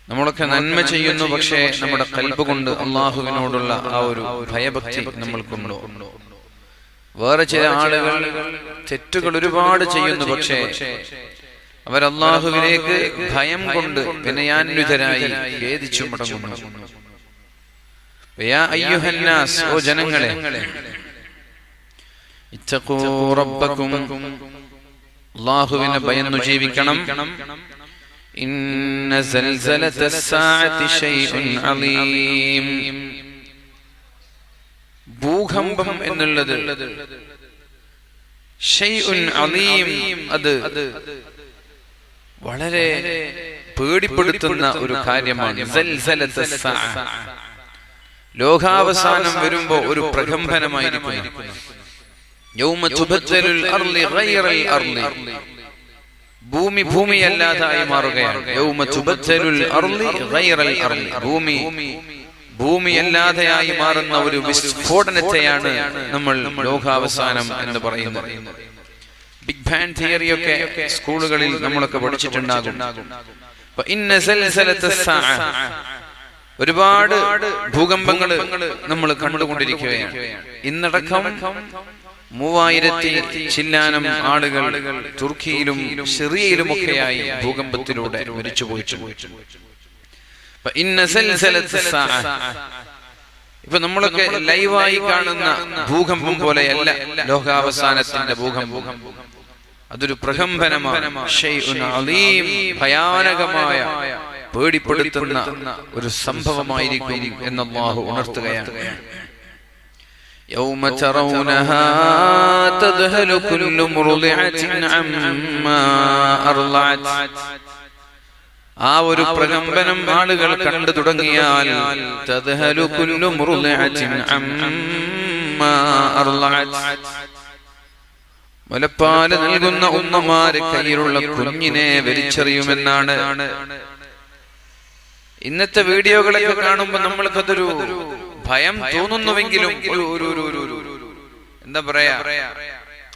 നമ്മളൊക്കെ നന്മ ചെയ്യുന്നു, പക്ഷേ നമ്മുടെ ഖൽബ് കൊണ്ട് അള്ളാഹുവിനോടുള്ള ആ ഒരു ഭയഭക്തി നമ്മൾക്കുണ്ടോ? വേറെ ചില ആളുകൾ തെറ്റുകൾ ഒരുപാട് ചെയ്യുന്നു, പക്ഷേ അവർ അള്ളാഹുവിലേക്ക് ഭയം കൊണ്ട് വിനയാന്വിതരായി ഖേദിച്ചു മടങ്ങുന്നു. യാ അയ്യുഹന്നാസ്, ഓ ജനങ്ങളെ, ഇത്തഖൂ റബ്ബക്കും, അള്ളാഹുവിനെ ഭയന്നു ജീവിക്കണം. ഇന്ന സൽസലത്തസ്സാഅതി ശൈഉൻ അലീം, ഭൂകമ്പം എന്നുള്ളത് ശൈഉൻ അലീം, അത് വളരെ പേടിപ്പെടുത്തുന്ന ഒരു കാര്യമാണ്. സൽസലത്തസ്സാഅ, ലോകാവസാനം വരുമ്പോ ഒരു പ്രകമ്പനമായിരിക്കും. യൗമ തുബദ്ദലുൽ അർളി ഗൈറൽ അർളി, ഭൂമി ഭൂമിയല്ലാതായി മാറുകയാണ്. യൗമ തുബദ്ദലുൽ അർളി ഗൈറൽ അർളി, ഭൂമിയല്ലാതെയായി മാറുന്ന ഒരു വിസ്ഫോടനത്തെയാണ് നമ്മൾ ലോകാവസാനം എന്ന് പറയുന്നത്. ബിഗ് ബാങ് തിയറിയൊക്കെ സ്കൂളുകളിൽ നമ്മളൊക്കെ പഠിച്ചിട്ടുണ്ടാകും. ഒരുപാട് ഭൂകമ്പങ്ങൾ നമ്മൾ കണ്ടുകൊണ്ടിരിക്കുകയാണ്. ഇന്നടക്കം 3000 ചില്ലാനം ആളുകൾ തുർക്കിയിലും സിറിയയിലുമൊക്കെയായി ഭൂകമ്പത്തിലൂടെ മരിച്ചു പോയിട്ടുണ്ട്. ഇപ്പൊ നമ്മളൊക്കെ ലൈവായി കാണുന്ന ഭൂകമ്പം പോലെയല്ല ലോകാവസാനത്തിന്റെ ഭൂകമ്പം. അതൊരു പ്രകമ്പനമാണ്. ശൈഉൻ അലീം, ഭയാനകമായ പേടിപ്പെടുത്തുന്ന ഒരു സംഭവമായിരിക്കും എന്ന് അല്ലാഹു ഉണർത്തുകയാണ്. യൗമ തറൗനഹാ തദ്ഹലു കുല്ലു മുർളിഅത്തിൻ അമ്മാ അർളഅത്, ആ ഒരു പ്രകമ്പനം ആളുകൾ കണ്ടു തുടങ്ങിയാൽ തദ്ഹലു കുല്ലു മുർളിഅത്തിൻ അമ്മാ അർളഅത്, മുലപ്പാല് നൽകുന്ന ഉമ്മമാര് കയ്യിലുള്ള കുഞ്ഞിനെ വലിച്ചെറിയുമെന്നാണ്. ഇന്നത്തെ വീഡിയോകളൊക്കെ കാണുമ്പോൾ നമ്മൾക്കതൊരു ഭയം തോന്നുന്നുവെങ്കിലും എന്താ പറയാ,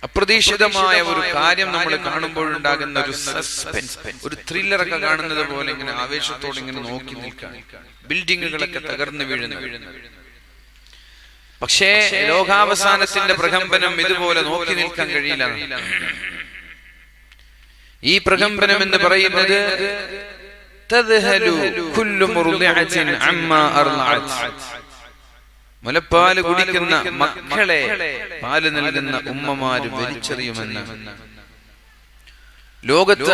അപ്രതീക്ഷിതമായ ഒരു കാര്യം നമ്മൾ കാണുമ്പോഴുണ്ടാകുന്ന ഒരു സസ്പെൻസ്, ഒരു ത്രില്ലറൊക്കെ കാണുന്നത് പോലെ ഇങ്ങനെ ആവേശത്തോടെ ഇങ്ങനെ നോക്കി നിൽക്കാൻ, ബിൽഡിങ്ങുകളൊക്കെ തകർന്നു വീഴുന്നു. പക്ഷേ ലോകാവസാനത്തിന്റെ പ്രകമ്പനം ഇതുപോലെ നോക്കി നിൽക്കാൻ കഴിയില്ല. ഈ പ്രകമ്പനം എന്ന് പറയുന്നത് തദ്ഹലു കുല്ലു മുർളിഅത്തിൻ അമ്മാ അർളഅത്, മുലപ്പാല് കുടിക്കുന്ന മക്കളെ പാല് നൽകുന്ന ഉമ്മമാര് വലിച്ചെറിയുമെന്ന്. ലോകത്ത്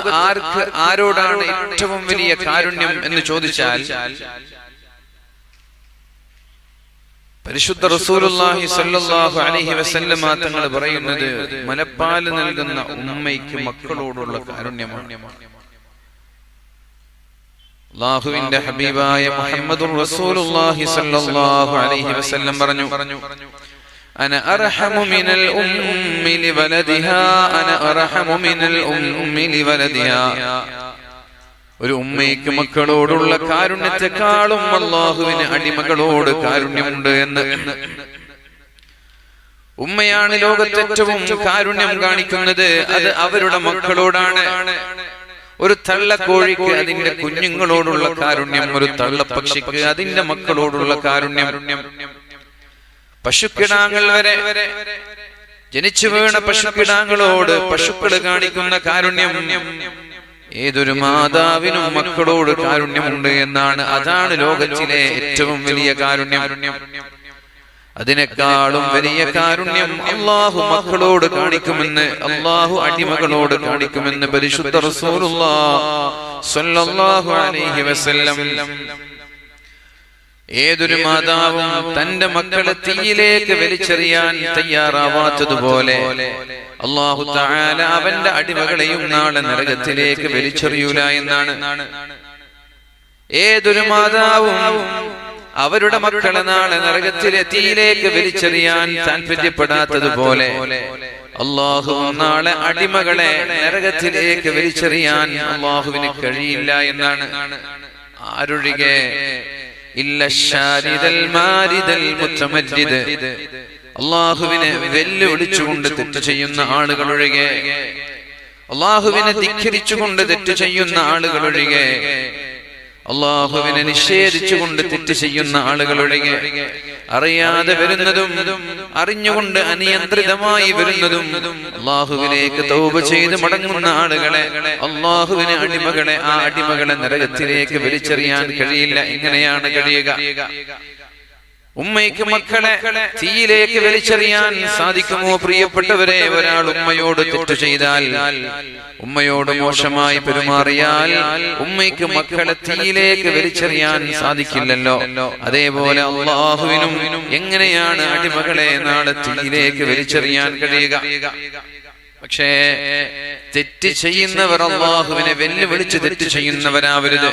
ആരോടാണ് ഏറ്റവും വലിയ കാരുണ്യം എന്ന് ചോദിച്ചാൽ പരിശുദ്ധ റസൂലുള്ളാഹി സ്വല്ലല്ലാഹു അലൈഹി വസല്ലമ തങ്ങൾ പറയുന്നത് മുലപ്പാല് നൽകുന്ന ഉമ്മയ്ക്ക് മക്കളോടുള്ള കാരുണ്യമാണ്. അല്ലാഹുവിന്റെ ഹബീബായ മുഹമ്മദുർ റസൂലുള്ളാഹി സ്വല്ലല്ലാഹു അലൈഹി വസല്ലം പറഞ്ഞു, അന അർഹമു മിനൽ ഉമ്മി ലിവലദിഹാ, അന അർഹമു മിനൽ ഉമ്മി ലിവലദിഹാ, ഒരു ഉമ്മയ്ക്ക് മക്കളോടുള്ള കാരുണ്യത്തെക്കാളും അല്ലാഹുവിന് അടിമകളോട് കാരുണ്യമുണ്ട് എന്ന്. ഉമ്മയാണ് ലോകത്തെ ഏറ്റവും കാരുണ്യം കാണിക്കുന്നത്. അത് അവരുടെ മക്കളോടാണ്. ഒരു തള്ളക്കോഴിക്ക് അതിന്റെ കുഞ്ഞുങ്ങളോടുള്ള കാരുണ്യം, ഒരു തള്ളപ്പക്ഷിക്ക് അതിന്റെ മക്കളോടുള്ള കാരുണ്യം, പശുക്കിടാങ്ങൾ വരെ, ജനിച്ചു വീണ പശുക്കിടാങ്ങളോട് പശുക്കൾ കാണിക്കുന്ന കാരുണ്യം, ഏതൊരു മാതാവിനും മക്കളോട് കാരുണ്യമുണ്ട് എന്നാണ്. അതാണ് ലോകത്തിലെ ഏറ്റവും വലിയ കാരുണ്യം. അതിനേക്കാളും വലിയ കാരുണ്യം അല്ലാഹു മക്കളോട് കാണിക്കുമെന്ന്, അല്ലാഹു അടിമകളോട് കാണിക്കുമെന്ന് പരിശുദ്ധ റസൂലുള്ളാഹി സ്വല്ലല്ലാഹു അലൈഹി വസല്ലം. ഏതൊരു മാതാവും തന്റെ മക്കളെ തീയിലേക്ക് വലിച്ചെറിയാൻ തയ്യാറാവാത്തതുപോലെ അല്ലാഹു തആല അവന്റെ അടിമകളെയും നാളെ നരകത്തിലേക്ക് വലിച്ചെറിയൂല എന്നാണ്. ഏതൊരു മാതാവും അവരുടെ മക്കളെ നാളെ നരകത്തിലെ തീയിലേക്ക് വലിച്ചെറിയാൻ താല്പര്യപ്പെടാത്തതുപോലെ അല്ലാഹു നാളെ അടിമകളെ നരകത്തിലേക്ക് വലിച്ചെറിയാൻ അല്ലാഹുവിന് കഴിയില്ല എന്നാണ്. ആരൊഴികെ, ഇല്ല ശാരിദൽ മാരിദൽ മുതമജ്ജിദ്, അല്ലാഹുവിനെ വെല്ലുവിളിച്ചുകൊണ്ട് തെറ്റ് ചെയ്യുന്ന ആളുകളൊഴികെ, അല്ലാഹുവിനെ ധിക്കരിച്ചുകൊണ്ട് തെറ്റ് ചെയ്യുന്ന ആളുകളൊഴികെ, അള്ളാഹുവിനെ നിഷേധിച്ചുകൊണ്ട് തെറ്റ് ചെയ്യുന്ന ആളുകളുടെ അറിയാതെ വരുന്നതും അറിഞ്ഞുകൊണ്ട് അനിയന്ത്രിതമായി വരുന്നതും അള്ളാഹുവിലേക്ക് തൗബ ചെയ്ത് മടങ്ങുന്ന ആളുകളെ, അള്ളാഹുവിനെ അടിമകളെ, ആ അടിമകളെ നരകത്തിലേക്ക് വലിച്ചെറിയാൻ കഴിയില്ല. എങ്ങനെയാണ് കഴിയുക? ഉമ്മയ്ക്ക് മക്കളെ തീയിലേക്ക് വലിച്ചെറിയാൻ സാധിക്കുമോ? പ്രിയപ്പെട്ടവരെ, ഒരാൾ ഉമ്മയോട് തെറ്റു ചെയ്താൽ, ഉമ്മയോട് മോശമായി പെരുമാറിയാൽ ഉമ്മയ്ക്ക് മക്കളെ തീയിലേക്ക് വലിച്ചെറിയാൻ സാധിക്കില്ലല്ലോ. അതേപോലെ അള്ളാഹുവിനും എങ്ങനെയാണ് അടിമകളെ നാളെ തീയിലേക്ക് വലിച്ചെറിയാൻ കഴിയുക? പക്ഷേ തെറ്റ് ചെയ്യുന്നവർ അള്ളാഹുവിനെ വെല്ലുവിളിച്ച് തെറ്റ് ചെയ്യുന്നവരാവരുത്.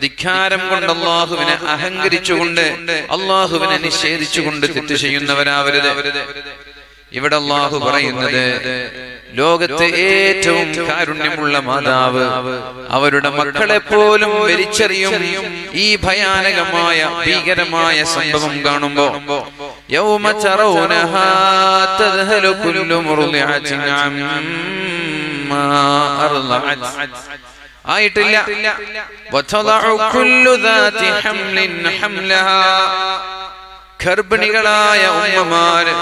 ധിക്കാരം കൊണ്ട് അള്ളാഹുവിനെ അഹങ്കരിച്ചുകൊണ്ട് അള്ളാഹുവിനെ നിഷേധിച്ചുകൊണ്ട് തെറ്റ് ചെയ്യുന്നവരാവരുത്. ഇവിടെ അള്ളാഹു പറയുന്നത്, ലോകത്തെ ഏറ്റവും കാരുണ്യമുള്ള മാതാവ് അവരുടെ മക്കളെ പോലും വലിച്ചെറിയും. ഈ ഭയാനകമായ ഭീകരമായ സംഭവം കാണുമ്പോ യൗമ തറൗനഹാ തദ്ഹലു കുല്ലു മുർദിഅത്തിൻ അമ്മാ അർളഅത് ആയിട്ടില്ല. വതദഉ കുല്ലു ദാതി ഹംലിൻ ഹംലഹാ. ഗർഭിണികളായ ഉമ്മമാര്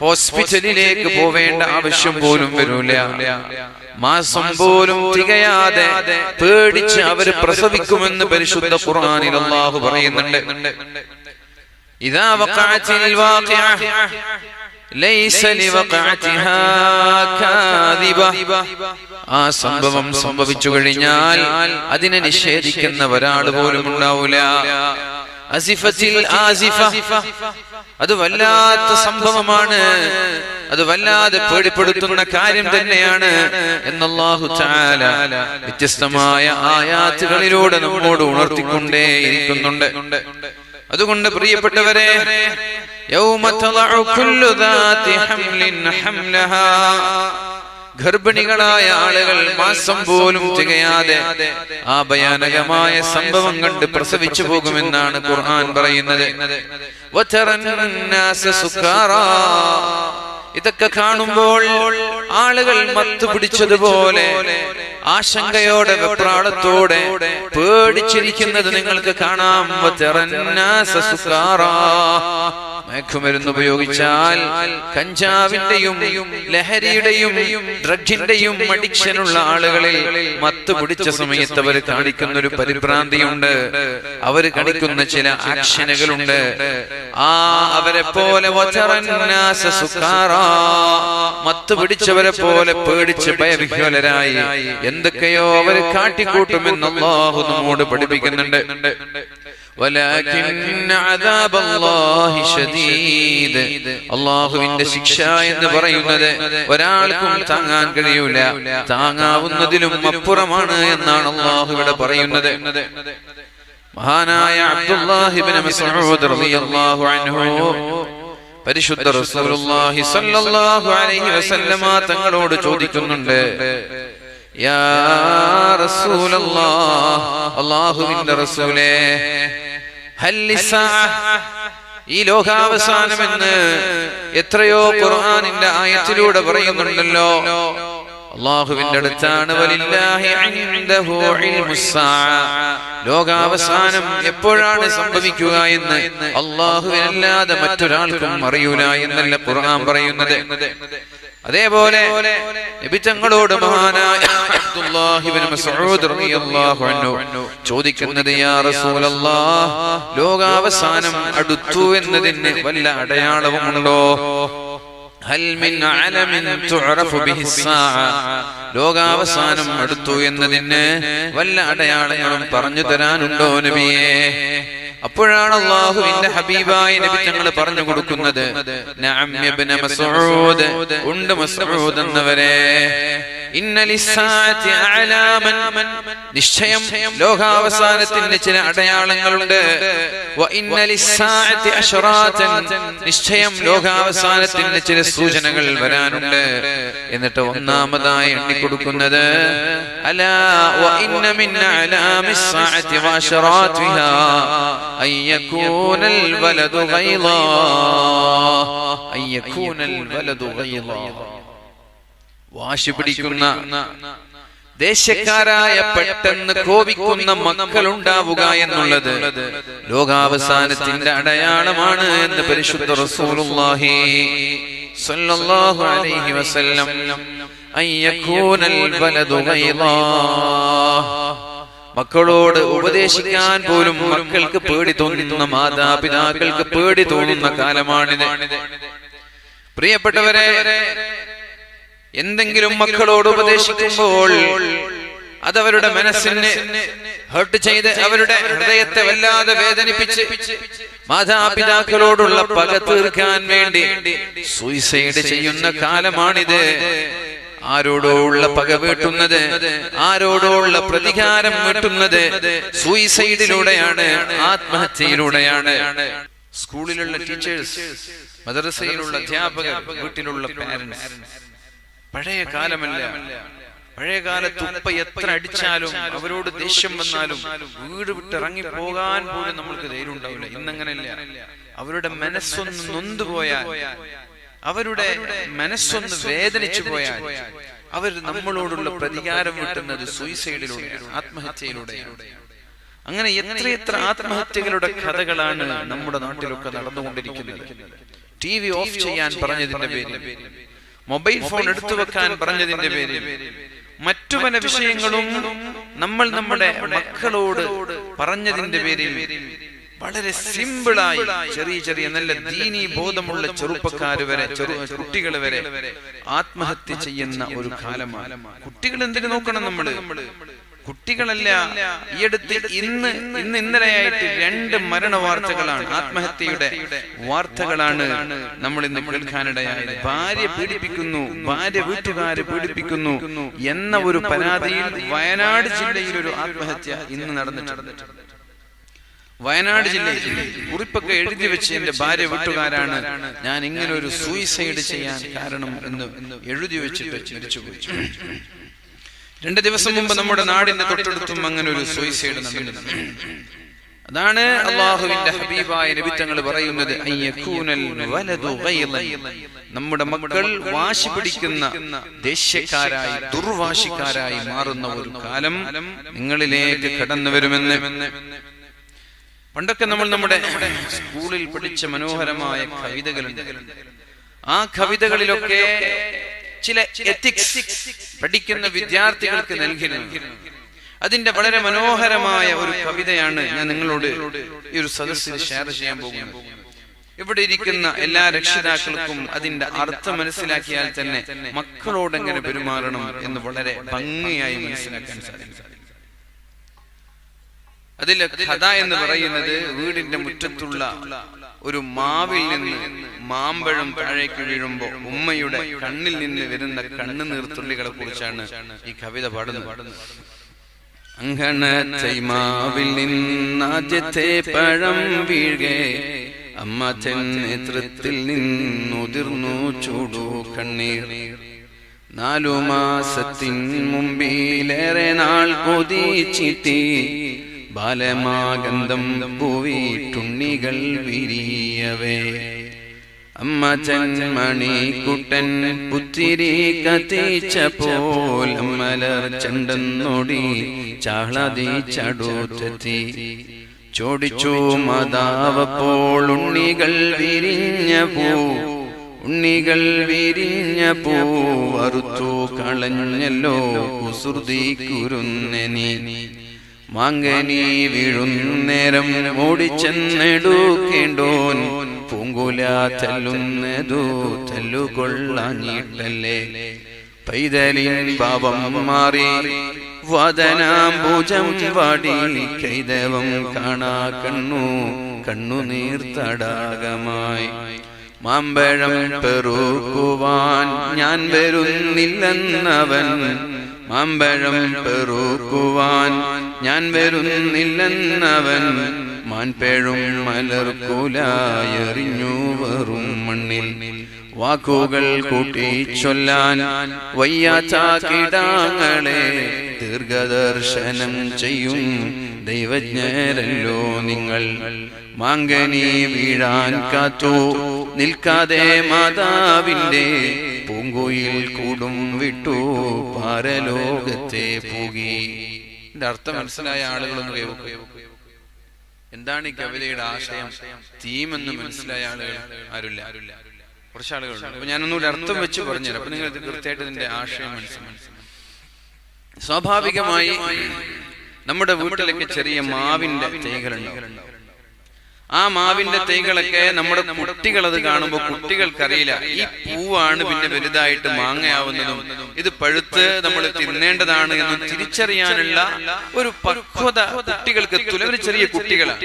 ഹോസ്പിറ്റലിലേക്ക് പോവേണ്ട ആവശ്യം പോലും വരൂല. മാസം പോലും തികയാതെ പേടിച്ച് അവര് പ്രസവിക്കുമെന്ന് പരിശുദ്ധ ഖുർആനിൽ അല്ലാഹു പറയുന്നുണ്ട്. ഇദാ വഖഅത്തിൽ വാഖിഅ ലൈസ ലിവഖഅതിഹാ കാദിബ. ആ സംഭവം സംഭവിച്ചു കഴിഞ്ഞാൽ അതിനെ നിഷേധിക്കുന്ന ഒരാൾ പോലും ഉണ്ടാവില്ല. അസിഫത്തിൽ ആസിഫ, അത് വല്ലാത്ത സംഭവമാണ്, അത് വല്ലാതെ പേടിപ്പെടുത്തുന്ന കാര്യം തന്നെയാണ് എന്ന് അല്ലാഹു തആല വ്യത്യസ്തമായ ആയാത്തുകളിലൂടെ നമ്മോട് ഉണർത്തിക്കൊണ്ടേ ഇരിക്കുന്നുണ്ട്. അതുകൊണ്ട് പ്രിയപ്പെട്ടവരെ, യൗമ തളഉ കുല്ലു ദാതി ഹംലിൻ ഹംലഹാ. ഗർഭിണികളായ ആളുകൾ മാസം പോലും തികയാതെ ആ ഭയാനകമായ സംഭവം കണ്ട് പ്രസവിച്ചു പോകുമെന്നാണ് ഖുർആൻ പറയുന്നത്. ഇതൊക്കെ കാണുമ്പോൾ ആളുകൾ മത്തു പിടിച്ചതുപോലെ ആശങ്കയോടെ വെപ്രാളത്തോടെ പേടിച്ചിരിക്കുന്നത് നിങ്ങൾക്ക് കാണാം. മയക്കുമരുന്ന് ഉപയോഗിച്ചാൽ കഞ്ചാവിന്റെയും ലഹരിയുടെയും ഡ്രഗ്സിന്റെയും അഡിക്ഷനുള്ള ആളുകളിൽ മത്ത് പിടിച്ച സമയത്ത് അവർ കാണിക്കുന്ന ഒരു പരിഭ്രാന്തിയുണ്ട്, അവർ കാണിക്കുന്ന ചില ആക്ഷനുകളുണ്ട്. അവരെ പോലെ മത്ത് പിടിച്ചവരെ പോലെ പേടിച്ച് ഭയവിഹ്വലരായി എന്തൊക്കെയോ അവർ കാട്ടിക്കൂട്ടുമെന്ന് അല്ലാഹു നമ്മോട് പഠിപ്പിക്കുന്നുണ്ട്. അള്ളാഹുവിന്റെ ശിക്ഷ എന്ന് പറയുന്നത് ഒരാൾക്കും താങ്ങാൻ കഴിയൂല, താങ്ങാവുന്നതിലും അപ്പുറമാണ് എന്നാണ് അള്ളാഹു ഇവിടെ പറയുന്നത്. മഹാനായ അബ്ദുല്ലാഹി ഇബ്നു മസ്ഊദ് റളിയല്ലാഹു അൻഹു പരിശുദ്ധ റസൂലുള്ളാഹി സ്വല്ലല്ലാഹു അലൈഹി വസല്ലമ തങ്ങളോട് ചോദിക്കുന്നുണ്ട്, യാ റസൂലല്ലാഹ്, അല്ലാഹുവിന്റെ റസൂലേ, ഈ ലോകാവസാനമെന്ന് എത്രയോ ഖുർആനിന്റെ ആയത്തിലൂടെ പറയുന്നുണ്ടല്ലോ. അല്ലാഹുവിന്റെ അടുത്താണ് വലില്ലാഹി ഇൻദഹു ഇൽമുസ്സാഅ, ലോകാവസാനം എപ്പോഴാണ് സംഭവിക്കുക എന്ന് അല്ലാഹുവിനല്ലാതെ മറ്റൊരാൾക്കും അറിയൂല എന്നല്ല ഖുർആൻ പറയുന്നത്. അതേപോലെ നബി തങ്ങളോട് മഹാനായ അബ്ദുല്ലാഹി ഇബ്നു മസ്ഊദ് റളിയല്ലാഹു അൻഹു ചോദിക്കുന്നത്, യാ റസൂലല്ലാഹ്, ലോകാവസാനം അടുത്തു എന്നതിന് വല്ല അടയാളവുമുണ്ടോ? ഹൽ മിൻ അലമിൻ തുഅറഫു ബിഹി സ്സാഅ, ലോകാവസാനം അടുത്തു എന്നതിന് വല്ല അടയാളങ്ങളും പറഞ്ഞു തരാനുണ്ടോ നബിയേ? അപ്പോഴാണ് അല്ലാഹുവിന്റെ ഹബീബായ നബി തങ്ങൾ പറഞ്ഞു കൊടുക്കുന്നത്, നഅം ഇബ്നു മസ്ഊദ്, ഉണ്ട് മസ്ഊദ് എന്നവരെ, ഇന്ന ലിസ്സാഅതി അഅലാമൻ, നിശ്ചയം ലോകാവസാനത്തിന് ചില അടയാളങ്ങളുണ്ട്. വ ഇന്ന ലിസ്സാഅതി അശ്റാതൻ, നിശ്ചയം ലോകാവസാനത്തിന് ചില സൂചനകൾ വരാനുണ്ട്. എന്നിട്ട് ഒന്നാമതായി എണ്ണിക്കൊടുക്കുന്നത്, അലാ വ ഇന്ന മിൻ അലാമിസ് സാഅതി വ അശ്റാതിഹാ അയ്യകൂനൽ വലദു ഗൈളാ, അയ്യകൂനൽ വലദു ഗൈളാ, വാശി പിടിക്കുന്ന ദേഷ്യക്കാരായ പെട്ടെന്ന് കോപിക്കുന്ന മക്കളുണ്ടാവുക എന്നുള്ളത് ലോകാവസാനത്തിന്റെ അടയാളമാണ് എന്ന് പരിശുദ്ധ റസൂലുള്ളാഹി സ്വല്ലല്ലാഹു അലൈഹി വസല്ലം. അയ്യകൂനൽ വലദു ഗൈളാ, മക്കളോട് ഉപദേശിക്കാൻ പോലും മക്കൾക്ക് പേടി തോന്നുന്ന, മാതാപിതാക്കൾക്ക് പേടി തോന്നുന്ന കാലമാണിത്. പ്രിയപ്പെട്ടവരെ, എന്തെങ്കിലും മക്കളോട് ഉപദേശിക്കുമ്പോൾ അതവരുടെ മനസ്സിനെ ഹർട്ട് ചെയ്ത് അവരുടെ ഹൃദയത്തെ വല്ലാതെ വേദനിപ്പിച്ച് മാതാപിതാക്കളോടുള്ള പക തീർക്കാൻ വേണ്ടി സൂയിസൈഡ് ചെയ്യുന്ന കാലമാണിത്. ആരോടോ ഉള്ള പക വീട്ടുന്നത്, ആരോടോ ഉള്ള പ്രതികാരം വീട്ടുന്നത് സൂയിസൈഡിലൂടെയാണ്, ആത്മഹത്യയിലൂടെയാണ്. സ്കൂളിലുള്ള ടീച്ചേഴ്സ്, മദ്രസയിലുള്ള അധ്യാപകർ, വീട്ടിലുള്ള പാരന്റ്സ്. പഴയ കാലമല്ല. പഴയ കാലത്ത് ഉപ്പ എത്ര അടിച്ചാലും അവരോട് ദേഷ്യം വന്നാലും വീട് വിട്ടിറങ്ങി പോകാൻ പോലും നമ്മൾക്ക് ധൈര്യം ഉണ്ടാവില്ല. ഇന്നങ്ങനെയല്ല. അവരുടെ മനസ്സൊന്ന് നൊന്തുപോയാൽ, അവരുടെ മനസ്സൊന്ന് വേദനിച്ചു പോയാൽ അവർ നമ്മളോടുള്ള പ്രതികാരം വിട്ടുന്നത് സൂയിസൈഡിലൂടെയാണ്, ആത്മഹത്യയിലൂടെയാണ്. അങ്ങനെ എത്രയെത്ര ആത്മഹത്യകളുടെ കഥകളാണ് നമ്മുടെ നാട്ടിലൊക്കെ നടന്നുകൊണ്ടിരിക്കുന്നത്. TV ഓഫ് ചെയ്യാൻ പറഞ്ഞതിന്റെ പേരിൽ, മൊബൈൽ ഫോൺ എടുത്തു വെക്കാൻ പറഞ്ഞതിന്റെ പേരിൽ, മറ്റു പല വിഷയങ്ങളും നമ്മൾ നമ്മുടെ മക്കളോട് പറഞ്ഞതിന്റെ പേരിൽ വളരെ സിമ്പിളായി ചെറിയ ചെറിയ നല്ല ദീനീ ബോധമുള്ള ചെറുപ്പക്കാര് വരെ, കുട്ടികൾ വരെ ആത്മഹത്യ ചെയ്യുന്ന ഒരു കാലമാണ്. കുട്ടികൾ എന്തിനു നോക്കണം? കുട്ടികളല്ല. ഈയടുത്ത് ഇന്നലെയായിട്ട് 2 മരണ വാർത്തകളാണ്, ആത്മഹത്യയുടെ വാർത്തകളാണ് നമ്മൾ ഇന്ന് കേൾക്കാനിടയായത്. ഭാര്യ പീഡിപ്പിക്കുന്നു, ഭാര്യ വീട്ടുകാര് പീഡിപ്പിക്കുന്നു എന്ന ഒരു പരാതിയിൽ വയനാട് ജില്ലയിൽ ഒരു ആത്മഹത്യ ഇന്ന് നടന്നിട്ടുണ്ട്. വയനാട് ജില്ലയിൽ കുറിപ്പൊക്കെ എഴുതി വെച്ച് എന്റെ ഭാര്യ വീട്ടുകാരാണ് ഞാൻ ഇങ്ങനെ ഒരു സൂയിസൈഡ് ചെയ്യാൻ കാരണം എന്ന് എഴുതി വെച്ചിട്ട് മരിച്ചുപോയി. 2 ദിവസം മുമ്പ് നമ്മുടെ നാടിന്റെ തൊട്ടടുത്തും അങ്ങനെ ഒരു സൂയിസൈഡ് നടന്നിട്ടുണ്ട്. അതാണ് അല്ലാഹുവിന്റെ ഹബീബായ നബി തങ്ങൾ പറയുന്നത്, അയ്യകൂനൽ വലദു ഗൈളൻ, നമ്മുടെ മക്കൾ വാശി പിടിക്കുന്ന ദേഷ്യക്കാരായി, ദുർവാശിക്കാരായി മാറുന്ന ഒരു കാലം നിങ്ങളിലേക്ക് കടന്നു വരുമെന്ന്. പണ്ടൊക്കെ നമ്മൾ നമ്മുടെ സ്കൂളിൽ പഠിച്ച മനോഹരമായ കവിതകളുണ്ട്. ആ കവിതകളിലൊക്കെ ചില എത്തിക്സ് പഠിക്കുന്ന വിദ്യാർത്ഥികൾക്ക് നൽകിയിരുന്നു. അതിന്റെ വളരെ മനോഹരമായ ഒരു കവിതയാണ് ഞാൻ നിങ്ങളോട് ഈ ഒരു സദസ്സിൽ ഷെയർ ചെയ്യാൻ പോകുന്നത്. ഇവിടെ ഇരിക്കുന്ന എല്ലാ രക്ഷിതാക്കൾക്കും അതിന്റെ അർത്ഥം മനസ്സിലാക്കിയാൽ തന്നെ മക്കളോട് എങ്ങനെ പെരുമാറണം എന്ന് വളരെ ഭംഗിയായി മനസ്സിലാക്കാൻ സാധിക്കും. അതിലെ കഥ എന്ന് പറയുന്നത്, വീടിന്റെ മുറ്റത്തുള്ള ഒരു മാവിൽ നിന്ന് മാമ്പഴം താഴേക്ക് വീഴുമ്പോ ഉമ്മയുടെ കണ്ണിൽ നിന്ന് വരുന്ന കണ്ണുനീർത്തുള്ളികളെ കുറിച്ചാണ് ഈ കവിത പാടുന്നത്. അങ്കണത്തെ മാവിൽ നിന്നാദ്യത്തെ പഴം വീഴെ അമ്മ നേതൃത്വത്തിൽ നിന്നുതിർന്നു ചൂടു കണ്ണീർ. 4 മാസത്തിൻ മുമ്പിലേറെ നാൾ കൊതിച്ചിട്ടി ബാലമാഗന്ധം പൂവിട്ടുണ്ണികൾ വിരിയവേ. അമ്മ മണിക്കുട്ടൻ പുത്തിരി കത്തിച്ചപ്പോൾ മലർ ചണ്ടെന്നോടി ചാളതി ചടുത്തെത്തി. ചോടിച്ചു മാതാവപ്പോൾ ഉണ്ണികൾ വിരിഞ്ഞ പൂ അറുത്തു കളഞ്ഞല്ലോ കുസൃതി കുരുന്നനി. മാങ്കനി വീഴുന്നേരം ഓടിച്ചെന്നെടുക്കേണ്ടോൻ പൂങ്കുല തല്ലുന്നതു തല്ലുകൊള്ളാഞ്ഞിട്ടല്ലേ. പൈതലിൻ പാപം മാറി വദനാംബുജം വാടി കൈതവം കാണാ കണ്ണുനീർ തടാകമായി. മാമ്പഴം പെറുക്കുവാൻ ഞാൻ വരുന്നില്ലെന്നവൻ, മാമ്പഴം പെറുക്കുവാൻ ഞാൻ വരുന്നില്ലെന്നവൻ മാൻപേഴും മലർക്കുലായെറിഞ്ഞു വെറും മണ്ണിൽ. വാക്കുകൾ കൂട്ടിച്ചൊല്ലാൻ വയ്യാത്ത കിടാങ്ങളെ ദീർഘദർശനം ചെയ്യും ദൈവജ്ഞരല്ലോ നിങ്ങൾ. മാങ്കനി വീഴാൻ കാത്തു നിൽക്കാതെ മാതാവിന്റെ പൂങ്കുയിൽ കൂടും വിട്ടു പരലോകത്തെ പോകി. ഇതിന്റെ അർത്ഥം മനസ്സിലായ ആളുകളൊന്ന് കേൾക്കും. എന്താണ് ഈ കവിതയുടെ ആശയം, തീമെന്ന് മനസ്സിലായ ആളുകൾ ആരുമില്ല, കുറച്ച് ആളുകളുണ്ട്. അപ്പൊ ഞാനൊന്നുകൂടി അർത്ഥം വെച്ച് പറഞ്ഞുതരാം. അപ്പൊ നിങ്ങൾ കൃത്യമായിട്ട് ഇതിന്റെ ആശയം മനസ്സിലാക്കി. സ്വാഭാവികമായി നമ്മുടെ വീട്ടിലൊക്കെ ചെറിയ മാവിന്റെ തൈകളുണ്ടാവും. ആ മാവിന്റെ തൈകളൊക്കെ നമ്മുടെ കുട്ടികൾ അത് കാണുമ്പോൾ കുട്ടികൾക്കറിയില്ല ഈ പൂവാണ് പിന്നെ വലുതായിട്ട് മാങ്ങയാവുന്നതും ഇത് പഴുത്ത് നമ്മൾ തിന്നേണ്ടതാണ് എന്നും തിരിച്ചറിയാനുള്ള ഒരു പക്വത കുട്ടികൾക്ക് എത്തൂല. ചെറിയ കുട്ടികളാണ്.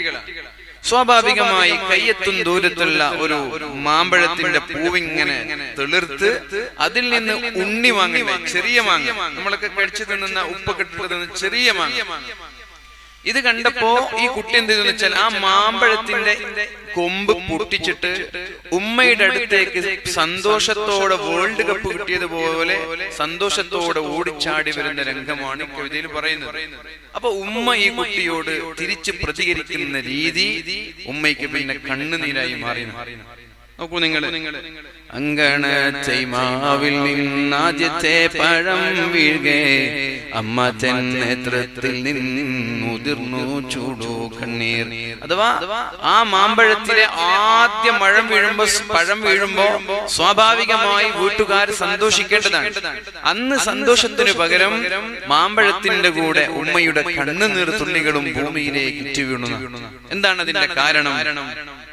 സ്വാഭാവികമായി കയ്യെത്തും ദൂരത്തുള്ള ഒരു മാമ്പഴത്തിന്റെ പൂവിങ്ങനെ തെളിർത്ത് അതിൽ നിന്ന് ഉണ്ണി മാങ്ങ, ചെറിയ മാങ്ങ, നമ്മളൊക്കെ കഴിച്ചു തിന്നുന്ന ഉപ്പൊക്കെ ഇട്ട് തിന്ന ചെറിയ മാങ്ങ. ഇത് കണ്ടപ്പോ ഈ കുട്ടി എന്ത് ചെയ്തെന്ന് വെച്ചാൽ ആ മാമ്പഴത്തിന്റെ കൊമ്പ് പൊട്ടിച്ചിട്ട് ഉമ്മയുടെ അടുത്തേക്ക് സന്തോഷത്തോടെ വേൾഡ് കപ്പ് കിട്ടിയതുപോലെ സന്തോഷത്തോടെ ഓടിച്ചാടി വരുന്ന രംഗമാണ് ഈ കവിതയിൽ പറയുന്നത്. അപ്പൊ ഉമ്മ ഈ കുട്ടിയോട് തിരിച്ച് പ്രതികരിക്കുന്ന രീതി ഉമ്മയ്ക്ക് പിന്നെ കണ്ണുനീരായി മാറി. നോക്കൂ നിങ്ങൾ, അങ്കണ ചൈമാവിൽ നിന്നാദ്യത്തെ പഴം വീഴുകെ അമ്മ തൻ നേത്രത്തിൽ നിന്നുതിർന്നു ചൂടു കണ്ണീർ. അഥവാ ആ മാമ്പഴത്തിലെ ആദ്യ പഴം വീഴുമ്പോ സ്വാഭാവികമായി വീട്ടുകാർ സന്തോഷിക്കേണ്ടതാണ്. അന്ന് സന്തോഷത്തിനു പകരം മാമ്പഴത്തിന്റെ കൂടെ ഉമ്മയുടെ കണ്ണുനീർ തുള്ളികളും ഭൂമിയിലേക്ക് ഇറ്റു വീണു. എന്താണ് അതിന്റെ കാരണം?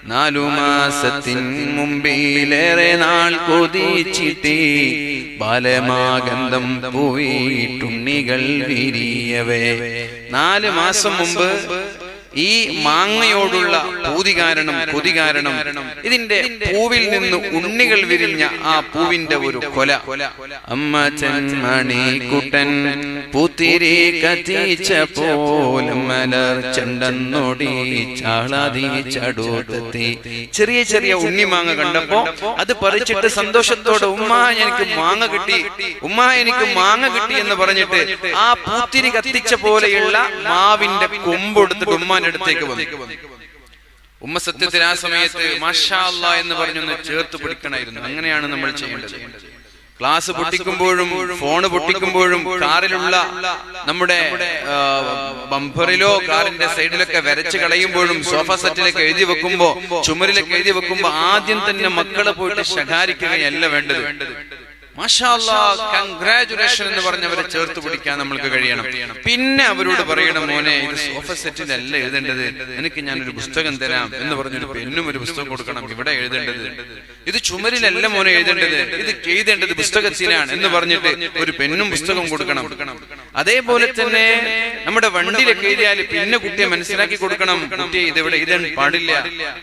4 മാസത്തിൻ മുമ്പിലേറെ നാൾ കൊതിച്ചിട്ടേ ബാലമാഗന്ധം പോയിട്ടുണ്ണികൾ വിരിയവേ. 4 മാസം മുമ്പ് ഈ മാങ്ങയോടുള്ള കൊതി കാരണം ഇതിന്റെ പൂവിൽ നിന്ന് ഉണ്ണികൾ വിരിഞ്ഞ ആ പൂവിന്റെ ഒരു കൊല. അമ്മ ചെന്മണിക്കുട്ടൻ പൂത്തിരി കത്തിച്ച പോലും മലർ ചെണ്ടന്നോടി ചാളാതി ചടുത്തെത്തി. ചെറിയ ചെറിയ ഉണ്ണിമാങ്ങ കണ്ടപ്പോ അത് പറിച്ചിട്ട് സന്തോഷത്തോടെ ഉമ്മ എനിക്ക് മാങ്ങ കിട്ടി, ഉമ്മ എനിക്ക് മാങ്ങ കിട്ടി എന്ന് പറഞ്ഞിട്ട് ആ പൂത്തിരി കത്തിച്ച പോലെയുള്ള മാവിന്റെ കൊമ്പെടുത്തിട്ട് ഉമ്മാന്റെ അടുത്തേക്ക് വന്നു. ഉമ്മ സത്യത്തിൽ ആ സമയത്ത് മാഷാ അല്ലാഹ് എന്ന് പറഞ്ഞൊന്ന് ചേർത്ത് പിടിക്കണമായിരുന്നു. അങ്ങനെയാണ് നമ്മൾ ചെയ്യേണ്ടത്. ക്ലാസ് പൊട്ടിക്കുമ്പോഴും ഫോണ് പൊട്ടിക്കുമ്പോഴും കാറിലുള്ള നമ്മുടെ ബമ്പറിലോ കാറിന്റെ സൈഡിലൊക്കെ വരച്ച് കളയുമ്പോഴും സോഫ സെറ്റിലൊക്കെ എഴുതി വെക്കുമ്പോ ചുമരിലൊക്കെ എഴുതി വെക്കുമ്പോ ആദ്യം തന്നെ മക്കളെ പോയിട്ട് ശകാരിക്കുകയല്ല വേണ്ടത്. മാഷാ അല്ലാഹ്, കൺഗ്രാജുലേഷൻ എന്ന് പറഞ്ഞവരെ ചേർത്ത് പിടിക്കാൻ നമ്മൾക്ക് കഴിയണം. പിന്നെ അവരോട് പറയണം, മോനെ ഇത് സോഫ സെറ്റിലല്ല എഴുതേണ്ടത്, എനിക്ക് ഞാനൊരു പുസ്തകം തരാം എന്ന് പറഞ്ഞൊരു പെന്നും ഒരു പുസ്തകം കൊടുക്കണം. ഇവിടെ എഴുതേണ്ടത് ഇത് ചുമരിലല്ല മോനെ എഴുതേണ്ടത്, ഇത് എഴുതേണ്ടത് പുസ്തകത്തിലാണ് എന്ന് പറഞ്ഞിട്ട് ഒരു പെന്നും പുസ്തകം കൊടുക്കണം. അതേപോലെ തന്നെ നമ്മുടെ വണ്ടിയിലൊക്കെ എഴുതിയാൽ പിന്നെ കുട്ടിയെ മനസ്സിലാക്കി കൊടുക്കണം, കുട്ടി ഇത് ഇവിടെ എഴുതാൻ പാടില്ല,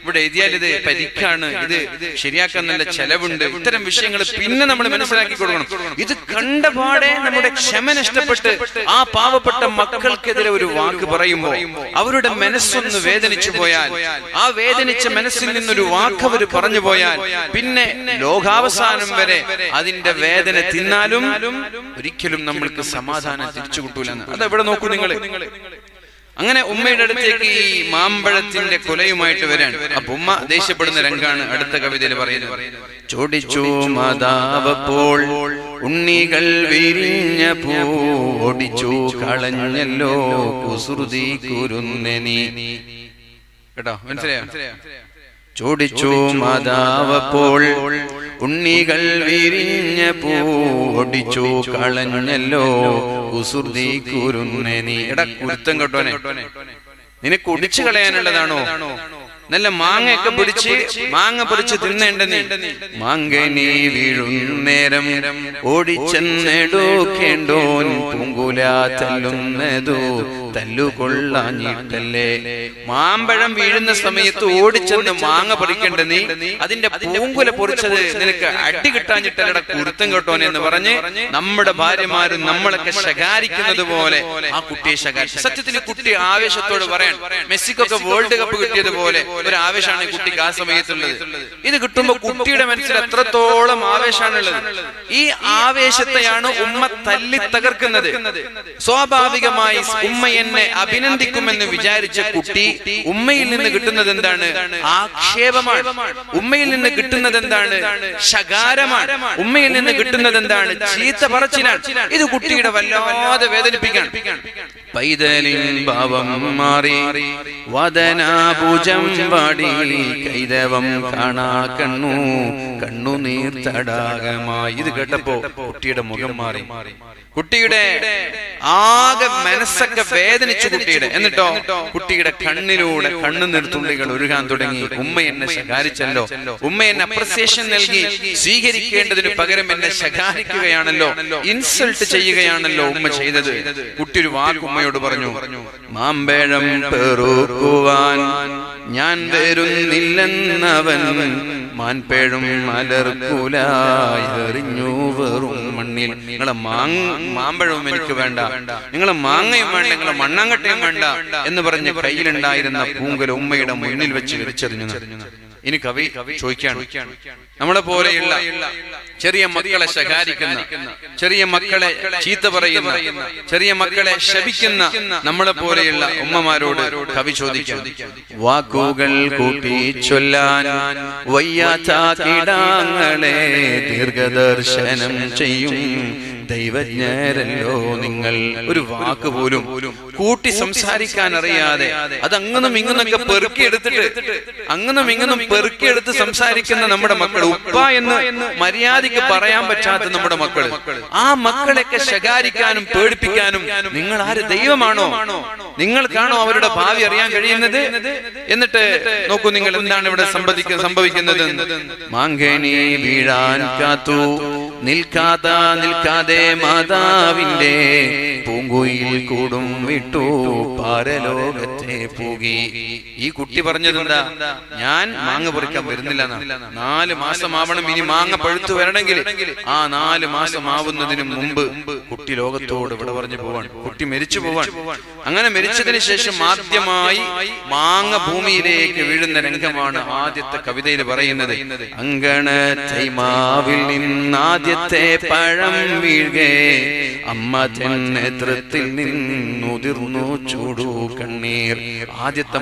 ഇവിടെ എഴുതിയാൽ ഇത് പരിക്കാണ്, ഇത് ശരിയാക്കാൻ നല്ല ചെലവുണ്ട്. ഇത്തരം വിഷയങ്ങൾ പിന്നെ നമ്മൾ മനസ്സിലാക്കി കൊടുക്കണം. ഇത് കണ്ടപാടെ നമ്മുടെ ക്ഷമ നഷ്ടപ്പെട്ട് ആ പാവപ്പെട്ട മക്കൾക്കെതിരെ ഒരു വാക്ക് പറയുമ്പോൾ അവരുടെ മനസ്സൊന്ന് വേദനിച്ചു പോയാൽ, ആ വേദനിച്ച മനസ്സിൽ നിന്നൊരു വാക്ക് അവർ പറഞ്ഞു പോയാൽ പിന്നെ ലോകാവസാനം വരെ അതിന്റെ വേദന തിന്നാലും ഒരിക്കലും നമ്മൾക്ക് സമാധാനം തിരിച്ചു കിട്ടൂലെന്ന്. അതെവിടെ നോക്കൂ നിങ്ങൾ. അങ്ങനെ ഉമ്മയുടെ അടുത്തേക്ക് ഈ മാമ്പഴത്തിന്റെ കൊലയുമായിട്ട് വരാൻ. അപ്പൊ ഉമ്മ ദേഷ്യപ്പെടുന്ന രംഗാണ് അടുത്ത കവിതയിൽ പറയുന്നത്. ചോടിച്ചു മാതാവപ്പോൾ ഉണ്ണികൾ വിരിഞ്ഞ പൂടിച്ചു കളഞ്ഞല്ലോ കുസൃതി കുരുന്നനി. കേട്ടോ, മനസ്സിലായോ? ചോടിച്ചു മാതാവപ്പോൾ ഉണ്ണികൾ വിരിഞ്ഞ പൂടിച്ചു കളഞ്ഞല്ലോ കുസൃതി കുരുന്നനി. എടാ കുരുത്തം കേട്ടോനെ, നിനക്ക് ഒടിച്ചു കളയാനുള്ളതാണോ? നല്ല മാങ്ങയൊക്കെ മാങ്ങ പൊടിച്ച് തിന്നേണ്ട നീ. മാങ്കനി വീഴുന്നേരം ഓടിച്ചെന്നെടുക്കേണ്ടോൻ പൂങ്കുല തല്ലുന്നതോ തല്ലുകൊള്ളാഞ്ഞിട്ടല്ലേ. മാമ്പഴം വീഴുന്ന സമയത്ത് ഓടിച്ചെന്ന് മാങ്ങ പറിക്കേണ്ട നീ അതിന്റെ പൂങ്കുല പൊറിച്ചത് നിനക്ക് അടി കിട്ടാഞ്ഞിട്ടല്ലട കുരുത്തം കേട്ടോനെ എന്ന് പറഞ്ഞ് നമ്മുടെ ഭാര്യമാരും നമ്മളൊക്കെ ശകാരിക്കുന്നത് പോലെ ആ കുട്ടിയെ ശകാരിച്ചു. സത്യത്തിൽ കുട്ടി ആവേശത്തോട് പറയാൻ, മെസ്സിക്കൊക്കെ വേൾഡ് കപ്പ് കിട്ടിയതുപോലെ ഒരു ആവേശമാണ് ഈ കുട്ടിക്ക് ആ സമയത്തുള്ളത്. ഇത് കിട്ടുമ്പോ കുട്ടിയുടെ മനസ്സിൽ എത്രത്തോളം ആവേശമാണുള്ളത്. ഈ ആവേശത്തെയാണ് ഉമ്മ തല്ലി തകർക്കുന്നത്. സ്വാഭാവികമായി ഉമ്മയെ എന്നെ അഭിനന്ദിക്കുമെന്ന് വിചാരിച്ച കുട്ടി ഉമ്മയിൽ നിന്ന് കിട്ടുന്നത് എന്താണ്? ആക്ഷേപമാണ്. ഉമ്മയിൽ നിന്ന് കിട്ടുന്നത് എന്താണ്? ശകാരമാണ്. ഉമ്മയിൽ നിന്ന് കിട്ടുന്നത് എന്താണ്? ചീത്ത പറച്ചിലാണ്. ഇത് കുട്ടിയുടെ വല്ലാതെ വേദനിപ്പിക്കാൻ. പൈതലിൻ ഭാവം മാറി വദനാഭുജം വാടി കൈതവം കാണാ കണ്ണുനീർ തടാകമായി. ഇത് കേട്ടപ്പോ കുട്ടിയുടെ മുഖം മാറി. കുട്ടിയുടെ ആകെ മനസ്സൊക്കെ വേദനിച്ചു കുട്ടിയുടെ. എന്നിട്ടോ കുട്ടിയുടെ കണ്ണിലൂടെ കണ്ണുനീർ തുള്ളികൾ ഒഴുകാൻ തുടങ്ങി. ഉമ്മ എന്നെ ശകാരിച്ചല്ലോ, ഉമ്മ എന്നെ അപ്രിസിയേഷൻ നൽകി സ്വീകരിക്കേണ്ടതിന് പകരം എന്നെ ശകാരിക്കുകയാണല്ലോ, ഇൻസൾട്ട് ചെയ്യുകയാണല്ലോ ഉമ്മ ചെയ്തത്. കുട്ടി ഒരു വാക്ക് ഉമ്മയോട് പറഞ്ഞു, മാമ്പഴം പെറുക്കുവാൻ ഞാൻ വരുന്നില്ലെന്നവൻ മാൻപേഴും മലർക്കുലായി എറിഞ്ഞു വെറും മണ്ണിൽ. നിങ്ങളെ മാമ്പഴവും എനിക്ക് വേണ്ട, നിങ്ങളെ മാങ്ങയും വേണ്ട, നിങ്ങളെ മണ്ണാങ്കട്ടയും വേണ്ട എന്ന് പറഞ്ഞ് കയ്യിലുണ്ടായിരുന്ന പൂങ്കൽ ഉമ്മയുടെ മുന്നിൽ വെച്ച് വലിച്ചെറിഞ്ഞു. ഇനി കവി ചോദിക്കാണ്, നമ്മളെ പോലെയുള്ള ചെറിയ മക്കളെ ശകാരിക്കുന്ന, ചെറിയ മക്കളെ ചീത്ത പറയുന്ന, ചെറിയ മക്കളെ ശപിക്കുന്ന നമ്മളെ പോലെയുള്ള ഉമ്മമാരോട് കവി ചോദിക്കുന്നു, വാക്കുകൾ കൂട്ടി ചൊല്ലാൻ വയ്യാത്ത കിടാങ്ങളെ ദീർഘദർശനം ചെയ്യും ദൈവജ്ഞരല്ലോ നിങ്ങൾ. ഒരു വാക്ക് പോലും കൂട്ടി സംസാരിക്കാൻ അറിയാതെ അതങ്ങനും ഇങ്ങനൊക്കെ പെറുക്കിയെടുത്ത് സംസാരിക്കുന്ന നമ്മുടെ മക്കൾ, ഉപ്പ എന്ന് മര്യാദയ്ക്ക് പറയാൻ പറ്റാത്ത നമ്മുടെ മക്കൾ, ആ മക്കളെയൊക്കെ ശകാരിക്കാനും പേടിപ്പിക്കാനും നിങ്ങൾ ആര് ദൈവമാണോ? നിങ്ങൾക്കാണോ അവരുടെ ഭാവി അറിയാൻ കഴിയുന്നത്? എന്നിട്ട് നോക്കൂ നിങ്ങൾ എന്താണ് ഇവിടെ സംഭവിക്കുന്നത്. മാങ്കേനി വീഴാൻ കാത്തു നിൽക്കാതെ മാതാവിന്റെ പൂങ്കുയിൽ കൂടും വിട്ടു പാരലോകത്തെ പോകി. ഈ കുട്ടി പറഞ്ഞത് എന്താ? ഞാൻ മാങ്ങ പറിക്കാൻ വരുന്നില്ല എന്നാണ്. 4 മാസം ആവണം ഇനി മാങ്ങ പഴുത്തു വരണമെങ്കിൽ. ആ 4 മാസം ആവുന്നതിന് മുമ്പ് കുട്ടി ലോകത്തോട് ഇവിടെ പറഞ്ഞു പോവാൻ, കുട്ടി മരിച്ചു പോവാൻ. അങ്ങനെ മരിച്ചതിന് ശേഷം ആദ്യമായി മാങ്ങ ഭൂമിയിലേക്ക് വീഴുന്ന രംഗമാണ് ആദ്യത്തെ കവിതയിൽ പറയുന്നത്. അങ്കണ തൈമാവിൽ നിന്നാദ്യത്തെ പഴം വീഴുകേ അമ്മ നേതൃത്വത്തിൽ നിന്നുതിർന്നു ചൂടു കണ്ണീർ. ആദ്യത്തെ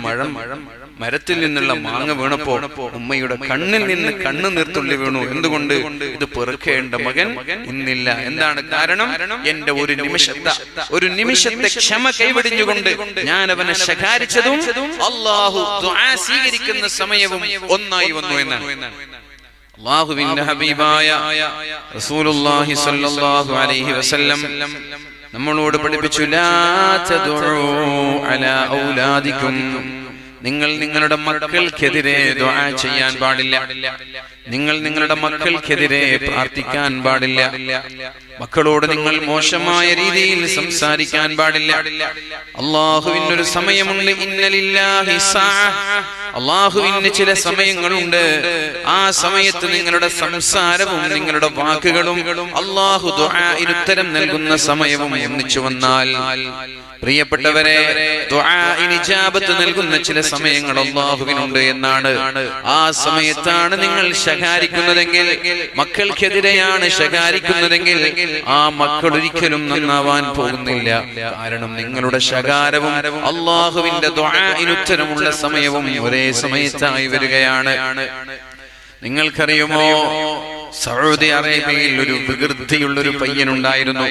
മരത്തിൽ നിന്നുള്ള മാങ്ങ വീണപ്പോ ഉമ്മയുടെ കണ്ണിൽ നിന്ന് കണ്ണുനീർ തുള്ളി വീണു. എന്തുകൊണ്ട്? ഇത് പെറുക്കേണ്ട മകൻ ഇന്നില്ല. എന്താണ് കാരണം? എന്റെ ഒരു നിമിഷത്തെ ക്ഷമ കൈവെടിഞ്ഞുകൊണ്ട് ഞാൻ അവനെ ശകാരിച്ചതും അല്ലാഹു ദുആ സ്വീകരിക്കുന്ന സമയവും ഒന്നായി വന്നു എന്നാണ്. അല്ലാഹുവിന്റെ ഹബീബായ റസൂലുള്ളാഹി സ്വല്ലല്ലാഹു അലൈഹി വസല്ലം നമ്മളോട് പഠിപ്പിച്ചു, ലാ തദഉ അലാ ഔലാദികും, നിങ്ങൾ നിങ്ങളുടെ മക്കൾക്കെതിരെ ദുആ ചെയ്യാൻ പാടില്ല, നിങ്ങൾ നിങ്ങളുടെ മക്കൾക്കെതിരെ പ്രാർത്ഥിക്കാൻ പാടില്ല, മക്കളോട് നിങ്ങൾ മോശമായ രീതിയിൽ സംസാരിക്കാൻ പാടില്ല. അല്ലാഹുവിനൊരു സമയമുണ്ട്, ഇന്നലില്ലാഹി സഅ, അല്ലാഹുവിന് ചില സമയങ്ങളുണ്ട്. ആ സമയത്ത് നിങ്ങളുടെ സംസാരവും നിങ്ങളുടെ വാക്കുകളും അല്ലാഹു ദുആഇന് ഉത്തരം നൽകുന്ന സമയവും ഒന്നിച്ചു വന്നാൽ, പ്രിയപ്പെട്ടവരെ, ദുആഇന് ഇജാബത്ത് നൽകുന്ന ചില സമയങ്ങൾ അല്ലാഹുവിനുണ്ട് എന്നാണ്. ആ സമയത്താണ് നിങ്ങൾ ശകാരിക്കുന്നതെങ്കിൽ, മക്കൾക്കെതിരെയാണ് ശകാരിക്കുന്നതെങ്കിൽ, ആ മക്കൾ ഒരിക്കലും നന്നാവാൻ പോകുന്നില്ല. കാരണം നിങ്ങളുടെ ശകാരവും അല്ലാഹുവിന്റെ ദുആഇന് ഉത്തരമുള്ള സമയവും ഒരേ സമയത്തായി വരികയാണ്. നിങ്ങൾക്കറിയുമോ, സൗദി അറേബ്യയിൽ ഒരു വികൃതിയുള്ളൊരു പയ്യനുണ്ടായിരുന്നു.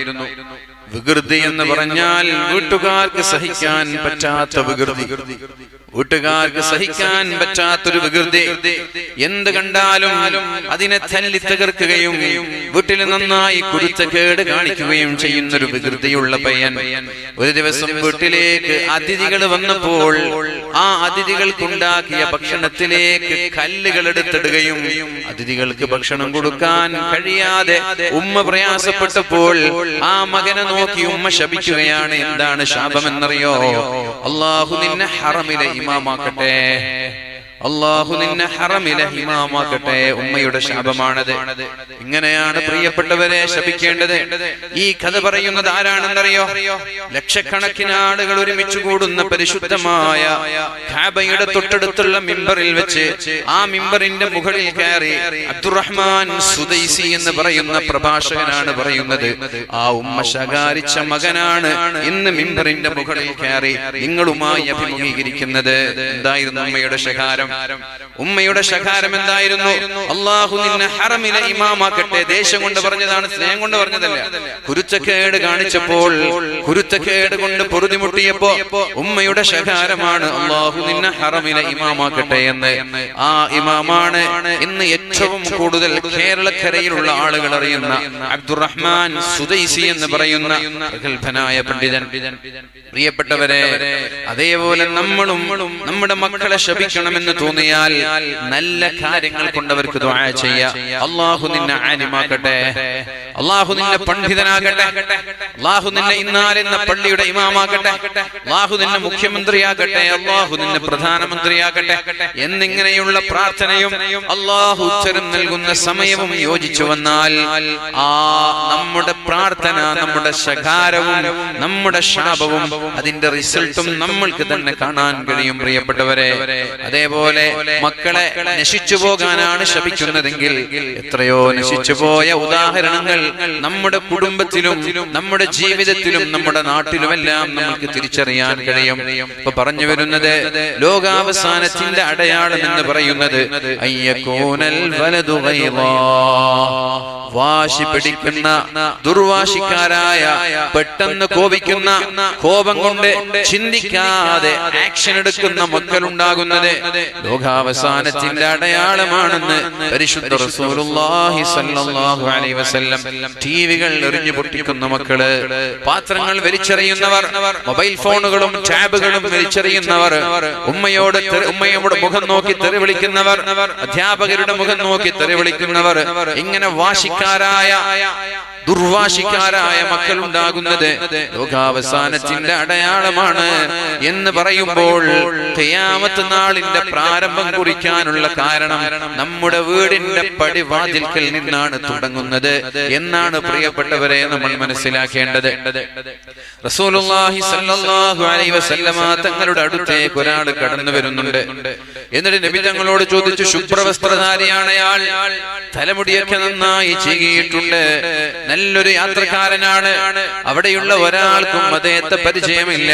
വികൃതി എന്ന് പറഞ്ഞാൽ വീട്ടുകാർക്ക് സഹിക്കാൻ പറ്റാത്ത വികൃതി, വീട്ടുകാർക്ക് സഹിക്കാൻ പറ്റാത്തൊരു വികൃതി. എന്ത് കണ്ടാലും അതിനെ തല്ലി തകർക്കുകയും വീട്ടിൽ നന്നായി കുരുത്തക്കേട് കാണിക്കുകയും ചെയ്യുന്നൊരു വികൃതിയുള്ള പയ്യൻ. ഒരു ദിവസം വീട്ടിലേക്ക് അതിഥികൾ വന്നപ്പോൾ ആ അതിഥികൾക്കുണ്ടാക്കിയ ഭക്ഷണത്തിലേക്ക് കല്ലുകൾ എടുത്തിടുകയും അതിഥികൾക്ക് ഭക്ഷണം കൊടുക്കാൻ കഴിയാതെ ഉമ്മ പ്രയാസപ്പെട്ടപ്പോൾ ആ മകനെ നോക്കി ഉമ്മ ശപിക്കുകയാണ്. എന്താണ് ശാപമെന്നറിയോ? അല്ലാഹു നിന്നെ ഹറമിലെ ഇമാമാക്കട്ടെ, അള്ളാഹു നിന്നെ ഹറമിലെ ഇമാമാക്കട്ടെ. ഉമ്മയുടെ ശാപമാണത്. ഇങ്ങനെയാണ് പ്രിയപ്പെട്ടവരെ ശപിക്കേണ്ടത്. ഈ കഥ പറയുന്നത് ആരാണെന്നറിയോ? ലക്ഷക്കണക്കിന് ആളുകൾ ഒരുമിച്ച് കൂടുന്ന പരിശുദ്ധമായ കഅബയുടെ തൊട്ടടുത്തുള്ള മിമ്പറിൽ വെച്ച് ആ മിമ്പറിന്റെ മുകളിൽ കയറി അബ്ദുറഹ്മാൻ സുദൈസി എന്ന് പറയുന്ന പ്രഭാഷകനാണ് പറയുന്നത്, ആ ഉമ്മ ശകാരിച്ച മകനാണ് ഇന്ന് മിമ്പറിന്റെ മുകളിൽ കയറി നിങ്ങളുമായി അഭിമുഖീകരിക്കുന്നത്. എന്തായിരുന്നു ഉമ്മയുടെ ശകാരം? ഉമ്മയുടെ ശകാരം എന്തായിരുന്നു? അള്ളാഹു നിന്നെ ഹറമിലെ ഇമാമാക്കട്ടെ. ദേശം കൊണ്ട് പറഞ്ഞതാണ്, സ്നേഹം കൊണ്ട് പറഞ്ഞതല്ല. കുരുത്തക്കേട് കാണിച്ചപ്പോൾ, കുരുത്തക്കേട് കൊണ്ട് പൊറുതിമുട്ടിയപ്പോ ഉമ്മയുടെ ശകാരമാണ് അള്ളാഹു നിന്നെ ഹറമിലെ ഇമാമാക്കട്ടെ എന്ന്. ആ ഇമാമാണ് ഇന്ന് ഏറ്റവും കൂടുതൽ കേരളക്കരയിലുള്ള ആളുകൾ അറിയുന്ന അബ്ദുറഹ്മാൻ സുദൈസി എന്ന് പറയുന്ന പ്രഗത്ഭനായ പണ്ഡിതൻ. പ്രിയപ്പെട്ടവരെ, അതേപോലെ നമ്മളും നമ്മുടെ മക്കളെ ശപിക്കണമെന്ന് തോന്നിയാൽ നല്ല കാര്യങ്ങൾ കൊണ്ടവർക്ക് ദുആ ചെയ്യാം. അള്ളാഹു നിന്നെ ആലിമാക്കട്ടെ, അള്ളാഹു നിന്നെ പണ്ഡിതനാകട്ടെ, അള്ളാഹു നിന്നെ ഇന്നാലെന്ന പള്ളിയുടെ ഇമാമാകട്ടെ, അള്ളാഹു നിന്നെ മുഖ്യമന്ത്രിയാകട്ടെ, അള്ളാഹു നിന്നെ പ്രധാനമന്ത്രിയാകട്ടെ എന്നിങ്ങനെയുള്ള പ്രാർത്ഥനയും അള്ളാഹു ഉത്തരം നൽകുന്ന സമയവും യോജിച്ചു വന്നാൽ ആ നമ്മുടെ പ്രാർത്ഥന, നമ്മുടെ ശകാരവും നമ്മുടെ ശാപവും അതിന്റെ റിസൾട്ടും നമ്മൾക്ക് തന്നെ കാണാൻ കഴിയും. പ്രിയപ്പെട്ടവരെ, അതേപോലെ മക്കളെ നശിച്ചു പോകാനാണ് ശപിക്കുന്നതെങ്കിൽ എത്രയോ നശിച്ചുപോയ ഉദാഹരണങ്ങൾ നമ്മുടെ കുടുംബത്തിലും നമ്മുടെ ജീവിതത്തിലും നമ്മുടെ നാട്ടിലുമെല്ലാം നമുക്ക് തിരിച്ചറിയാൻ കഴിയും. ഇപ്പൊ പറഞ്ഞു വരുന്നത് ലോകാവസാനത്തിന്റെ അടയാളം എന്ന് പറയുന്നത് അയ്യകൂനൽ വലദു ഗൈറാ, വാശി പിടിക്കുന്ന ദുർവാശിക്കാരായ, പെട്ടെന്ന് കോപിക്കുന്ന, കോപം കൊണ്ട് ചിന്തിക്കാതെ ആക്ഷൻ എടുക്കുന്ന മക്കളുണ്ടാകുന്നത് ലോകാവസാനത്തിന്റെ അടയാളമാണെന്ന് പരിശുദ്ധ റസൂലുള്ളാഹി സ്വല്ലല്ലാഹു അലൈഹി വസല്ലം. ടിവികൾ എറിഞ്ഞു പൊട്ടിക്കുന്ന മക്കള്, പാത്രങ്ങൾ വലിച്ചെറിയുന്നവർ, മൊബൈൽ ഫോണുകളും ടാബുകളും വലിച്ചെറിയുന്നവർ, ഉമ്മയോട് മുഖം നോക്കി തെറി വിളിക്കുന്നവർ, അധ്യാപകരുടെ മുഖം നോക്കി തെറി വിളിക്കുന്നവർ, ഇങ്ങനെ വാശിക്കാരായ ദുർവാശിക്കാരായ മക്കൾ ഉണ്ടാകുന്നത് ലോകാവസാനത്തിന്റെ അടയാളമാണ് എന്ന് പറയുമ്പോൾ ഖിയാമത്ത് നാളിന്റെ പ്രാരംഭം കുറിക്കാനുള്ള കാരണം നമ്മുടെ വീടിന്റെ പടിവാതിൽക്കൽ നിന്നാണ് തുടങ്ങുന്നത് എന്നാണ് പ്രിയപ്പെട്ടവരെ നമ്മൾ മനസ്സിലാക്കേണ്ടത്. റസൂലുള്ളാഹി സ്വല്ലല്ലാഹു അലൈഹി വസല്ലമ തങ്ങളുടെ അടുത്തേക്ക് ഒരാൾ കടന്നു വരുന്നുണ്ട്. എന്നിട്ട് നബി തങ്ങളോട് ചോദിച്ചു, ശുഭ്രവസ്ത്രധാരിയാണ് അയാൾ, തലമുടിയൊക്കെ നന്നായി ചീകിയിട്ടുണ്ട്, നല്ലൊരു യാത്രക്കാരനാണ്, അവിടെയുള്ള ഒരാൾക്കും അദ്ദേഹത്തെ പരിചയമില്ല.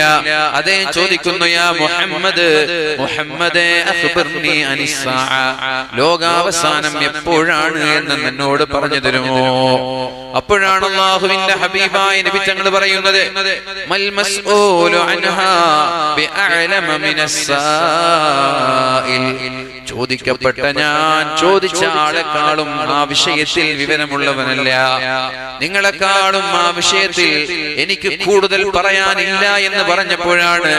അദ്ദേഹം ചോദിക്കുന്നു, യാ മുഹമ്മദ്, മുഹമ്മദേ അഖ്ബിർനി അനിസ്സാഅ, ലോകാവസാനം എപ്പോഴാണ് എന്ന് എന്നോട് പറഞ്ഞു തരുമോ? അപ്പോഴാണ് അല്ലാഹുവിന്റെ ഹബീബായ നബി തങ്ങൾ പറയുന്നത്, മൽ മസ്ഊലു അൻഹാ ബിഅഅലമ മിനസ്സാഇൽ, ചോദിക്കപ്പെട്ട ഞാൻ ചോദിച്ച ആളെക്കാളും ആ വിഷയത്തിൽ വിവരമുള്ളവനല്ല, നിങ്ങളെക്കാളും ആ വിഷയത്തിൽ എനിക്ക് കൂടുതൽ പറയാനില്ല എന്ന് പറഞ്ഞപ്പോഴാണ്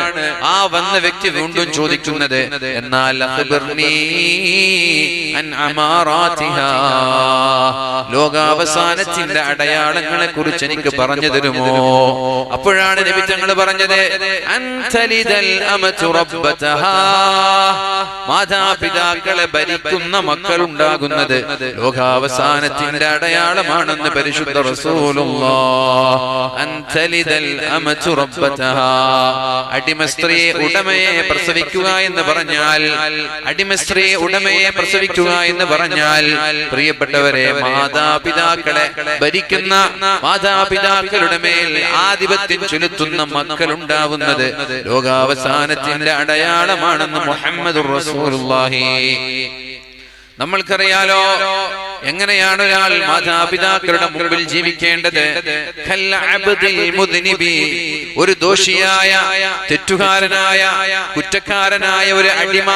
ആ വന്ന വ്യക്തി വീണ്ടും ചോദിക്കുന്നത്, എന്നാൽ അഖ്ബിർനി അൻ അമാറാതിഹാ, ലോകാവസാനത്തിന്റെ അടയാളങ്ങളെ കുറിച്ച് എനിക്ക് പറഞ്ഞു തരുമോ? അപ്പോഴാണ് നബി തങ്ങൾ പറഞ്ഞത്, അൻതലിദൽ അമതു റബ്ബതഹാ, മാതാപിതാക്കളെ ഭരിക്കുന്ന മക്കൾ ഉണ്ടാകുന്നത് ലോകാവസാനത്തിന്റെ അടയാളമാണെന്ന് പരിശുദ്ധ റസൂലുള്ളാഹ്. അൻതലിദൽ അമതു റബ്ബതഹാ, അടിമ സ്ത്രീയെ ഉടമയെ പ്രസവിക്കുക എന്ന് പറഞ്ഞാൽ, അടിമ സ്ത്രീയെ ഉടമയെ പ്രസവിക്കുക എന്ന് പറഞ്ഞാൽ പ്രിയപ്പെട്ടവരെ, മാതാപിതാക്കളെ ഭരിക്കുന്ന, മാതാപിതാക്കളുടെ മേൽ ആധിപത്യം ചെലുത്തുന്ന മക്കൾ ഉണ്ടാവുന്നത് ലോകാവസാനത്തിന്റെ അടയാളമാണെന്ന് മുഹമ്മദുർ റസൂലുള്ളാഹി. നമ്മൾക്കറിയാലോ എങ്ങനെയാണ് ഒരാൾ മാതാപിതാക്കളുടെ മുമ്പിൽ ജീവിക്കേണ്ടത്. ഒരു ദോഷിയായ, തെറ്റുകാരനായ, കുറ്റക്കാരനായ ഒരു അടിമ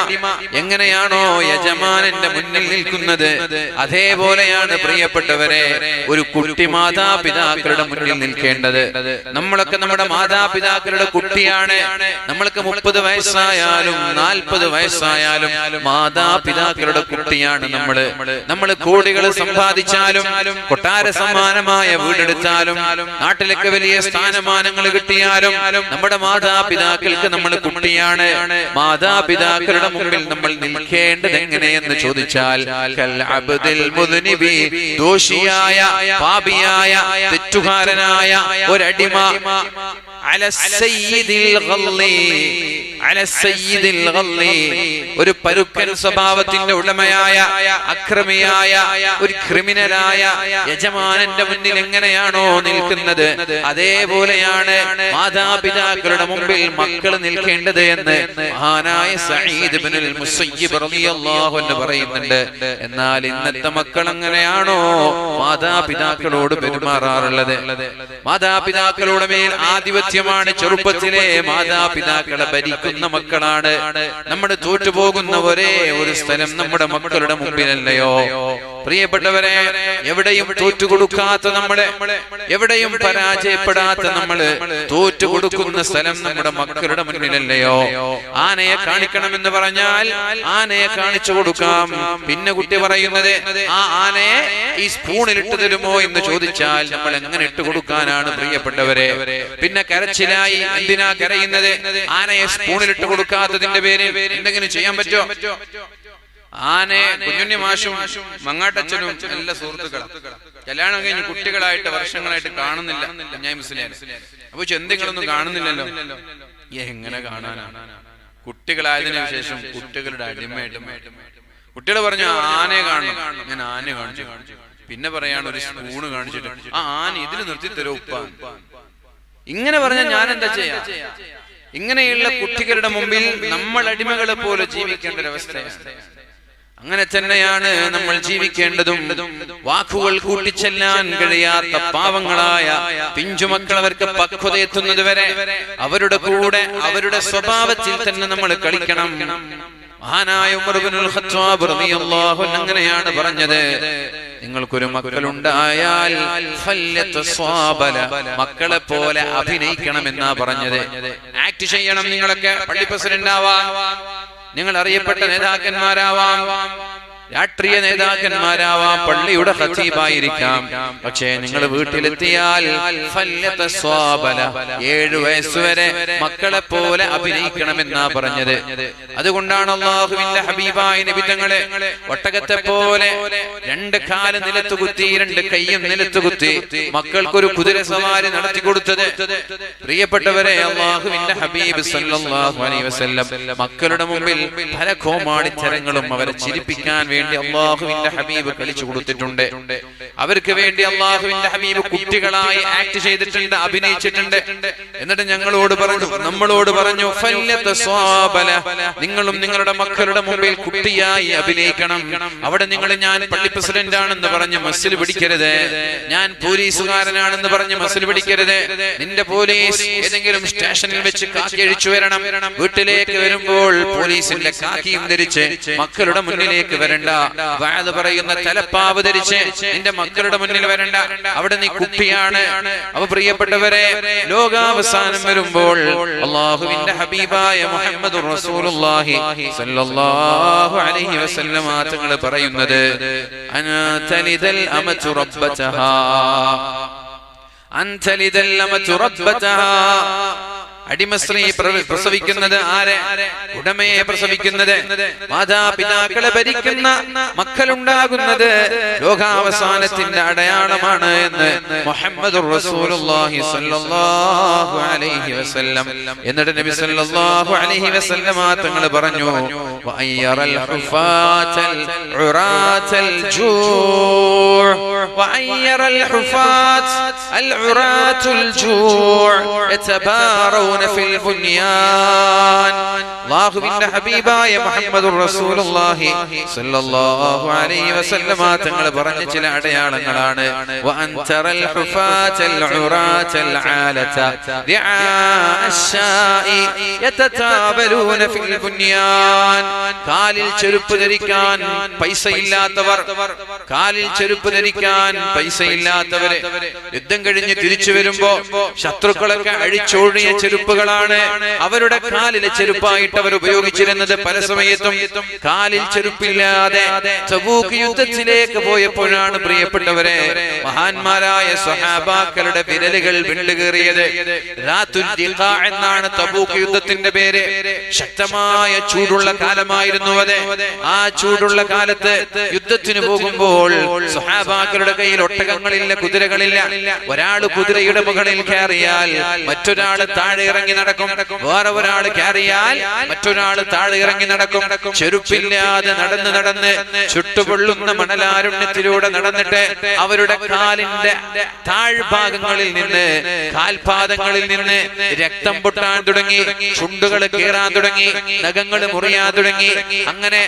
എങ്ങനെയാണോ യജമാനന്റെ മുന്നിൽ നിൽക്കുന്നത്, അതേപോലെയാണ് പ്രിയപ്പെട്ടവരെ ഒരു കുട്ടി മാതാപിതാക്കളുടെ മുന്നിൽ നിൽക്കേണ്ടത്. നമ്മളൊക്കെ നമ്മുടെ മാതാപിതാക്കളുടെ കുട്ടിയാണ്. നമ്മൾക്ക് 30 വയസ്സായാലും 40 വയസ്സായാലും മാതാപിതാക്കളുടെ കുട്ടിയാണ്. നമ്മള് കോടികൾ കോടികൾ സമ്പാദിച്ചാലും കൊട്ടാര സമ്മാനമായ വീടെടുത്താലും നാട്ടിലൊക്കെ വലിയ സ്ഥാനമാനങ്ങൾ കിട്ടിയാലും നമ്മുടെ മാതാപിതാക്കൾക്ക് നമ്മൾ കുട്ടിയാണ്. മാതാപിതാക്കളുടെ മുമ്പിൽ നമ്മൾ നിൽക്കേണ്ടത് എങ്ങനെയെന്ന് ചോദിച്ചാൽ ദോഷിയായ പാപിയായ തെറ്റുകാരനായ ഒരടിമ ഒരു പരുക്കൻ സ്വഭാവത്തിന്റെ ഉടമയായ അക്രമിയായ ഒരു ക്രിമിനലായ യജമാനന്റെ മുന്നിൽ എങ്ങനെയാണോ നിൽക്കുന്നത് അതേപോലെയാണ് മാതാപിതാക്കളുടെ മുമ്പിൽ മക്കൾ നിൽക്കേണ്ടത് എന്ന് മഹാനായ സഈദ് ഇബ്നുൽ മുസയ്യിബ് റളിയല്ലാഹു അൻഹു പറയുന്നുണ്ട്. എന്നാൽ ഇന്നത്തെ മക്കൾ എങ്ങനെയാണോ മാതാപിതാക്കളോട് പെരുമാറാറുള്ളത്? മാതാപിതാക്കളുടെ മേൽ ആധിപത്യമാണ്. ചെറുപ്പത്തിലെ മാതാപിതാക്കളെ ഭരിക്കുന്ന മക്കളാണ്. നമ്മുടെ തോറ്റുപോകുന്ന ഒരേ ഒരു സ്ഥലം നമ്മുടെ മക്കളുടെ മുമ്പിലല്ലയോ? പ്രിയപ്പെട്ടവരെ, എവിടെയും തോറ്റുകൊടുക്കാത്ത നമ്മളെ, എവിടെയും പരാജയപ്പെടാത്ത നമ്മള് തോറ്റുകൊടുക്കുന്ന സ്ഥലം നമ്മുടെ മക്കളുടെ മുന്നിലല്ലയോ? ആനയെ കാണിക്കണമെന്ന് പറഞ്ഞാൽ ആനയെ കാണിച്ചു കൊടുക്കാം. പിന്നെ കുട്ടി പറയുന്നത് ആ ആനയെ ഈ സ്പൂണിലിട്ട് തരുമോ എന്ന് ചോദിച്ചാൽ നമ്മൾ എങ്ങനെ ഇട്ട് കൊടുക്കാനാണ് പ്രിയപ്പെട്ടവരെ? പിന്നെ കരച്ചിലായി എന്തിനാ കരയുന്നത്? ആനയെ സ്പൂണിലിട്ട് കൊടുക്കാത്തതിന്റെ പേരിൽ എന്തെങ്കിലും ചെയ്യാൻ പറ്റോ? ആനയെ കുഞ്ഞുണ്ണി മാഷും മങ്ങാട്ടച്ഛനും എല്ലാ സുഹൃത്തുക്കളും കല്യാണം കഴിഞ്ഞ് കുട്ടികളായിട്ട് വർഷങ്ങളായിട്ട് കാണുന്നില്ല. ഞാൻ മുസ്ലിം അപ്പൊ എന്തെങ്കിലൊന്നും കാണുന്നില്ലല്ലോ. എങ്ങനെ കാണാനാണ്? കുട്ടികളായതിനു ശേഷം കുട്ടികളുടെ അടിമയായിട്ട് കുട്ടികൾ പറഞ്ഞു ആനയെ കാണണം. ഞാൻ ആനയെ കാണിച്ചു. പിന്നെ പറയാണ് ഒരു സ്പൂണ് കാണിച്ചിട്ട് ആ ആന ഇതിന് നിർത്തി തരോ ഉപ്പ. ഇങ്ങനെ പറഞ്ഞാൽ ഞാൻ എന്താ ചെയ്യാ? ഇങ്ങനെയുള്ള കുട്ടികളുടെ മുമ്പിൽ നമ്മൾ അടിമകളെ പോലെ ജീവിക്കേണ്ട ഒരവസ്ഥയാണ്. അങ്ങനെ തന്നെയാണ് നമ്മൾ ജീവിക്കേണ്ടതും. വാക്കുകൾ കൂട്ടിച്ചെല്ലാൻ കഴിയാത്ത പാവങ്ങളായ പിഞ്ചുമക്കൾ അവർക്ക് പക്വത എത്തുന്നത് വരെ അവരുടെ കൂടെ അവരുടെ സ്വഭാവത്തിൽ തന്നെ നമ്മൾ കളിക്കണം. മഹാനായ ഉമർ ഇബ്നുൽ ഖത്താബ് റളിയല്ലാഹു അൻഹു അങ്ങനെയാണ് പറഞ്ഞത്, നിങ്ങൾക്കൊരു മക്കളുണ്ടായാൽ മക്കളെ പോലെ അഭിനയിക്കണമെന്നാ പറഞ്ഞത്. ആക്ട് ചെയ്യണം. നിങ്ങളൊക്കെ പള്ളി പ്രസിഡന്റ് ആവാം, നിങ്ങൾ അറിയപ്പെട്ട നേതാക്കന്മാരാവാം, രാഷ്ട്രീയ നേതാക്കന്മാരാവാം, പള്ളിയുടെ ഖതീബായിരിക്കാം. പക്ഷേ നിങ്ങൾ വീട്ടിലെത്തിയാൽ 7 വയസ്സുവരെ മക്കളെ പോലെ അഭിനയിക്കണമെന്നാ പറഞ്ഞത്. അതുകൊണ്ടാണ് അല്ലാഹുവിന്റെ ഹബീബായ നബി തങ്ങളെ ഒട്ടകത്തെ പോലെ 2 കാല് നിലത്തുകുത്തി 2 കൈയും നിലത്തുകുത്തി മക്കൾക്കൊരു കുതിര സവാരി നടത്തി കൊടുത്തത്. പ്രിയപ്പെട്ടവരെ, അല്ലാഹുവിന്റെ ഹബീബ് സല്ലല്ലാഹു അലൈഹി വസല്ലം മക്കളുടെ മുമ്പിൽ പല കോമാളിത്തരങ്ങളും അവരെ ചിരിപ്പിക്കാൻ വേണ്ടി അല്ലാഹുവിന്റെ ഹബീബ് കളിച്ചു കൊടുത്തിട്ടുണ്ട്. അവർക്ക് വേണ്ടി അല്ലാഹുവിന്റെ ഹബീബ് കുട്ടികളായി ആക്ട് ചെയ്തിട്ടുണ്ട്, അഭിനയിച്ചിട്ടുണ്ട്. എന്നിട്ട് നമ്മളോട് പറഞ്ഞു നിങ്ങളും നിങ്ങളുടെ മക്കളുടെ മുമ്പിൽ കുട്ടിയായി അഭിനയിക്കണം. അവിടെ നിങ്ങൾ ഞാൻ പള്ളി പ്രസിഡന്റ് ആണെന്ന് പറഞ്ഞ് മസിൽ പിടിക്കരുത്, ഞാൻ പോലീസുകാരനാണെന്ന് പറഞ്ഞ് മസിൽ പിടിക്കരുത്. നിന്റെ പോലീസ് ഏതെങ്കിലും സ്റ്റേഷനിൽ വെച്ച് കാക്കി അഴിച്ചു വരണം. വീട്ടിലേക്ക് വരുമ്പോൾ പോലീസിന്റെ കാക്കിയും ധരിച്ച് മക്കളുടെ മുന്നിലേക്ക് വരണ്ട. വഅദ് പറയുന്ന തലപ്പാവ് ധരിച്ച് നിന്റെ മക്കളുടെ മുന്നിൽ വരണ്ട. അവിടെ നീ കുട്ടിയാണ്. അവ പ്രിയപ്പെട്ടവരെ, ലോകാവസാനം വരുമ്പോൾ അല്ലാഹുവിന്റെ ഹബീബായ മുഹമ്മദുർ റസൂലുള്ളാഹി സ്വല്ലല്ലാഹു അലൈഹി വസല്ലം തങ്ങൾ പറയുന്നത് അൻതലിദൽ അമതു റബ്ബതഹാ അൻതലിദൽ അമതു റബ്ബതഹാ. അടിമസ്ത്രീ പ്രസവിക്കുന്നത് ആരെ? ഉടമയെ പ്രസവിക്കുന്നത്. മാതാപിതാക്കളെ ഭരിക്കുന്ന മക്കളുണ്ടാകുന്നത് ലോകാവസാനത്തിന്റെ അടയാളമാണ് എന്ന് മുഹമ്മദുർ റസൂലുള്ളാഹി സ്വല്ലല്ലാഹു അലൈഹി വസല്ലം. എന്നിട്ട് നബി സ്വല്ലല്ലാഹു അലൈഹി വസല്ലം തങ്ങൾ പറഞ്ഞു വഅയ്യറൽ ഹുഫാതൽ ഉറാതൽ ജൂഅ വഅയ്യറൽ ഹുഫാത് അൽ ഉറാതുൽ ജൂഅ യതബാറൂന ഫിൽ ബുനിയാൻ. അല്ലാഹുവിന്റെ ഹബീബായ മുഹമ്മദുർ റസൂലുള്ളാഹി സ്വല്ലല്ലാഹു അലൈഹി വസല്ലം തങ്ങൾ പറഞ്ഞ ചില അടയാളങ്ങളാണ് വഅൻതറൽ ഹുഫാതൽ ഉറാതൽ ആലത ദിആ അശ്ശാഇ യതതാബലൂന ഫിൽ ബുനിയാൻ. കാലിൽ ചെരുപ്പ് ധരിക്കാൻ പൈസയില്ലാത്തവർ, കാലിൽ ചെരുപ്പ് ധരിക്കാൻ പൈസയില്ലാത്തവരെ യുദ്ധം കഴിഞ്ഞ് തിരിച്ചു വരുമ്പോ ശത്രുക്കളൊക്കെ അഴിച്ചോടിയ ചെരുപ്പ് ചെരുപ്പുകളാണ്. അവരുടെ കാലിലെ ചെരുപ്പായിട്ട് അവർ ഉപയോഗിച്ചിരുന്നത്. പല സമയത്തും കാലിൽ ചെരുപ്പില്ലാതെ തബൂക്ക് യുദ്ധത്തിലേക്ക് പോയപ്പോഴാണ് പ്രിയപ്പെട്ടവരെ മഹാന്മാരായ സ്വഹാബാക്കളുടെ വിരലുകൾ വിണ്ടുകീറിയത്. ദാത്തുൽ ദിഖാ എന്നാണ് തബൂക്ക് യുദ്ധത്തിന്റെ പേര്. ശക്തമായ ചൂടുള്ള കാലമായിരുന്നു അത്. ആ ചൂടുള്ള കാലത്ത് യുദ്ധത്തിന് പോകുമ്പോൾ സ്വഹാബാക്കളുടെ കയ്യിൽ ഒട്ടകങ്ങളില്ല, കുതിരകളില്ല. ഒരാൾ കുതിരയുടെ മുകളിൽ കയറിയാൽ മറ്റൊരാള് താഴെ ഇറങ്ങി നടക്കും. വേറെ ഒരാൾ കയറിയാൽ മറ്റൊരാള് താഴെ ഇറങ്ങി നടക്കും. ചെരുപ്പില്ലാതെ നടന്ന് നടന്ന് ചുട്ടുപൊള്ളുന്ന മണലാരുണ്യത്തിലൂടെ നടന്നിട്ട് അവരുടെ കാലിന്റെ താഴ്ഭാഗങ്ങളിൽ നിന്ന്, കാൽപാദങ്ങളിൽ നിന്ന് രക്തം പൊട്ടാൻ തുടങ്ങി, ചുണ്ടുകൾ കീറാൻ തുടങ്ങി, നഖങ്ങൾ മുറിയാൻ തുടങ്ങി. അങ്ങനെ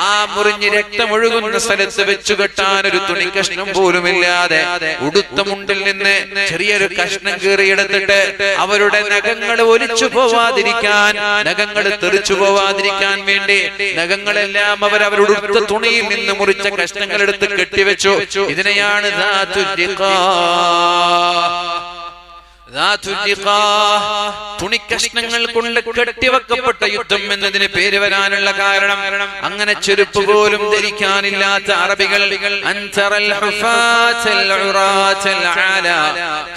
ആ മുറിഞ്ഞ് രക്തമൊഴുകുന്ന സ്ഥലത്ത് വെച്ചു കെട്ടാൻ ഒരു തുണി കഷ്ണം പോലുമില്ലാതെ ഉടുത്ത മുണ്ടിൽ നിന്ന് ചെറിയൊരു കഷ്ണം കീറിയെടുത്തിട്ട് അവരുടെ നഖങ്ങൾ ഒലിച്ചു പോവാതിരിക്കാൻ, നഖങ്ങൾ തെറിച്ചു പോവാതിരിക്കാൻ വേണ്ടി നഖങ്ങളെല്ലാം അവരുടെ ഉടുത്ത തുണിയിൽ നിന്ന് മുറിച്ച കഷ്ണങ്ങൾ എടുത്ത് കെട്ടിവെച്ചു. ഇതിനെയാണ് തുണിക്കഷ്ണങ്ങൾ കൊണ്ട് കെട്ടിവെക്കപ്പെട്ട യുദ്ധം എന്നതിന് പേര് വരാനുള്ള കാരണം, അങ്ങനെ ചെരുപ്പ് പോലും ധരിക്കാനില്ലാത്ത അറബികൾ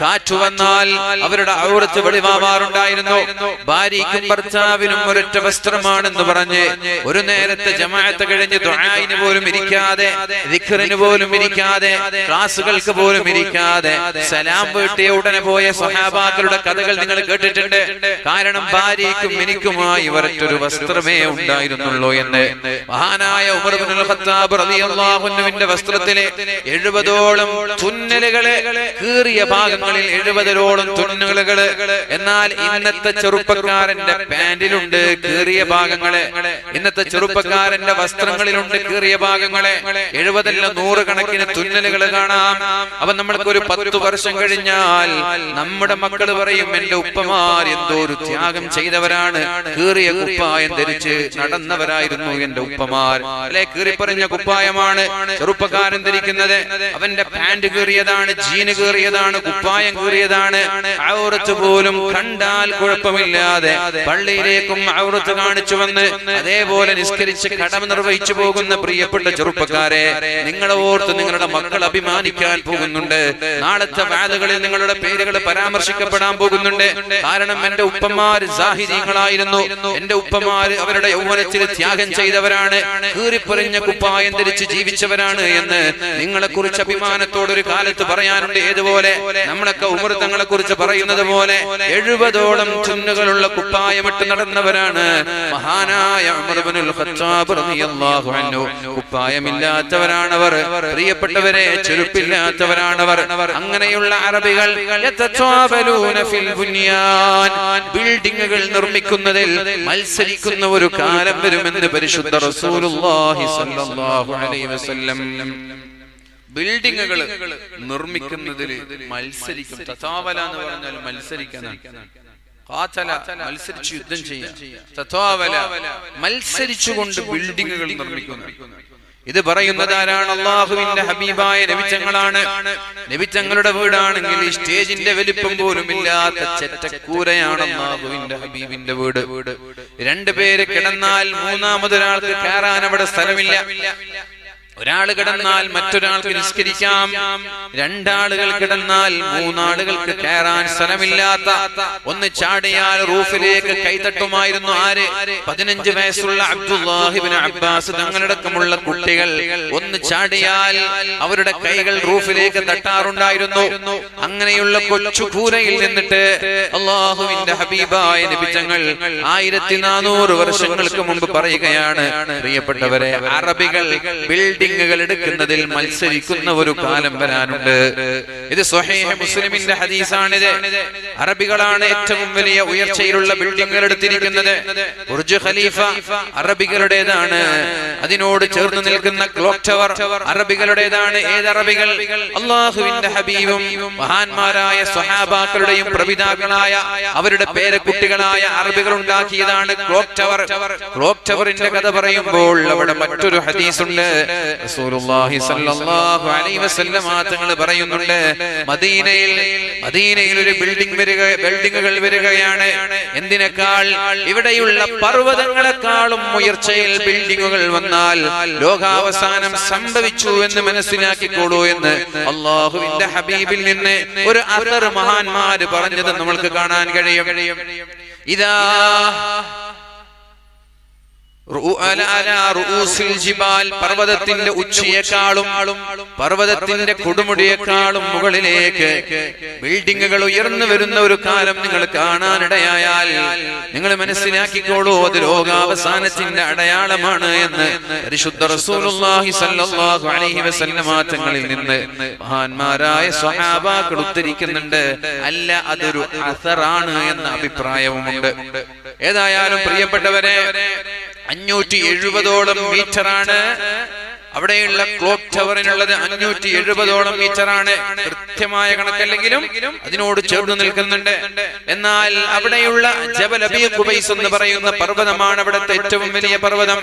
കാറ്റു വന്നാൽ അവരുടെ ഔറത്ത് വെളിവാവാറുണ്ടായിരുന്നു. ഭാര്യയ്ക്കും ഭർത്താവിനും ഒരൊറ്റ വസ്ത്രമാണെന്ന് പറഞ്ഞ് ഒരു നേരത്തെ ജമാഅത്ത് കഴിഞ്ഞ് ദുആഇന് പോലും ഇരിക്കാതെ, ദിക്റിന് പോലും ഇരിക്കാതെ, ക്ലാസുകൾക്ക് പോലും ഇരിക്കാതെ സലാം വീട്ടിയ ഉടനെ പോയ സ്വഹാബാക്കളുടെ കഥകൾ നിങ്ങൾ കേട്ടിട്ടുണ്ട്. കാരണം ഭാര്യയ്ക്കും എനിക്കുമായി ഒരൊറ്റൊരു വസ്ത്രമേ ഉണ്ടായിരുന്നുള്ളൂ എന്ന്. മഹാനായ ഉമർ ഇബ്നുൽ ഖത്താബ് റളിയല്ലാഹു അൻഹുവിന്റെ വസ്ത്രത്തിലെ 70ഓളം തുന്നലുകളെ, കീറിയ ഭാഗങ്ങളിൽ 70ഓളം തുന്നലുകള്. എന്നാൽ ഇന്നത്തെ ചെറുപ്പക്കാരന്റെ പാന്റിലുണ്ട് കീറിയ ഭാഗങ്ങള്, ഇന്നത്തെ ചെറുപ്പക്കാരന്റെ വസ്ത്രങ്ങളിലുണ്ട് കീറിയ ഭാഗങ്ങളെ. 70 100 കണക്കിന് തുന്നലുകൾ കാണാം. അപ്പൊ നമ്മൾക്ക് ഒരു 10 വർഷം കഴിഞ്ഞാൽ നമ്മുടെ മക്കള് പറയും, എന്റെ ഉപ്പമാർ എന്തോ ഒരു ത്യാഗം ചെയ്തവരാണ്, കീറിയ കുപ്പായം ധരിച്ച് നടന്നവരായിരുന്നു എന്റെ ഉപ്പമാർ. അല്ലെ, കീറിപ്പറഞ്ഞ കുപ്പായമാണ് ചെറുപ്പക്കാരൻ ധരിക്കുന്നത്. അവന്റെ പാന്റ് കീറിയതാണ്, ജീന് കീറിയതാണ്, കുപ്പായം കീറിയതാണ്. ഔറത്ത് പോലും കണ്ടാൽ കുഴപ്പമില്ലാതെ പള്ളിയിലേക്കും ഔറത്ത് കാണിച്ചു വന്ന് അതേപോലെ നിസ്കരിച്ച് കടമ നിർവഹിച്ചു പോകുന്ന പ്രിയപ്പെട്ട ചെറുപ്പക്കാരെ, നിങ്ങളെ ഓർത്ത് നിങ്ങളുടെ മക്കൾ അഭിമാനിക്കാൻ പോകുന്നുണ്ട്. നാളത്തെ വാദകളിൽ നിങ്ങളുടെ പേരുകൾ പരാമർശിക്കപ്പെടാൻ പോകുന്നുണ്ട്. കാരണം എന്റെ ഉപ്പമാര് സാഹിദീങ്ങളായിരുന്നു, എന്റെ ഉപ്പമാര് അവരുടെ യൗവനത്തിൽ ത്യാഗം ചെയ്തവരാണ്, കീറിപ്പറിഞ്ഞ കുപ്പായം ധരിച്ച് ജീവിച്ചവരാണ് എന്ന് നിങ്ങളെ കുറിച്ച് അഭിമാനത്തോടൊരു കാലത്ത് പറയാനുണ്ട്. ഏതുപോലെ നമ്മളൊക്കെ ഉമർ തങ്ങളെ കുറിച്ച് പറയുന്നത് പോലെ 70ഓളം ചുന്നുകളുള്ള കുപ്പായമിട്ട് നടന്നവരാണ് മഹാനായ ഉമർ ഇബ്നുൽ ഖത്താബ് റളിയല്ലാഹു അൻഹു. കുപ്പായമില്ലാത്തവരാണവർ, പ്രിയപ്പെട്ടവരെ, ചെരുപ്പില്ലാത്തവരാണവർ. അങ്ങനെയുള്ള അറബികൾ ബിൽഡിങ്ങുകൾ നിർമ്മിക്കുന്നതിൽ മത്സരിക്കുന്ന ഒരു കാലം വരുമെന്ന് പരിശുദ്ധ റസൂലുള്ളാഹി സ്വല്ലല്ലാഹു അലൈഹി വസല്ലം. ബിൽഡിങ്ങുകൾ നിർമ്മിക്കുന്നതിൽ മത്സരിക്കും. തതാവല എന്ന് പറഞ്ഞാൽ മത്സരിക്കാനാണ്. മത്സരിച്ച് യുദ്ധം ചെയ്യാം. തതാവല മത്സരിച്ചുകൊണ്ട് ബിൽഡിങ്ങുകൾ നിർമ്മിക്കുന്നു. ഇത് പറയുന്നത് ആരാണ്? അല്ലാഹുവിന്റെ ഹബീബായ നബിതങ്ങളാണ്. നബിതങ്ങളുടെ വീടാണെങ്കിൽ ഈ സ്റ്റേജിന്റെ വലിപ്പം പോലും ഇല്ലാത്ത ചെറ്റക്കൂരയാണ് അല്ലാഹുവിന്റെ ഹബീബിന്റെ വീട്. 2 പേര് കിടന്നാൽ മൂന്നാമതൊരാൾക്ക് കയറാൻ അവിടെ സ്ഥലമില്ല. ഒരാൾ കിടന്നാൽ മറ്റൊരാൾക്ക് നിസ്കരിക്കാം. 2 ആളുകൾ കിടന്നാൽ 3 ആളുകൾക്ക് കയറാൻ സ്ഥലമില്ലാത്ത, ഒന്ന് ചാടിയാൽ റൂഫിലേക്ക് കൈതട്ടുമായിരുന്നു. ആര്? 15 വയസ്സുള്ള അബ്ദുല്ലാഹി ഇബ്നു അബ്ബാസ് തങ്ങളടക്കമുള്ള കുട്ടികൾ ഒന്ന് ചാടിയാൽ അവരുടെ കൈകൾ റൂഫിലേക്ക് തട്ടാറുണ്ടായിരുന്നു. അങ്ങനെയുള്ള കൊച്ചു കൂരയിൽ നിന്നിട്ട് അല്ലാഹുവിന്റെ ഹബീബായ നബി തങ്ങൾ 1400 വർഷങ്ങൾക്ക് മുമ്പ് പറയുകയാണ്, പ്രിയപ്പെട്ടവരെ, അറബികൾ ബിൽഡിങ്ങുകൾ എടുക്കുന്നതിൽ മത്സരിക്കുന്ന ഒരു കാലം വരാനുണ്ട്. ഇത് സ്വഹീഹ് മുസ്ലിമിന്റെ ഹദീസാണിത്. അറബികളാണ് ഏറ്റവും വലിയ ഉയർച്ചയിലുള്ള ബിൽഡിങ്ങുകൾ എടുത്തിരിക്കുന്നത്. ബുർജ് ഖലീഫ അറബികളുടേതാണ്. അതിനോട് ചേർന്ന് നിൽക്കുന്ന ക്ലോക്ക് ടവർ അറബികളുടേതാണ്. ഏത് അറബികൾ? അല്ലാഹുവിന്റെ ഹബീബും മഹാന്മാരായ സ്വഹാബാക്കളുടെയും പ്രപിതാക്കളായ അവരുടെ പേരക്കുട്ടികളായ അറബികൾ ഉണ്ടാക്കിയതാണ് ക്ലോക്ക് ടവർ. ക്ലോക്ക് ടവറിന്റെ കഥ പറയുമ്പോൾ അവിടെ മറ്റൊരു ഹദീസുണ്ട്. റസൂലുള്ളാഹി സ്വല്ലല്ലാഹു അലൈഹി വസല്ലം തങ്ങൾ പറയുന്നുണ്ട്, മദീനയിൽ ഒരു ബിൽഡിങ്ങുകൾ വരികയാണ്. എന്തിനേക്കാൾ ഇവിടെയുള്ള പർവ്വതങ്ങളെക്കാളും ഉയർച്ചയിൽ ബിൽഡിങ്ങുകൾ വന്നാൽ ലോകാവസാനം സംഭവിച്ചു എന്ന് മനസ്സിലാക്കിക്കോളൂ എന്ന് അല്ലാഹുവിന്റെ ഹബീബിൽ നിന്ന് ഒരു അസർ മഹാന്മാര് പറഞ്ഞത് നമ്മൾക്ക് കാണാൻ കഴിയും. ഇതാ പർവ്വതത്തിന്റെ ഉച്ചയേക്കാളും പർവ്വതത്തിന്റെ കൊടുമുടിയേക്കാളും മുകളിലേക്ക് ബിൽഡിങ്ങുകൾ ഉയർന്നു വരുന്ന ഒരു കാലം നിങ്ങൾ കാണാനിടയായാൽ നിങ്ങൾ മനസ്സിലാക്കിക്കോളൂ, അത് ലോകാവസാനത്തിന്റെ അടയാളമാണ് എന്ന് പരിശുദ്ധ റസൂലുള്ളാഹി സ്വല്ലല്ലാഹു അലൈഹി വസല്ലം തങ്ങളിൽ നിന്ന് മഹാന്മാരായ സ്വഹാബാക്കൾ ഉദ്ധരിക്കുന്നുണ്ട്. അല്ല, അതൊരു അസറാണ് എന്ന അഭിപ്രായവുമുണ്ട്. ഏതായാലും പ്രിയപ്പെട്ടവരെ, 570ഓളം മീറ്ററാണ് അവിടെയുള്ള ക്ലോക്ക് ടവറിനുള്ളത്. 570ഓളം മീറ്ററാണ്. കൃത്യമായ കണക്കല്ലെങ്കിലും അതിനോട് ചേർന്ന് നിൽക്കുന്നുണ്ട്. എന്നാൽ അവിടെയുള്ള ജബൽ അബീ ഖുബൈസ് എന്ന് പറയുന്ന പർവ്വതമാണ് അവിടുത്തെ ഏറ്റവും വലിയ പർവ്വതം.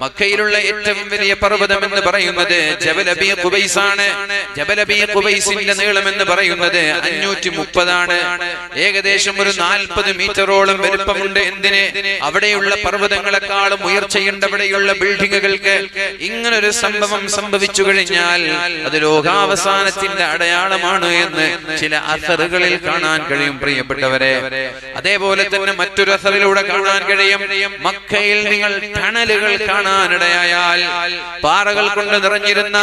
മക്കയിലുള്ള ഏറ്റവും വലിയ പർവ്വതം എന്ന് പറയുന്നത് ജബൽ അബീ ഖുബൈസ് ആണ്. ജബൽ അബീ ഖുബൈസിന്റെ നീളം എന്ന് പറയുന്നത് 530 ആണ്. ഏകദേശം ഒരു 40 മീറ്ററോളം വലുപ്പമുണ്ട്. എന്തിന്? അവിടെയുള്ള പർവ്വതങ്ങളെക്കാളും ഉയർച്ചയുണ്ട് അവിടെയുള്ള ബിൽഡിങ്ങുകൾക്ക്. ഇങ്ങനൊരു സംഭവം സംഭവിച്ചു കഴിഞ്ഞാൽ അത് ലോകാവസാനത്തിന്റെ അടയാളമാണ് എന്ന് ചില അസറുകളിൽ കാണാൻ കഴിയും പ്രിയപ്പെട്ടവരെ. അതേപോലെ തന്നെ മറ്റൊരു അസറിലൂടെ കാണാൻ കഴിയും, മക്കയിൽ നിങ്ങൾ ടണലുകൾ കാണാനിടയായാൽ, പാറകൾ കൊണ്ട് നിറഞ്ഞിരുന്ന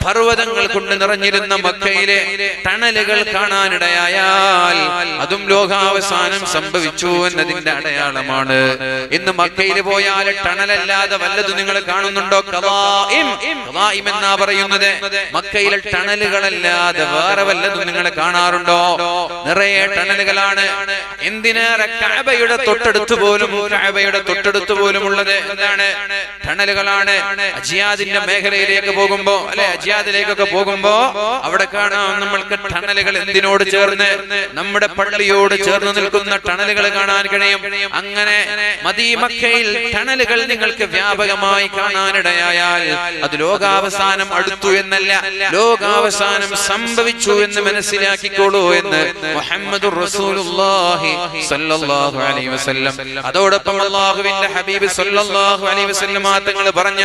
പർവ്വതങ്ങൾ കൊണ്ട് നിറഞ്ഞിരുന്ന മക്കയിലെ ടണലുകൾ കാണാനിടയായാൽ അതും ലോകാവസാനം സംഭവിച്ചു എന്നതിന്റെ അടയാളമാണ്. ഇന്ന് മക്കയിൽ പോയാൽ ടണലല്ലാതെ വല്ലതും നിങ്ങൾ കാണുന്നുണ്ടോ? ഖലാഇം എന്നാ പറയുന്നത്. മക്കയിലെ ടണലുകളല്ലാതെ വേറെ വല്ലതും നിങ്ങൾ കാണാറുണ്ടോ? നിറയെ ടണലുകളാണ്. എന്തിനേറെ കഅബയുടെ തൊട്ടടുത്ത് പോലും ഉള്ളത് എന്താണ്? ടണലുകളാണ്. അജിയാദിന്റെ മേഖലയിലേക്ക് പോകുമ്പോ, അല്ലെ, അജിയാദിലേക്കൊക്കെ പോകുമ്പോ അവിടെ കാണാം നമ്മൾക്ക് ടണലുകൾ. എന്തിനോട് ചേർന്ന്? നമ്മുടെ പള്ളിയോട് ചേർന്ന് നിൽക്കുന്ന ടണലുകൾ കാണാൻ കഴിയും. അങ്ങനെ മക്കയിൽ ടണലുകൾ നിങ്ങൾക്ക് വ്യാപകമായി കാണാനിടയായാൽ അത് ലോകാവസാനം അടുത്തു എന്നല്ല, ലോകാവസാനം സംഭവിച്ചു എന്ന് മനസ്സിലാക്കിക്കോളൂ എന്ന് മുഹമ്മദുർ റസൂലുള്ളാഹി സ്വല്ലല്ലാഹു അലൈഹി വസല്ലം. അതോടൊപ്പം അല്ലാഹുവിന്റെ ഹബീബ് സ്വല്ലല്ലാഹു അലൈഹി വസല്ലം തങ്ങൾ പറഞ്ഞ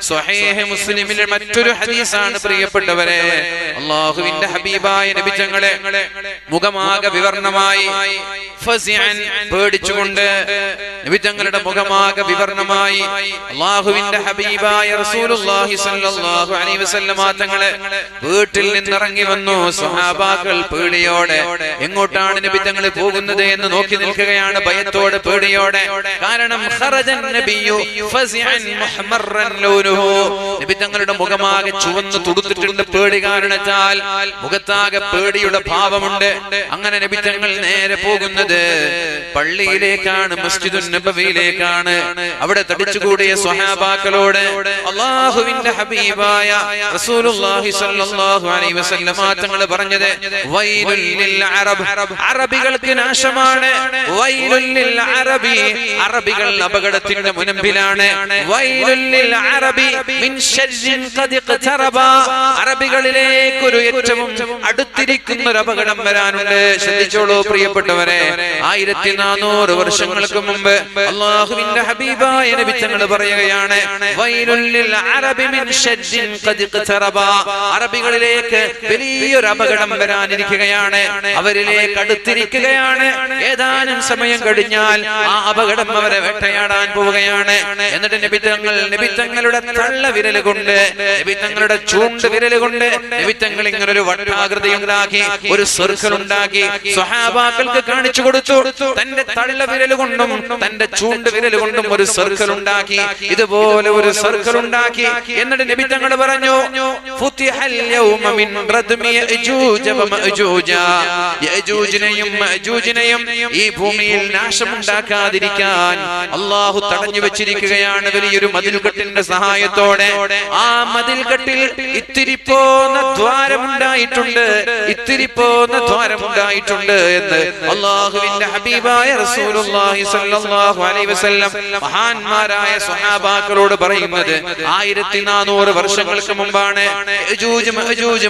സ്വഹീഹ് മുസ്ലിമിലെ മറ്റൊരു ഹദീസാണ് പ്രിയപ്പെട്ടവരെ. അല്ലാഹുവിന്റെ ഹബീബായ നബി തങ്ങളെ മുഖമാകെ വിവർണമായി ഫസിഅൻ പേടിച്ചുകൊണ്ട് നബി തങ്ങളുടെ മുഖമാകെ വിവർണമായി അല്ലാഹുവിന്റെ ഹബീബായ റസൂലുള്ളാഹി സ്വല്ലല്ലാഹു അലൈഹി വസല്ലം തങ്ങളെ വീട്ടിൽ നിന്നിറങ്ങി വന്നു. സ്വഹാബാക്കൾ പേടിയോടെ എങ്ങോട്ടാണ് നബി തങ്ങൾ പോകുന്നത് എന്ന് നോക്കി നിൽക്കുകയാണ്, ഭയത്തോടെ, പേടിയോടെ. കാരണം ഖറജൻ നബിയു ഫസിഅൻ മുഹ്മറൻ ലൗനുഹു, നബി തങ്ങളുടെ മുഖമാകെ ചുവന്നു തുടുത്തിട്ടുണ്ട്. പേടി കാരണത്താൽ മുഖത്താകെ പേടിയുടെ ഭാവമുണ്ട്. അങ്ങനെ നബി തങ്ങൾ നേരെ പോകുന്നത് പള്ളിയിലേക്കാണ്, മസ്ജിദുൻ നബവിയിലേക്കാണ്. അവിടെ തടിച്ചുകൂടിയ സ്വഹാബാക്കളോട് അല്ലാഹുവിന്റെ ഹബീബായ റസൂലുള്ളാഹി സ്വല്ലല്ലാഹു അലൈഹി വസല്ലം തങ്ങൾ പറഞ്ഞത് വൈലുൽ ലിൽ അറബ്, അറബികൾക്ക് നാശമാണ്. വൈലുൽ ലിൽ അറബി, അറബികൾ അപകടത്തിന്റെ മുൻപിലാണ്. വൈലുൽ ലിൽ അറബി മിൻ ശർരിൻ ഖദ് ഇഖ്തറബ, അറബികളിലേക്ക് ഒരു ഏറ്റവും അടുത്തിരിക്കുന്ന ഒരു അപകടം വരാനുണ്ട്. ശ്രദ്ധിച്ചോളൂ പ്രിയപ്പെട്ടവരെ. 1400 വർഷങ്ങൾക്ക് മുമ്പ് അല്ലാഹുവിന്റെ ഹബീബായ നബി തങ്ങൾ പറയുകയാണ് വൈലുൽ ലിൽ അറബി മിൻ ശർരിൻ ഖദ് ഇഖ്തറബ, അറബികളിലേക്ക് വലിയൊരു അപകടം വരാനിരിക്കുകയാണ്, അവരിലേക്ക് അടുത്തിരിക്കുകയാണ്. ഏതാനും സമയം കഴിഞ്ഞാൽ ആ അപകടം അവരെ വേട്ടയാടാൻ പോവുകയാണ്. എന്നിട്ട് നബി തങ്ങളുടെ തള്ളവിരൽ കൊണ്ട്, നബി തങ്ങളുടെ ചൂണ്ട് വിരൽ കൊണ്ട് നബി തങ്ങൾ ഇങ്ങനെ ഒരു വട്ടാകൃതി ഉണ്ടാക്കി, ഒരു സർക്കിൾ ഉണ്ടാക്കി സ്വഹാബാക്കൾക്ക് കാണിച്ചു കൊടുത്തു. തന്റെ തള്ളവിരൽ കൊണ്ടും തന്റെ ചൂണ്ട് വിരൽ കൊണ്ടും ഒരു സർക്കിൾ ഉണ്ടാക്കി, ഇതുപോലെ ഒരു സർക്കിൾ ഉണ്ടാക്കി. എന്നിട്ട് നബി തങ്ങൾ പറഞ്ഞു ഫുതിഹൽ യൗമ മിൻ റദ്മി യഅജൂജ വമഅജൂജ, യഅജൂജിനെയും മഅജൂജിനെയും ഈ ഭൂമിയിൽ നാശമുണ്ടാക്കാതിരിക്കാൻ അല്ലാഹു തടഞ്ഞു വെച്ചിരിക്കുകയാണ് വലിയൊരു മതിൽകെട്ടിന്റെ സഹായത്തോടെ. ആ മതിൽകെട്ടിൽ ഇത്തിരിപ്പോന്ന ദ്വാരമുണ്ടായിട്ടുണ്ട്, ഇത്തിരിപ്പോന്ന ദ്വാരമുണ്ടായിട്ടുണ്ട് എന്ന് അല്ലാഹുവിന്റെ ഹബീബായ റസൂലുള്ളാഹി സ്വല്ലല്ലാഹു അലൈഹി വസല്ലം മഹാന്മാരായ സ്വഹാബാക്കളോട് പറയുന്നത് 1400 1400 വർഷങ്ങൾക്ക് മുമ്പാണ്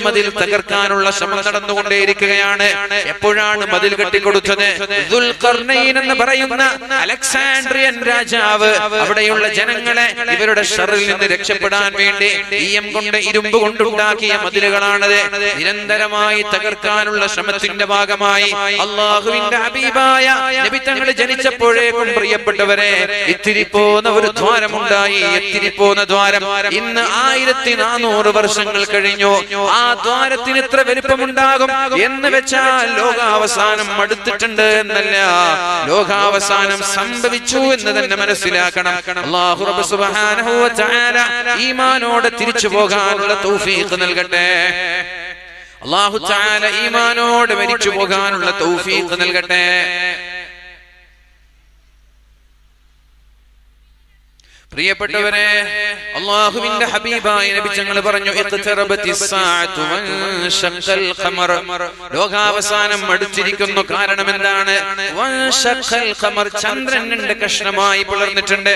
മതിൽ തകർക്കാനുള്ള ശ്രമം നടന്നുകൊണ്ടേയിരിക്കുകയാണ്. എപ്പോഴാണ് മതിൽ കെട്ടിക്കൊടുത്തത്? ദുൽഖർനൈൻ എന്ന് പറയുന്ന അലക്സാൻഡ്രിയൻ രാജാവ് അവിടെയുള്ള ജനങ്ങളെ ഇവരുടെ ഷർറിൽ നിന്ന് രക്ഷപ്പെടാൻ വേണ്ടി ഈയം കൊണ്ട് ഇരുമ്പ് കൊണ്ടുണ്ടാക്കിയ മതിലുകളാണത്. നിരന്തരമായി തകർക്കാനുള്ള ശ്രമത്തിന്റെ ഭാഗമായി അള്ളാഹുവിന്റെ ഹബീബായ നബി തങ്ങൾ ജനിച്ചപ്പോഴേക്കും പ്രിയപ്പെട്ടവരെ ഇത്തിരി പോന്ന ഒരു ദ്വാരമുണ്ടായി. ഇത്തിരി പോന്ന ദ്വാരം ഇന്ന് 1400 വർഷങ്ങൾ കഴിഞ്ഞു. ആ ദ്വാരത്തിന് ഇത്ര വലിപ്പമുണ്ടാകും എന്ന് വെച്ചാൽ ലോകാവസാനം അടുത്തിട്ടുണ്ട് എന്നല്ല, ലോകാവസാനം സംഭവിച്ചു എന്ന് തന്നെ മനസ്സിലാക്കണം. അല്ലാഹു റബ്ബ് സുബ്ഹാനഹു വ തആല ഈമാനോടെ തിരിച്ചു പോകാനുള്ള തൗഫീഖ് നൽകട്ടെ. അല്ലാഹു തആല ഈമാനോടെ മരിച്ചു പോകാനുള്ള തൗഫീഖ് നൽകട്ടെ. പ്രിയപ്പെട്ടവരെ, അല്ലാഹുവിന്റെ ഹബീബായ നബി തങ്ങൾ പറഞ്ഞു, ലോകാവസാനം അടുത്തിരിക്കുന്നു. കാരണം എന്താണ്? ചന്ദ്രൻ 2 കഷ്ണമായി പിളർന്നിട്ടുണ്ട്.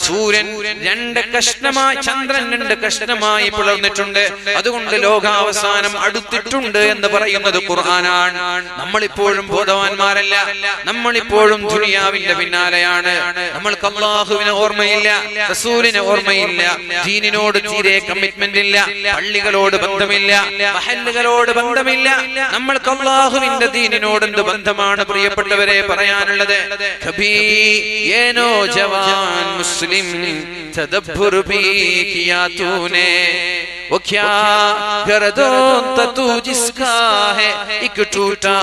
സൂര്യൻ 2 കഷ്ണമായി, ചന്ദ്രൻ 2 കഷ്ണമായി പിളർന്നിട്ടുണ്ട്. അതുകൊണ്ട് ലോകാവസാനം അടുത്തിട്ടുണ്ട് എന്ന് പറയുന്നത് ഖുർആനാണ്. നമ്മളിപ്പോഴും ബോധവാന്മാരല്ല, നമ്മളിപ്പോഴും ദുനിയാവിന്റെ പിന്നാലെയാണ്. നമ്മൾക്ക് അല്ലാഹുവിനെ ഓർമ്മയില്ല, റസൂലിനെ ഓർമ്മയില്ല, ദീനിനോട് തീരെ കമ്മിറ്റ്മെന്റ് ഇല്ല, പള്ളികളോട് ബന്ധമില്ല, മഹല്ലുകളോട് ബന്ധമില്ല. നമ്മൾക്ക് അല്ലാഹുവിന്റെ ദീനിനോട് എന്ത് ബന്ധമാണ് പ്രിയപ്പെട്ടവരെ പറയാനുള്ളത്? കബീ യേ നൗജവാൻ മുസ്ലിം തദബ്ബുർ ഭീ കിയാ തൂനെ वो क्या गर्दन तू जिसका है एक टूटा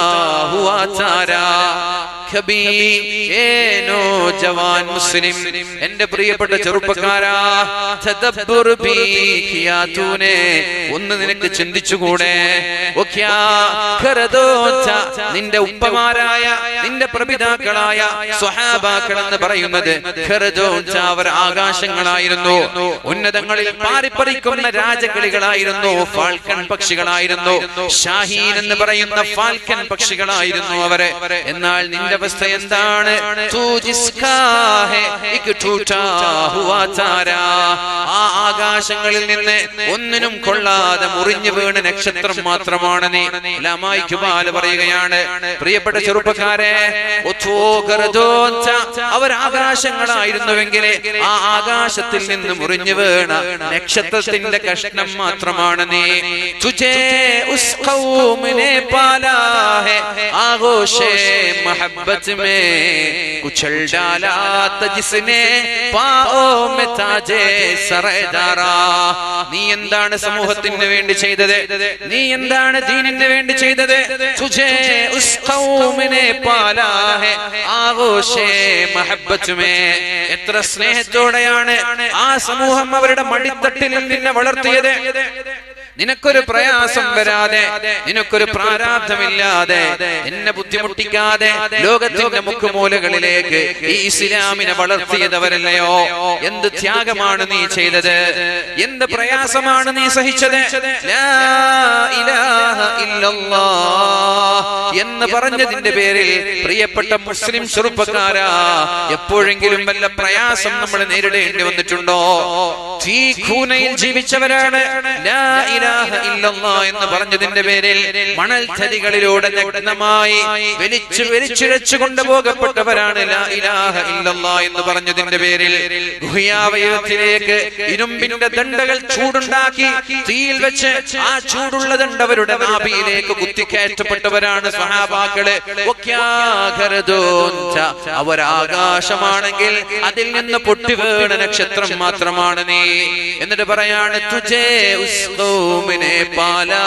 हुआ तारा कभी ए नौजवान मुस्लिम എന്റെ പ്രിയപ്പെട്ട ചെറുപ്പക്കാരാ, തദബ്ബുർ ബി കിയാ തൂനെ, ഒന്ന് നിനക്ക് ചിന്തിച്ചുകൂടെ? ഓ ക്യാ ഖറദോത, നിന്റെ ഉപ്പമാരായ നിന്റെ പ്രപിതാക്കളായ സ്വഹാബാക്കൾ എന്ന് പറയുന്നത് ഖറദോത, അവർ ആകാശങ്ങളായിരുന്നു, ഉന്നതങ്ങളിൽ പാറിപ്പറിക്കുന്ന രാജകിളികളായിരുന്നു, ഫാൽക്കൺ പക്ഷികളായിരുന്നു, ഷാഹീൻ എന്ന് പറയുന്ന ഫാൽക്കൺ പക്ഷികളായിരുന്നു അവരെ. എന്നാൽ നിന്റെ അവസ്ഥ എന്താണ്? ആ ആകാശങ്ങളിൽ നിന്ന് ഒന്നിനും കൊള്ളാതെ മുറിഞ്ഞു വീണ് നക്ഷത്രം മാത്രമാണ് നീ. ലമായിക്കുബാൽ പറയുകയാണ്, പ്രിയപ്പെട്ട ചെറുപ്പക്കാരെ, അവർ ആകാശങ്ങളായിരുന്നുവെങ്കിൽ ആ ആകാശത്തിൽ നിന്ന് മുറിഞ്ഞു വീണ നക്ഷത്രത്തിന്റെ കഷ്ണം മാത്രമാണ് നീ. തുജേ ഉസ് ഖൗമിനെ പാലാ ഹേ ആഗോശേ महब्बत में उछल डाला जिसने पाओ में ताजे सरदारा. നീ എന്താണ് സമൂഹത്തിന് വേണ്ടി ചെയ്തത്? നീ എന്താണ് ദീനിന് വേണ്ടി ചെയ്തത്? തുജേ ഉസ് ഖൗമിനെ പാലാ ഹേ ആഗോശേ മഹബ്ബത് മേ. എത്ര സ്നേഹത്തോടെയാണ് ആ സമൂഹം അവരുടെ മടിത്തട്ടിൽ നിന്നെ വളർത്തിയത്. നിനക്കൊരു പ്രയാസം വരാതെ, നിനക്കൊരു പ്രാരാബ്ധമില്ലാതെ, എന്നെ ബുദ്ധിമുട്ടിക്കാതെ ലോകത്തിന്റെ മുക്കുമൂലകളിലേക്ക് ഈ ഇസ്ലാമിനെ വളർത്തിയതവരല്ലയോ? എന്ത് ത്യാഗമാണ് നീ ചെയ്തത്? എന്ത് പ്രയാസമാണ് നീ സഹിച്ചത്? ലാ ഇലാഹ ഇല്ലല്ലാഹ് എന്ന് പറഞ്ഞതിന്റെ പേരിൽ പ്രിയപ്പെട്ട മുസ്ലിം ചെറുപ്പക്കാരാ, എപ്പോഴെങ്കിലും വല്ല പ്രയാസം നമ്മൾ നേരിടേണ്ടി വന്നിട്ടുണ്ടോ? തീഖൂനയിൽ ജീവിച്ചവരാണ്. ലാ ഇലാഹ ഇല്ലല്ലാഹ് എന്ന് പറഞ്ഞതിന്റെ പേരിൽ മണൽത്തരികളിലൂടെ നഗ്നമായി വലിച്ചിഴച്ചു കൊണ്ടുപോകപ്പെട്ടവരാണ്. ലാ ഇലാഹ ഇല്ലല്ലാഹ് എന്ന് പറഞ്ഞതിന്റെ പേരിൽ ഗുഹ്യാവയവത്തിലേക്ക് ഇരുമ്പിന്റെ ദണ്ഡകൾ ചൂടുണ്ടാക്കി തീയിൽ വെച്ച് ആ ചൂടുള്ള ദണ്ഡവരുടെ നാഭിയിലേക്ക് കുത്തിക്കയറ്റപ്പെട്ടവരാണ് സ്വഹാബാക്കള്. അവർ ആകാശമാണെങ്കിൽ അതിൽ നിന്ന് പൊട്ടിവീണ നക്ഷത്രം മാത്രമാണ് നീ. എന്നിട്ട് പറയാണ്, തുജേ ഉസ് ഖൗമിനെ പാലാ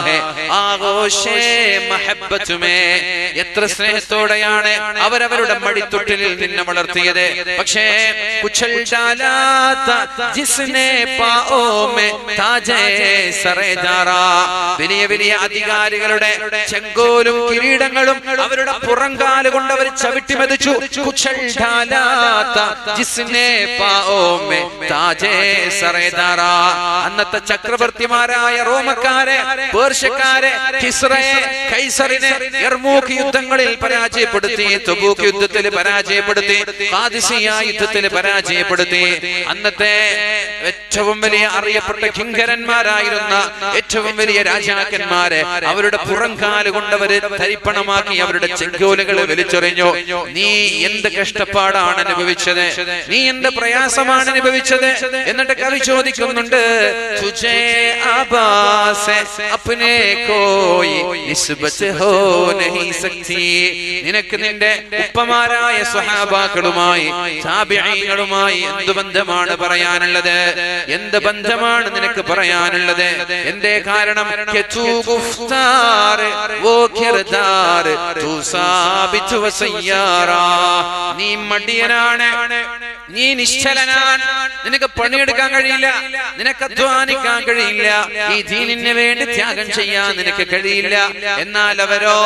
ഹേ ആഗോശേ മഹബ്ബത് മേ. എത്ര സ്നേഹത്തോടെയാണ് അവരവരുടെ മടിത്തൊട്ടിലിൽ നിന്നെ വളർത്തിയത്. പക്ഷേ കുച്ചൽ ഡാലാത ജിസ്നെ പാഓ മേ താജേ സറേദാറാ, വലിയ വലിയ അധികാരികളുടെ ചെങ്കോലും കിരീടങ്ങളും അവരുടെ പുറങ്കാല് കൊണ്ട് അവർ ചവിട്ടി മതിച്ചു. കുച്ചൽ ഡാലാത ജിസ്നെ പാഓ മേ താജേ അന്നത്തെ ചക്രവർത്തിമാരായ റോമക്കാരെ, പേർഷ്യക്കാരെ, കിസ്റയെ, കൈസറിനെ യർമൂക്ക് യുദ്ധങ്ങളിൽ പരാജയപ്പെടുത്തി, തബൂക്ക് യുദ്ധത്തിൽ പരാജയപ്പെടുത്തി, ഖാദിസിയ യുദ്ധത്തിൽ പരാജയപ്പെടുത്തി. അന്നത്തെ ഏറ്റവും വലിയ അറിയപ്പെട്ട കിങ്കരന്മാരായിരുന്ന ഏറ്റവും വലിയ രാജാക്കന്മാരെ അവരുടെ പുറംകാല് കൊണ്ടവര് തരിപ്പണമാക്കി അവരുടെ ചെങ്കോലുകളെ വലിച്ചെറിഞ്ഞു. നീ എന്ത് കഷ്ടപ്പാടാണ് അനുഭവിച്ചത്, നീ എന്ത് പ്രയാസമാണ് അനുഭവിച്ചത് എന്നിട്ട് കവി ചോദിക്കുന്നുണ്ട്, തുജേ ആബാസെ അപ്നെ കോയി നിസ്ബത്ത് ഹോ നഹീ സക്തി. നിനക്ക് നിന്റെ ഉപ്പമാരായ സ്വഹാബാക്കളുമായി താബിഈകളുമായി എന്ത് ബന്ധമാണ് പറയാനുള്ളത്, എന്ത് ബന്ധമാണ് നിനക്ക് പറയാനുള്ളത്? എന്തേ കാരണം? നീ മടിയനാണ്, നീ നിശ്ചലനാണ്, നിനക്ക് പണിയെടുക്കാൻ കഴിയില്ല, നിനക്ക് അധ്വാനിക്കാൻ കഴിയില്ല, ഈ ദീനിന് വേണ്ടി ത്യാഗം ചെയ്യാൻ നിനക്ക് കഴിയില്ല. എന്നാൽ അവരോ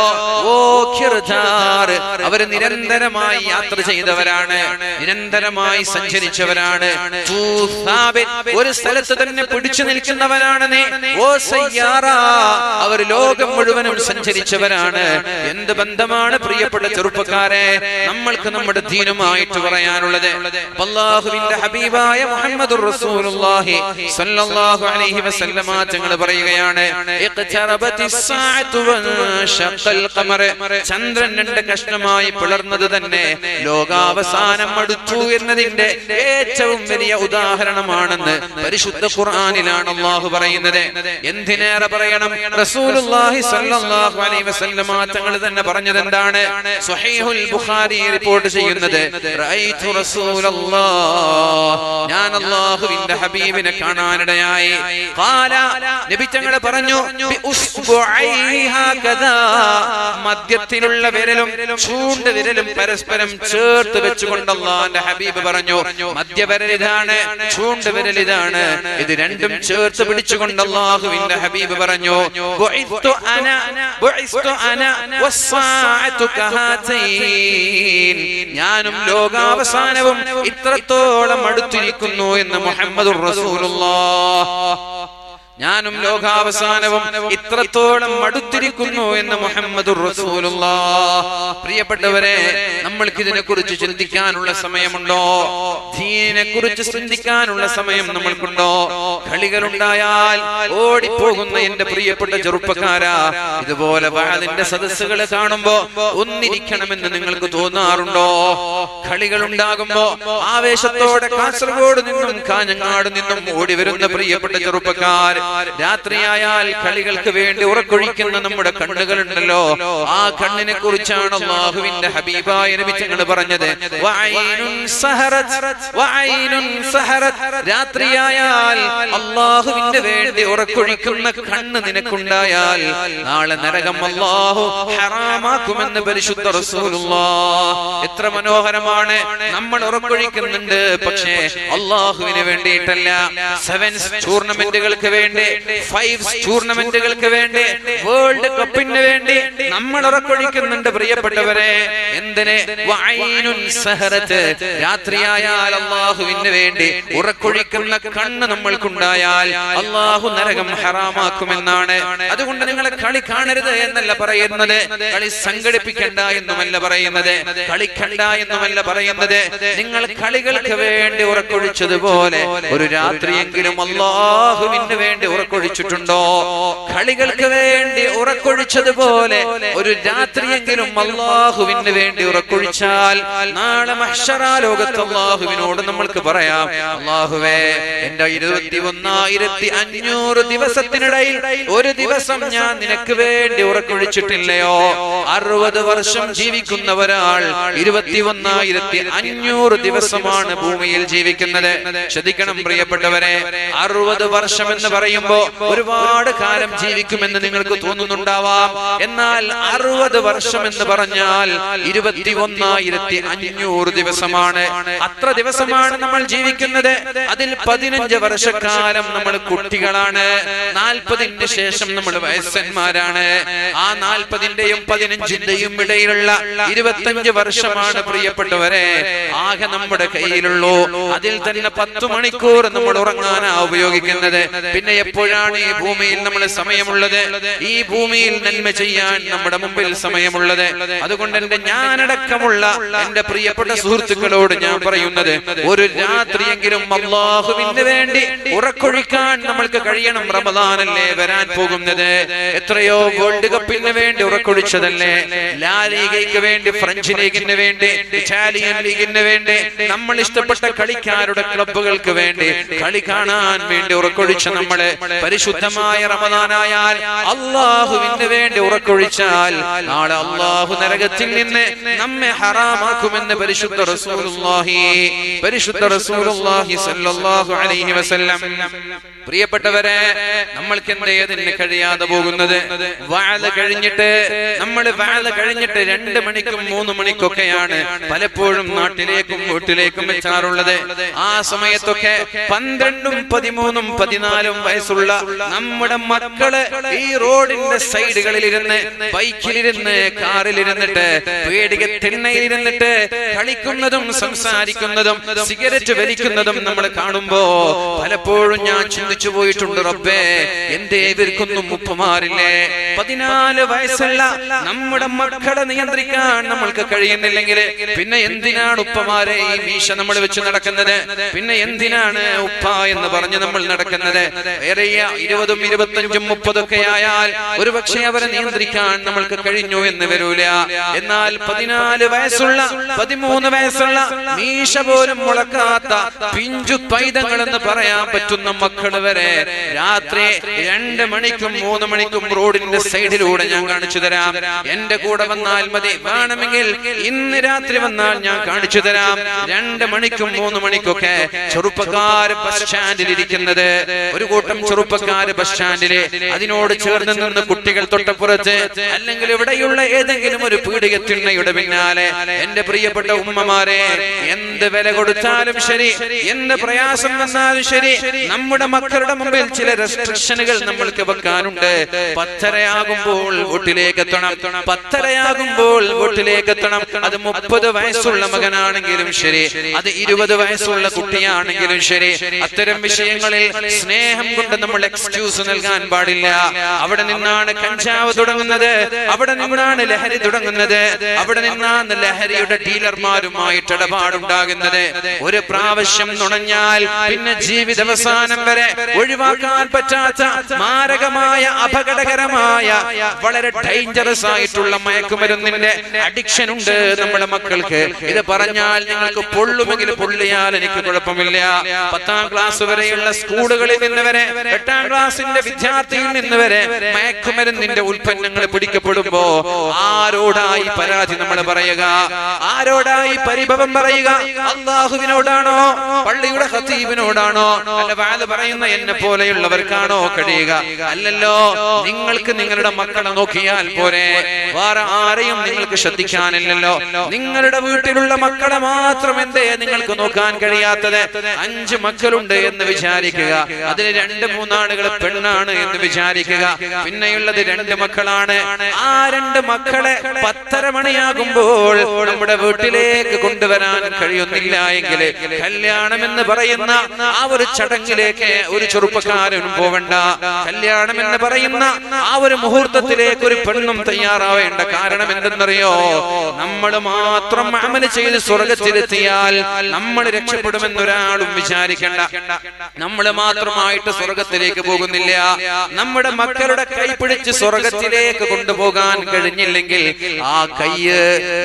അവര് നിരന്തരമായി യാത്ര ചെയ്തവരാണ്, നിരന്തരമായി സഞ്ചരിച്ചവരാണ്, ഒരു സ്ഥലത്ത് തന്നെ പിടിച്ചു നിൽക്കുന്നവരാണ് നീ. ഓ സയ്യാറ, അവർ ലോകം മുഴുവനും സഞ്ചരിച്ചവരാണ്. എന്ത് ബന്ധമാണ് പ്രിയപ്പെട്ട ചെറുപ്പക്കാരെ നമ്മൾക്ക് നമ്മുടെ ദീനുമായിട്ട് പറയാനുള്ളത്? അല്ലാഹുവിന്റെ ഹബീബായ മുഹമ്മദുർ റസൂലുള്ളാഹി സ്വല്ലല്ലാഹു അലൈഹി വസല്ലമ തങ്ങൾ പറയുകയാണ്, ഇഖ്തറബത്തിസ് സാഅതു വൻശഖൽ ഖമർ. ചന്ദ്രൻ രണ്ട് കഷ്ണമായി പിളർന്നത് തന്നെ ലോകാവസാനം അടുത്തു എന്നതിന്റെ ഏറ്റവും വലിയ ഉദാഹരണമാണെന്ന് പരിശുദ്ധ ഖുർആനിലാണ് അല്ലാഹു പറയുന്നത്. എന്തിനേറെ പറയണം, റസൂലുള്ളാഹി സ്വല്ലല്ലാഹു അലൈഹി വസല്ലമ തങ്ങൾ തന്നെ പറഞ്ഞത് എന്താണ്? സ്വഹീഹുൽ ബുഖാരി റിപ്പോർട്ട് ചെയ്യുന്നത്, റഅയ്തു റസൂലല്ലാഹ്, ഞാൻ അല്ലാഹുവിന്റെ ഹബീബിനെ കാണാനിടയായി. ഖാല, നബി തങ്ങൾ പറഞ്ഞു, ബി ഉസ്ബുഐഹി ഹകദാ, മധ്യത്തിലുള്ള വിരലും ചൂണ്ടുവിരലും പരസ്പരം ചേർത്ത് വെച്ചുകൊണ്ട് അല്ലാഹുവിന്റെ ഹബീബ് പറഞ്ഞു, മധ്യവിരൽ ഇതാണ്, ചൂണ്ടുവിരൽ ഇതാണ്, ഇത് രണ്ടും ചേർത്ത് പിടിച്ചുകൊണ്ട് അല്ലാഹുവിന്റെ ഹബീബ് പറഞ്ഞു, ബുഇസ്തു അന വസ്സാഅതു കഹാതൈൻ, ഞാനും ലോകാവസാനവും ഇത്രത്തോളം അടുത്തിരിക്കുന്നു എന്ന് മുഹമ്മദുർ റസൂലുള്ളാഹ്. ഞാനും ലോകാവസാനവും ഇത്രത്തോളം അടുത്തിരിക്കുന്നു എന്ന് മുഹമ്മദുർ റസൂലുള്ളാഹ്. പ്രിയപ്പെട്ടവരെ, നമ്മൾക്ക് ഇതിനെ കുറിച്ച് ചിന്തിക്കാനുള്ള സമയമുണ്ടോ? ദീനിനെ കുറിച്ച് ചിന്തിക്കാനുള്ള സമയം നമ്മൾക്കുണ്ടോ? കളികളുണ്ടായാൽ ഓടിപ്പോകുന്ന എന്റെ പ്രിയപ്പെട്ട ചെറുപ്പക്കാരാ, ഇതുപോലെ വാളിന്റെ സദസ്സുകളെ കാണുമ്പോ ഒന്നിരിക്കണമെന്ന് നിങ്ങൾക്ക് തോന്നാറുണ്ടോ? കളികൾ ഉണ്ടാകുമ്പോ ആവേശത്തോടെ കാസർഗോഡ് നിന്നും കാഞ്ഞങ്ങാട് നിന്നും ഓടി വരുന്ന പ്രിയപ്പെട്ട ചെറുപ്പക്കാർ, രാത്രിയായാൽ കളികൾക്ക് വേണ്ടി ഉറക്കൊഴിക്കുന്ന നമ്മുടെ കണ്ണുകളുണ്ടല്ലോ, ആ കണ്ണിനെ കുറിച്ചാണ് അല്ലാഹുവിന്റെ ഹബീബായ നബി തങ്ങൾ പറഞ്ഞത്, വഅൈനുൻ സഹറത്, രാത്രിയായാൽ അല്ലാഹുവിന്റെ വേണ്ടി ഉറക്കൊഴിക്കുന്ന കണ്ണ് നിനക്കുണ്ടായാൽ നാളെ നരകം അല്ലാഹു ഹറാമാക്കുമെന്ന് പരിശുദ്ധ റസൂലുള്ളാഹ്. എത്ര മനോഹരമാണ്! നമ്മൾ ഉറക്കൊഴിക്കുന്നുണ്ട്, പക്ഷേ അല്ലാഹുവിന് വേണ്ടിയിട്ടല്ല. 7 ടൂർണമെന്റുകൾക്ക് വേണ്ടി, 5 ടൂർണമെന്റുകൾക്ക് വേണ്ടി, വേൾഡ് കപ്പിന് വേണ്ടി നമ്മൾ ഉറക്കൊഴിക്കുന്നുണ്ട് പ്രിയപ്പെട്ടവരെ. എന്തിന്? വഅൈനുൻ സഹറത്ത്, രാത്രിയായാൽ അല്ലാഹുവിന് വേണ്ടി ഉറക്കൊഴിക്കുന്ന കണ്ണ് നമ്മൾക്കുണ്ടായാൽ അല്ലാഹു നരകം ഹറാമാക്കുമെന്നാണ്. അതുകൊണ്ട് നിങ്ങൾ കളി കാണരുത് എന്നല്ല പറയുന്നത്, കളി സംഘടിപ്പിക്കണ്ട എന്നുമല്ല പറയുന്നത്, കളിക്കണ്ട എന്നുമല്ല പറയുന്നത്. നിങ്ങൾ കളികൾക്ക് വേണ്ടി ഉറക്കൊഴിച്ചതുപോലെ ഒരു രാത്രിയെങ്കിലും അല്ലാഹുവിന് വേണ്ടി ഉറക്കൊഴിച്ചിട്ടുണ്ടോ? കളികൾക്ക് വേണ്ടി ഉറക്കൊഴിച്ചതുപോലെ ഒരു രാത്രിയെങ്കിലും അല്ലാഹുവിന് വേണ്ടി ഉറക്കൊഴിച്ചാൽ നാളെ മഹ്ശറാ ലോകത്ത് അല്ലാഹുവിനോട് നമ്മൾക്ക് പറയാം, അല്ലാഹുവേ, എന്റെ 21,500 ദിവസത്തിനിടയിൽ ഒരു ദിവസം ഞാൻ നിനക്ക് വേണ്ടി ഉറക്കൊഴിച്ചിട്ടില്ലയോ? 60 വർഷം ജീവിക്കുന്ന ഒരാൾ 21,500 ദിവസമാണ് ഭൂമിയിൽ ജീവിക്കുന്നത്. ശ്രദ്ധിക്കണം പ്രിയപ്പെട്ടവരെ, 60 വർഷം എന്ന് പറയുന്നത് പറയുമ്പോ ഒരുപാട് കാലം ജീവിക്കുമെന്ന് നിങ്ങൾക്ക് തോന്നുന്നുണ്ടാവാം. എന്നാൽ 60 വർഷം എന്ന് പറഞ്ഞാൽ 21,500 ദിവസമാണ്. അത്ര ദിവസമാണ് നമ്മൾ ജീവിക്കുന്നത്. അതിൽ 15 വർഷക്കാലം നമ്മൾ കുട്ടികളാണ്. 40ന് ശേഷം നമ്മൾ വയസ്സന്മാരാണ്. ആ 40ന്റെയും 15ന്റെയും ഇടയിലുള്ള 25 വർഷമാണ് പ്രിയപ്പെട്ടവരെ ആകെ നമ്മുടെ കയ്യിലുള്ളൂ. അതിൽ തന്നെ 10 മണിക്കൂർ നമ്മൾ ഉറങ്ങാനാ ഉപയോഗിക്കുന്നത്. പിന്നെ എപ്പോഴാണ് ഈ ഭൂമിയിൽ നമ്മൾ സമയമുള്ളത്? ഈ ഭൂമിയിൽ നന്മ ചെയ്യാൻ നമ്മുടെ മുമ്പിൽ സമയമുള്ളത്. അതുകൊണ്ട് ഞാനടക്കമുള്ള എന്റെ പ്രിയപ്പെട്ട സുഹൃത്തുക്കളോട് ഞാൻ പറയുന്നത്, ഒരു രാത്രിയെങ്കിലും അല്ലാഹുവിന് വേണ്ടി ഉറക്കൊഴിക്കാൻ നമ്മൾക്ക് കഴിയണം. റമദാനല്ലേ വരാൻ പോകുന്നത്. എത്രയോ വേൾഡ് കപ്പിന് വേണ്ടി ഉറക്കൊഴിച്ചതല്ലേ, ലാ ലീഗയ്ക്ക് വേണ്ടി, ഫ്രഞ്ച് ലീഗിന് വേണ്ടി, ഇറ്റാലിയൻ ലീഗിന് വേണ്ടി, നമ്മൾ ഇഷ്ടപ്പെട്ട കളിക്കാരുടെ ക്ലബ്ബുകൾക്ക് വേണ്ടി, കളി കാണാൻ വേണ്ടി ഉറക്കൊഴിച്ച നമ്മള് പരിശുദ്ധമായ റമദാനായാൽ അല്ലാഹുവിന് വേണ്ടി ഉറക്കൊഴിച്ചാൽ നാളെ അല്ലാഹു നരകത്തിൽ നിന്ന് നമ്മെ ഹറാമാക്കുമെന്ന് പരിശുദ്ധ റസൂലുള്ളാഹി സ്വല്ലല്ലാഹു അലൈഹി വസല്ലം. പ്രിയപ്പെട്ടവരെ, നമ്മൾക്ക് എന്തേതിന് കഴിയാതെ പോകുന്നത്? വഅദ് കഴിഞ്ഞിട്ട് നമ്മൾ 2 മണിക്കും 3 മണിക്കൊക്കെയാണ് പലപ്പോഴും നാട്ടിലേക്കും വീട്ടിലേക്കും എത്താറുള്ളത്. ആ സമയത്തൊക്കെ 12ഉം 13ഉം 14ഉം വയസ്സുള്ള നമ്മുടെ മക്കള് ഈ റോഡിന്റെ സൈഡുകളിലിരുന്ന്, ബൈക്കിലിരുന്ന്, കാറിലിരുന്നിട്ട്, പേടിക തിണ്ണയിലിരുന്നിട്ട് കളിക്കുന്നതും സംസാരിക്കുന്നതും സിഗരറ്റ് വലിക്കുന്നതും നമ്മൾ കാണുമ്പോ പലപ്പോഴും ഞാൻ ചിന്തിച്ചു പോയിട്ടുണ്ട്, റബ്ബേ, എന്തേ ഇവർക്കൊന്നും ഉപ്പമാരില്ലേ? 14 വയസ്സുള്ള നമ്മുടെ മക്കളെ നിയന്ത്രിക്കാൻ നമ്മൾക്ക് കഴിയുന്നില്ലെങ്കിൽ പിന്നെ എന്തിനാണ് ഉപ്പമാരെ ഈ മീശ നമ്മൾ വെച്ച് നടക്കുന്നത്? പിന്നെ എന്തിനാണ് ഉപ്പ എന്ന് പറഞ്ഞ് നമ്മൾ നടക്കുന്നത്? വേറെ 20ഉം 25ഉം 30ഒക്കെ ആയാൽ ഒരുപക്ഷെ അവരെ നിയന്ത്രിക്കാൻ നമ്മൾക്ക് കഴിഞ്ഞു എന്ന് വരൂല. എന്നാൽ 14 വയസ്സുള്ള 13 വയസ്സുള്ള മീശ പോലും മുളക്കാത്ത പിഞ്ചു പൈതങ്ങൾ എന്ന് പറയാൻ പറ്റുന്ന മക്കൾ വരെ രാത്രി 2 മണിക്കും 3 മണിക്കും റോഡിന്റെ സൈഡിലൂടെ ഞാൻ കാണിച്ചു തരാം. എന്റെ കൂടെ വന്നാൽ മതി, വേണമെങ്കിൽ ഇന്ന് രാത്രി വന്നാൽ ഞാൻ കാണിച്ചു തരാം. 2 മണിക്കും 3 മണിക്കൊക്കെ ചെറുപ്പക്കാർ ബസ് സ്റ്റാൻഡിൽ ഇരിക്കുന്നത്. ഒരു കൂട്ടം ചെറുപ്പക്കാർ ബസ് സ്റ്റാൻഡില്, അതിനോട് ചേർന്ന് നിന്ന് കുട്ടികൾ തൊട്ടപ്പുറത്ത്, അല്ലെങ്കിൽ ഇവിടെയുള്ള ഏതെങ്കിലും ഒരു പീഡികത്തിണ്ണയുടെ പിന്നാലെ. എന്റെ പ്രിയപ്പെട്ട ഉമ്മമാരെ, എന്ത് വില കൊടുത്താലും ശരി, എന്ത് പ്രയാസം വന്നാലും ശരി, നമ്മുടെ മക്കളുടെ മുമ്പിൽ ചില റെസ്ട്രിക്ഷനുകൾ നമ്മൾക്ക് വെക്കാനുണ്ട്. 10:30 വീട്ടിലേക്ക് എത്തണം. 10:30 വീട്ടിലേക്ക് എത്തണം. അത് 30 വയസ്സുള്ള മകനാണെങ്കിലും ശരി, അത് 20 വയസ്സുള്ള കുട്ടിയാണെങ്കിലും ശരി, അത്തരം വിഷയങ്ങളിൽ സ്നേഹം കൊണ്ട് നമ്മൾ എക്സ്ക്യൂസ് നൽകാൻ പാടില്ല. അവിടെ നിന്നാണ് കഞ്ചാവ് തുടങ്ങുന്നത്, അവിടെ നിന്നാണ് ലഹരി തുടങ്ങുന്നത്, അവിടെ നിന്നാണ് ലഹരിയുടെ ഡീലർമാരുമായിട്ട് ഇടപാടുണ്ടാകുന്നത്. ഒരു പ്രാവശ്യം നുണഞ്ഞാൽ പിന്നെ ജീവിതാവസാനം വരെ ഒഴിവാക്കാൻ പറ്റാത്ത മാരകമായ, അപകടകരമായ, വളരെ ഡേഞ്ചറസ് ആയിട്ടുള്ള മയക്കുമരുന്നിന്റെ അഡിക്ഷൻ ഉണ്ട് നമ്മുടെ മക്കൾക്ക്. ഇത് പറഞ്ഞാൽ നിങ്ങൾക്ക് പൊള്ളുമെങ്കിൽ പൊള്ളിയാൽ എനിക്ക് കുഴപ്പമില്ല. 10ാം ക്ലാസ് വരെയുള്ള സ്കൂളുകളിൽ നിന്ന് വരെ, 8ാം ക്ലാസിന്റെ വിദ്യാർത്ഥിയിൽ നിന്ന് വരെ മയക്കുമരുന്നിന്റെ ഉൽപ്പന്നങ്ങൾ പിടിക്കപ്പെടുമ്പോ ആരോടായി പരാതി നമ്മൾ പറയുക? ആരോടായി പരിഭവം പറയുക? അല്ലാഹുവിനോടാണോ? പള്ളിയുടെ ഖതീബിനോടാണോ? അല്ല വഅദ് പറയുന്ന എന്നെ പോലെയുള്ളവർക്കാണോ കഴിയുക? അല്ലല്ലോ. നിങ്ങൾക്ക് നിങ്ങളുടെ മക്കളെ നോക്കിയാൽ പോരെ, വേറെ ആരെയും നിങ്ങൾക്ക് ശ്രദ്ധിക്കാനില്ലല്ലോ. നിങ്ങളുടെ വീട്ടിലുള്ള മക്കളെ മാത്രം എന്തേ നിങ്ങൾക്ക് നോക്കാൻ കഴിയാത്തത്? 5 മക്കളുണ്ട് എന്ന് വിചാരിക്കുക, അതിൽ 2-3 ആളുകൾ പെണ്ണാണ് എന്ന് വിചാരിക്കുക, പിന്നെയുള്ളത് 2 മക്കളാണ്. ആ 2 മക്കളെ 10:30 മണിയാകുമ്പോൾ നമ്മുടെ വീട്ടിലേക്ക് കൊണ്ടുവരാൻ കഴിയുന്നില്ല എങ്കിൽ കല്യാണം എന്ന് പറയുന്ന ആ ഒരു ചടങ്ങിലേക്ക് ഒരു ചെറുപ്പക്കാരനും പോവണ്ട. കല്യാണം എന്ന് പറയുന്ന ആ ഒരു മുഹൂർത്തത്തിലേക്ക് ഒരു പെണ്ണും തയ്യാറാവേണ്ട. കാരണം എന്തെന്നറിയോ? നമ്മൾ മാത്രം അമൽ ചെയ്ത് സ്വർഗത്തിലെത്തിയാൽ നമ്മൾ രക്ഷപ്പെടുമെന്നൊരാളും വിചാരിക്കണ്ട. നമ്മൾ മാത്രമായിട്ട് സ്വർഗത്തിലേക്ക് പോകുന്നില്ല. നമ്മുടെ മക്കളുടെ കൈ പിടിച്ച് സ്വർഗത്തിലേക്ക് കൊണ്ടുപോകാൻ കഴിഞ്ഞില്ലെങ്കിൽ ആ കയ്യ്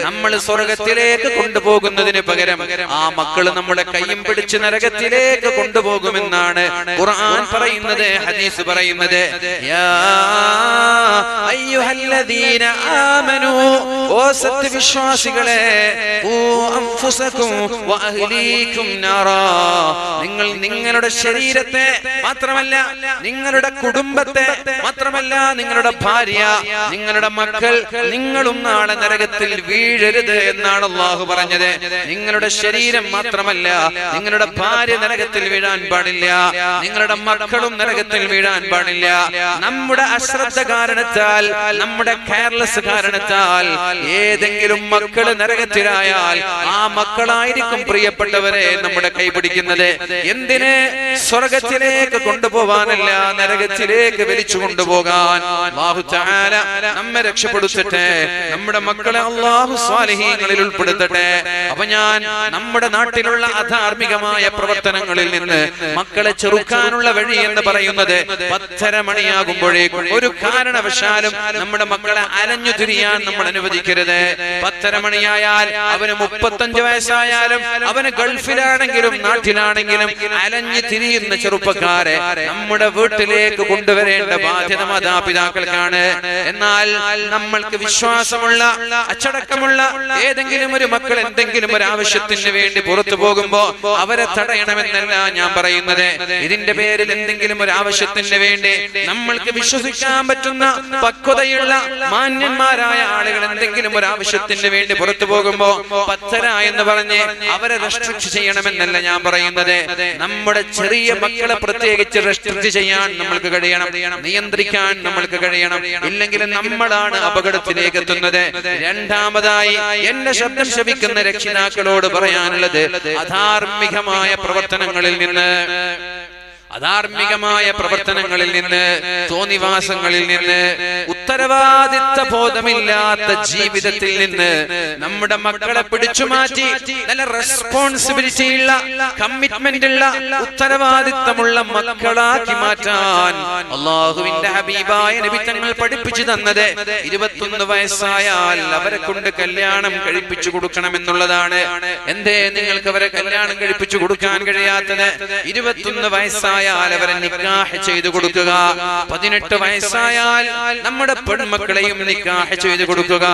നമ്മൾ സ്വർഗത്തിലേക്ക് കൊണ്ടുപോകുന്നതിന് പകരം ആ മക്കള് നമ്മുടെ കൈയും പിടിച്ച് നരകത്തിലേക്ക് കൊണ്ടുപോകുമെന്നാണ് ഖുർആൻ പറയുന്നത്, ഹദീസ് പറയുന്നത്. യാ അയ്യുഹല്ലദീന ആമനൂ, ഓ സത്യവിശ്വാസികളെ, ഖൂ അൻഫുസകും വഅഹ്ലീകും നാറാ, നിങ്ങൾ നിങ്ങളുടെ ശരീരത്തെ മാത്രമല്ല മാത്രമല്ല നിങ്ങളുടെ കുടുംബത്തെ മാത്രമല്ല നിങ്ങളുടെ ഭാര്യ, നിങ്ങളുടെ മക്കൾ, നിങ്ങളും നാളെ നരകത്തിൽ വീഴരുത് എന്നാണ് അല്ലാഹു പറഞ്ഞത്. നിങ്ങളുടെ ശരീരം മാത്രമല്ല, നിങ്ങളുടെ ഭാര്യ നരകത്തിൽ വീഴാൻ പാടില്ല, നിങ്ങളുടെ മക്കളും നരകത്തിൽ വീഴാൻ പാടില്ല. നമ്മുടെ അശ്രദ്ധ കാരണത്താൽ, നമ്മുടെ കെയർലെസ് കാരണത്താൽ ഏതെങ്കിലും മക്കള് നരകത്തിലായാൽ ആ മക്കളായിരിക്കും പ്രിയപ്പെട്ടവരെ നമ്മുടെ കൈപിടിക്കുന്നത്. എന്തിന്? സ്വർഗത്തിലേക്ക് കൊണ്ടുപോകാനല്ല, നരകത്തിലേക്ക് വലിച്ചു കൊണ്ടുപോകാൻ. അല്ലാഹു തആല നമ്മെ രക്ഷപ്പെടുത്തട്ടെ, നമ്മുടെ മക്കളെ അല്ലാഹു സ്വാലിഹീങ്ങളിൽ ഉൾപ്പെടുത്തട്ടെ. അപ്പൊ ഞാൻ നമ്മുടെ നാട്ടിലുള്ള അധാർമികമായ പ്രവർത്തനങ്ങളിൽ നിന്ന് മക്കളെ ചെറുക്കാനുള്ള വഴി എന്ന് പറയുന്നത് 10:30 മണിയാകുമ്പോഴേക്കും ഒരു കാരണവശാലും നമ്മുടെ മക്കളെ അലഞ്ഞു തിരിയാൻ നമ്മൾ അനുവദിക്കരുത്. 10:30 മണിയായാൽ അവന് 35 വയസ്സായാലും അവന് ഗൾഫിലാണെങ്കിലും നാട്ടിലാണെങ്കിലും അലഞ്ഞു തിരിയുന്ന ചെറുപ്പക്കാരെ നമ്മുടെ വീട്ടിലേക്ക് കൊണ്ടുവരേണ്ട ബാധ്യത മാതാപിതാക്കൾക്കാണ്. എന്നാൽ നമ്മൾക്ക് വിശ്വാസമുള്ള, അച്ചടക്കമുള്ള ഏതെങ്കിലും ഒരു മക്കൾ എന്തെങ്കിലും ഒരു ആവശ്യത്തിന് വേണ്ടി പുറത്തു പോകുമ്പോ അവരെ തടയണമെന്നല്ല ഞാൻ പറയുന്നത്. ഇതിന്റെ പേരിൽ എന്തെങ്കിലും ഒരു ആവശ്യത്തിന് വേണ്ടി നമ്മൾക്ക് വിശ്വസിക്കാൻ പറ്റുന്ന പക്വതയുള്ള മാന്യന്മാരായ ആളുകൾ എന്തെങ്കിലും ഒരു ആവശ്യത്തിന് വേണ്ടി പുറത്തു പോകുമ്പോ 10:30 എന്ന് പറഞ്ഞ് അവരെ റെസ്ട്രിക്ട് ചെയ്യണമെന്നല്ല ഞാൻ പറയുന്നത്. നമ്മുടെ ചെറിയ മക്കളെ പ്രത്യേകിച്ച് റെസ്ട്രിക്ട് ചെയ്യാൻ നമ്മൾക്ക് കഴിയണം, നിയന്ത്രിക്കാൻ നമ്മൾക്ക് കഴിയണം. ഇല്ലെങ്കിൽ നമ്മളാണ് അപകടത്തിലേക്ക് എത്തുന്നത്. രണ്ടാമതായി എന്റെ ശബ്ദം ശ്രവിക്കുന്ന രക്ഷിതാക്കളോട് പറയാനുള്ളത്, അധാർമികമായ പ്രവർത്തനങ്ങളിൽ നിന്ന്, തോന്നിവാസങ്ങളിൽ നിന്ന്, ഉത്തരവാദിത്ത ബോധമില്ലാത്ത ജീവിതത്തിൽ നിന്ന് നമ്മുടെ മക്കളെ പിടിച്ചു മാറ്റി നല്ല റെസ്പോൺസിബിലിറ്റി ഉള്ള, കമ്മിറ്റ്മെന്റ് ഉള്ള, ഉത്തരവാദിത്തമുള്ള മക്കളാക്കി മാറ്റാൻ അല്ലാഹുവിന്റെ ഹബീബായ നബി തങ്ങൾ പഠിപ്പിച്ചു തന്നത് 21 വയസ്സായാൽ അവരെ കൊണ്ട് കല്യാണം കഴിപ്പിച്ചു കൊടുക്കണമെന്നുള്ളതാണ്. എന്തേ നിങ്ങൾക്ക് അവരെ കല്യാണം കഴിപ്പിച്ചു കൊടുക്കാൻ കഴിയാത്തത്? 21 വയസ്സായ അവരെ നിക്കാഹ് ചെയ്തു കൊടുക്കുക. 18 വയസ്സായാൽ നമ്മുടെ പെൺമക്കളെയും നിക്കാഹ് ചെയ്തു കൊടുക്കുക.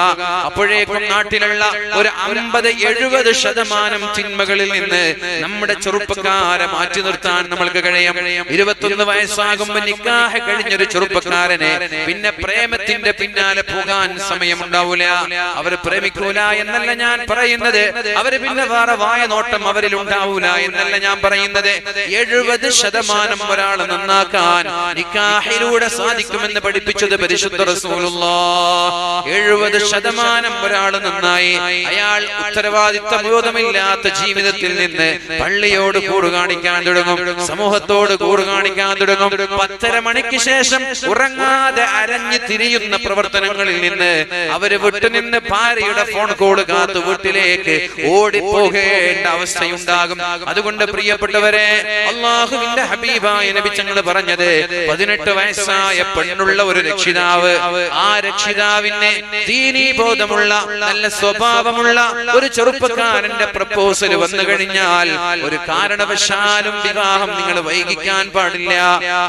അപ്പോഴേക്കും നാട്ടിലുള്ള ഒരു 50-70% തിന്മകളിൽ നിന്ന് നമ്മുടെ ചെറുപ്പക്കാരെ മാറ്റി നിർത്താൻ നമ്മൾക്ക് കഴിയും. 21 വയസ്സാകുമ്പോൾ നിക്കാഹ് കഴിഞ്ഞൊരു ചെറുപ്പക്കാരനെ പിന്നെ പ്രേമത്തിന്റെ പിന്നാലെ പോകാൻ സമയമുണ്ടാവൂല. അവര് പ്രേമിക്കൂല എന്നല്ല ഞാൻ പറയുന്നത്, അവര് പിന്നെ വേറെ വായ നോട്ടം അവരിൽ ഉണ്ടാവൂല എന്നല്ല ഞാൻ പറയുന്നത്. 70% ഒരാൾ നന്നാക്കാൻ നിക്കാഹിലൂടെ സാധിക്കുമെന്ന് പഠിപ്പിച്ചത് പരിശുദ്ധ റസൂലുള്ളാഹ്. 70% ഒരാൾ നന്നായി അയാൾ ഉത്തരവാദിത്ത ബോധമില്ലാത്ത ജീവിതത്തിൽ നിന്ന് പള്ളിയോട് കൂറ് കാണിക്കാൻ തുടങ്ങും, സമൂഹത്തോട് കൂറ് കാണിക്കാൻ തുടങ്ങും. 10:30 മണിക്ക് ശേഷം ഉറങ്ങാതെ അരഞ്ഞു തിരിയുന്ന പ്രവർത്തനങ്ങളിൽ നിന്ന് അവര് വിട്ടുനിന്ന് ഭാര്യയുടെ ഫോൺ കോൾ കാത്തു വീട്ടിലേക്ക് ഓടിപ്പോകേണ്ട അവസ്ഥയുണ്ടാകും. അതുകൊണ്ട് പ്രിയപ്പെട്ടവരെ, അല്ലാഹുവിന്റെ ഹബീബായ നബി തങ്ങൾ പറഞ്ഞത് 18 വയസ്സായ പെണ്ണുള്ള ഒരു രക്ഷിതാവ്, ആ രക്ഷിതാവിനെ ദീനീ ബോധമുള്ള നല്ല സ്വഭാവമുള്ള ഒരു ചെറുപ്പക്കാരന്റെ പ്രപ്പോസൽ വന്നു കഴിഞ്ഞാൽ ഒരു കാരണവശാലും വിവാഹം നിങ്ങൾ വൈകിക്കാൻ പാടില്ല.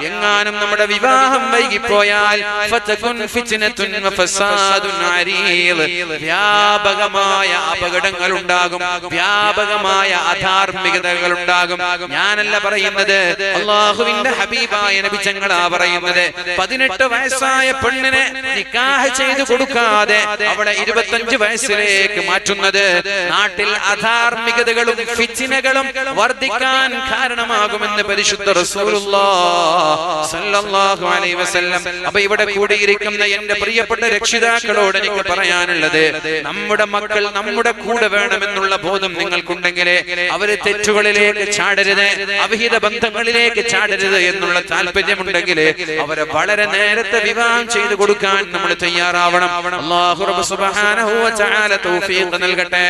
എങ്ങാനും നമ്മുടെ വിവാഹം വൈകിപ്പോയാൽ ഫതകുൻ ഫിത്നതുൻ വഫസാദുൻ അരീദ്, വ്യാപകമായ അപകടങ്ങൾ ഉണ്ടാകും, വ്യാപകമായ അധാർമികതകൾ ഉണ്ടാകും. ഞാനല്ല പറയുന്നത്, അല്ലാഹുവിന്റെ ഹബീബായ നബി തങ്ങളാ പറയുന്നത്. 18 വയസ്സായ പെണ്ണിനെ നിക്കാഹ് ചെയ്തു കൊടുക്കാതെ അവളെ 25 വയസ്സിലേക്ക് മാറ്റുന്നത് നാട്ടിൽ അധാർമികതകളും ഫിത്നകളും വർദ്ധിക്കാൻ കാരണമാകുമെന്ന് പരിശുദ്ധ റസൂലുള്ളാഹ് സ്വല്ലല്ലാഹു അലൈഹി വസല്ലം. അപ്പൊ ഇവിടെ കൂടിയിരിക്കുന്ന എന്റെ പ്രിയപ്പെട്ട രക്ഷിതാക്കളോട് എനിക്ക് പറയാനുള്ളത്, നമ്മുടെ മക്കൾ നമ്മുടെ കൂടെ വേണമെന്നുള്ള ബോധം നിങ്ങൾക്കുണ്ടെങ്കിൽ അവര് തെറ്റുകളിലേക്ക് ചാടരുത്, അവിഹിത ബന്ധങ്ങളിലേക്ക് ചാടരുത് എന്നുള്ള താല്പര്യമുണ്ടെങ്കിൽ അവരെ വളരെ നേരത്തെ വിവാഹം ചെയ്തു കൊടുക്കാൻ നമ്മൾ തയ്യാറാവണം. അല്ലാഹു റബ്ബ് സുബ്ഹാനഹു വ തആല തൗഫീഖ് നൽകട്ടെ.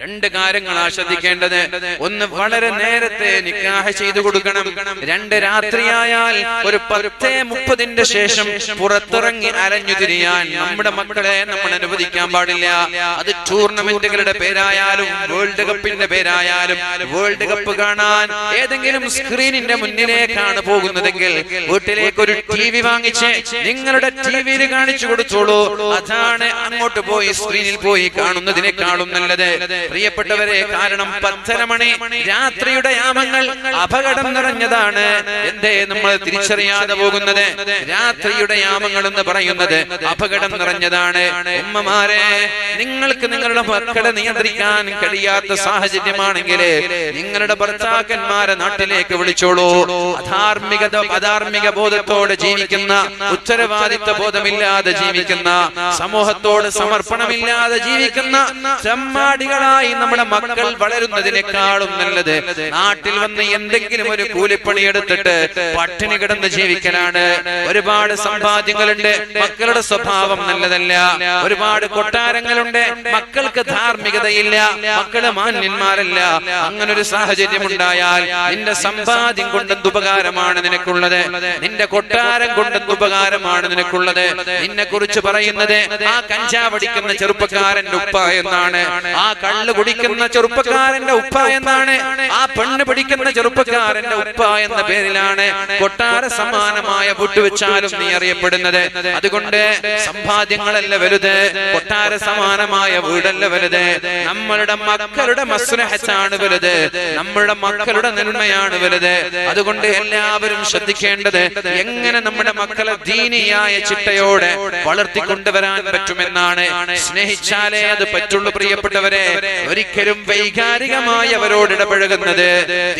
രണ്ട് കാര്യങ്ങളാ ശ്രദ്ധിക്കേണ്ടത്. ഒന്ന്, വളരെ നേരത്തെ നിക്കാഹ് ചെയ്തു കൊടുക്കണം. രണ്ട്, രാത്രിയായാൽ ഒരു 10:30 ശേഷം പുറത്തിറങ്ങി അലഞ്ഞു തിരിയാൻ നമ്മുടെ മക്കളെ നമ്മൾ അനുവദിക്കാൻ പാടില്ല. അത് ടൂർണമെന്റുകളുടെ പേരായാലും വേൾഡ് കപ്പിന്റെ പേരായാലും, വേൾഡ് കപ്പ് കാണാൻ ഏതെങ്കിലും സ്ക്രീനിന്റെ മുന്നിലേക്കാണ് പോകുന്നതെങ്കിൽ വീട്ടിലേക്ക് ഒരു TV വാങ്ങിച്ച് നിങ്ങളുടെ TVയിൽ കാണിച്ചു കൊടുത്തോളൂ. അതാണ് അങ്ങോട്ട് പോയി സ്ക്രീനിൽ പോയി കാണുന്നതിനേക്കാളും നല്ലത്. പ്രിയപ്പെട്ടവരെ. കാരണം 10:30 മണി രാത്രിയുടെ യാമങ്ങൾ അപകടം നിറഞ്ഞതാണ്. എന്തേ നമ്മൾ തിരിച്ചറിയാതെ പോകുന്നത്? രാത്രിയുടെ യാമങ്ങൾ എന്ന് പറയുന്നത് അപകടം നിറഞ്ഞതാണ്. ഉമ്മമാരെ, നിങ്ങൾക്ക് നിങ്ങളുടെ മക്കളെ നിയന്ത്രിക്കാൻ കഴിയാത്ത സാഹചര്യമാണെങ്കിൽ നിങ്ങളുടെ ഭർത്താക്കന്മാരെ നാട്ടിലേക്ക് വിളിച്ചോളൂ. അധാർമിക ബോധത്തോടെ ജീവിക്കുന്ന, ഉത്തരവാദിത്വ ബോധമില്ലാതെ ജീവിക്കുന്ന, സമൂഹത്തോട് സമർപ്പണമില്ലാതെ ജീവിക്കുന്ന ചമ്മാടികളായി നമ്മുടെ മക്കൾ വളരുന്നതിനേക്കാളും നല്ലത് നാട്ടിൽ വന്ന് എന്തെങ്കിലും ഒരു കൂലിപ്പണി എടുത്തിട്ട് പട്ടിണി കിടന്ന് ജീവിക്കലാണ്. ഒരുപാട് സമ്പാദ്യങ്ങളുണ്ട്, മക്കളുടെ സ്വഭാവം നല്ലതല്ല. ഒരുപാട് കൊട്ടാരങ്ങളുണ്ട്, മക്കൾക്ക് ധാർമ്മികതയില്ല, മക്കള് മാന്യന്മാരല്ല. അങ്ങനൊരു സാഹചര്യം ഉണ്ടായാൽ നിന്റെ സമ്പാദ്യം കൊണ്ടെന്ത് ഉപകാരമാണ് നിനക്കുള്ളത്? നിന്റെ കൊട്ടാരം കൊണ്ടെന്ത് ഉപകാരമാണ് നിനക്കുള്ളത്? നിന്നെ കുറിച്ച് പറയുന്നത് ആ കഞ്ചാവടിക്കുന്ന ചെറുപ്പക്കാരന്റെ ഉപ്പ എന്നാണ്, ആ കള്ള് കുടിക്കുന്ന ചെറുപ്പക്കാരന്റെ ഉപ്പ എന്നാണ്, ആ പെണ്ണ് പിടിക്കുന്ന ചെറുപ്പക്കാരന്റെ ഉപ്പ എന്ന പേരിലാണ് കൊട്ടാര സമാനമായ വിട്ടുവെച്ചാലും നീ അറിയപ്പെടുന്നത്. അതുകൊണ്ട് സമ്പാദ്യങ്ങളല്ല വലുത്, കൊട്ടാര സമാനമായ വീടല്ല വലുത്. നമ്മളുടെ മക്കളുടെ മസ്ലഹത്താണ് വലുത്, നമ്മളുടെ മക്കളുടെ നന്മയാണ് വലുത്. അതുകൊണ്ട് എല്ലാവരും ശ്രദ്ധിക്കേണ്ടത് എങ്ങനെ നമ്മുടെ മക്കളെ ദീനിയായ ചിട്ടയോടെ വളർത്തിക്കൊണ്ടുവരാൻ പറ്റുമെന്നാണ്. സ്നേഹിച്ചാലേ അത് പറ്റുള്ളൂ. പ്രിയപ്പെട്ടവരെ, ഒരിക്കലും വൈകാരികമായി അവരോട് ഇടപഴകുന്നത്,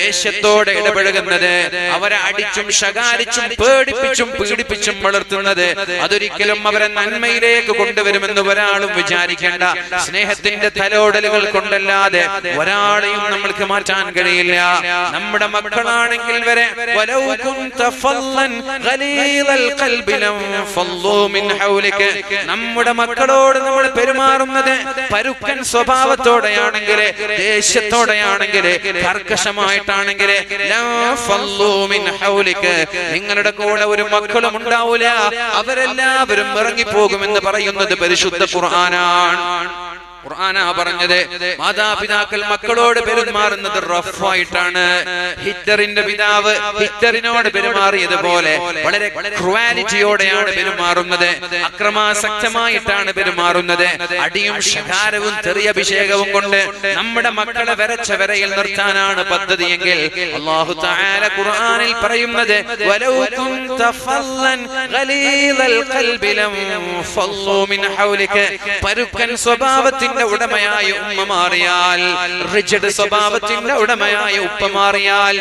ദേഷ്യത്തോടെ ഇടപഴകുന്നത്, അവരെ അടിച്ചും ശകാരിച്ചും പേടിപ്പിച്ചും പീഡിപ്പിച്ചും വളർത്തുന്നത് അതൊരിക്കലും അവരെ നന്മയിലേക്ക് കൊണ്ടുവരുമെന്ന് ഒരാളും വിചാരിക്കേണ്ട. സ്നേഹത്തിന്റെ തലോടലുകൾ കൊണ്ടല്ലാതെ ഒരാളെയും നമ്മൾക്ക് മാറ്റാൻ കഴിയില്ല. നമ്മുടെ മക്കളാണെങ്കിൽ വരെ നമ്മുടെ മക്കളോട് നമ്മൾ പെരുമാറുന്നത് പരുക്കൻ സ്വഭാവത്തോടെയാണെങ്കിൽ, ദേഷ്യത്തോടെയാണെങ്കിൽ, കർക്കശമായിട്ടാണെങ്കിൽ നിങ്ങളുടെ കൂടെ ഒരു മക്കളും ഉണ്ടാവൂല, അവരെല്ലാവരും ഇറങ്ങിപ്പോകുമെന്ന് പറയുന്നത് പരിശുദ്ധ ഖുർആനാണ്. ഖുർആനാ പറഞ്ഞത് മാതാപിതാക്കൾ മക്കളോട് പെരുമാറുന്നത് റഫായിട്ടാണ്. ഹിറ്റ്ലറിന്റെ പിതാവ് ഹിറ്റ്ലറിനോട് പെരുമാറിയതുപോലെ വളരെ ക്രൂവാലിറ്റിയോടെയാണ് പെരുമാറുന്നത്, അക്രമാസക്തമായിട്ടാണ് പെരുമാറുന്നത്. അടിയും ശകാരവും തെറിയഭിഷേകവും കൊണ്ട് നമ്മുടെ മക്കളെ വരച്ച വരയിൽ നിർത്താനാണ് പദ്ധതിയെങ്കിൽ അല്ലാഹു തആല ഖുർആനിൽ പറയുന്നത് വലൗ കുൻത ഫല്ലൻ ഗലീലൽ ഖൽബി ലം ഫല്ലൂ മിൻ ഹൗലിക. പരുക്കൻ സ്വഭാവത്തിന്റെ ഉടമയായ ഉമ്മ മാറിയാൽ, റിജിഡ് സ്വഭാവത്തിന്റെ ഉടമയായ ഉപ്പ മാറിയാൽ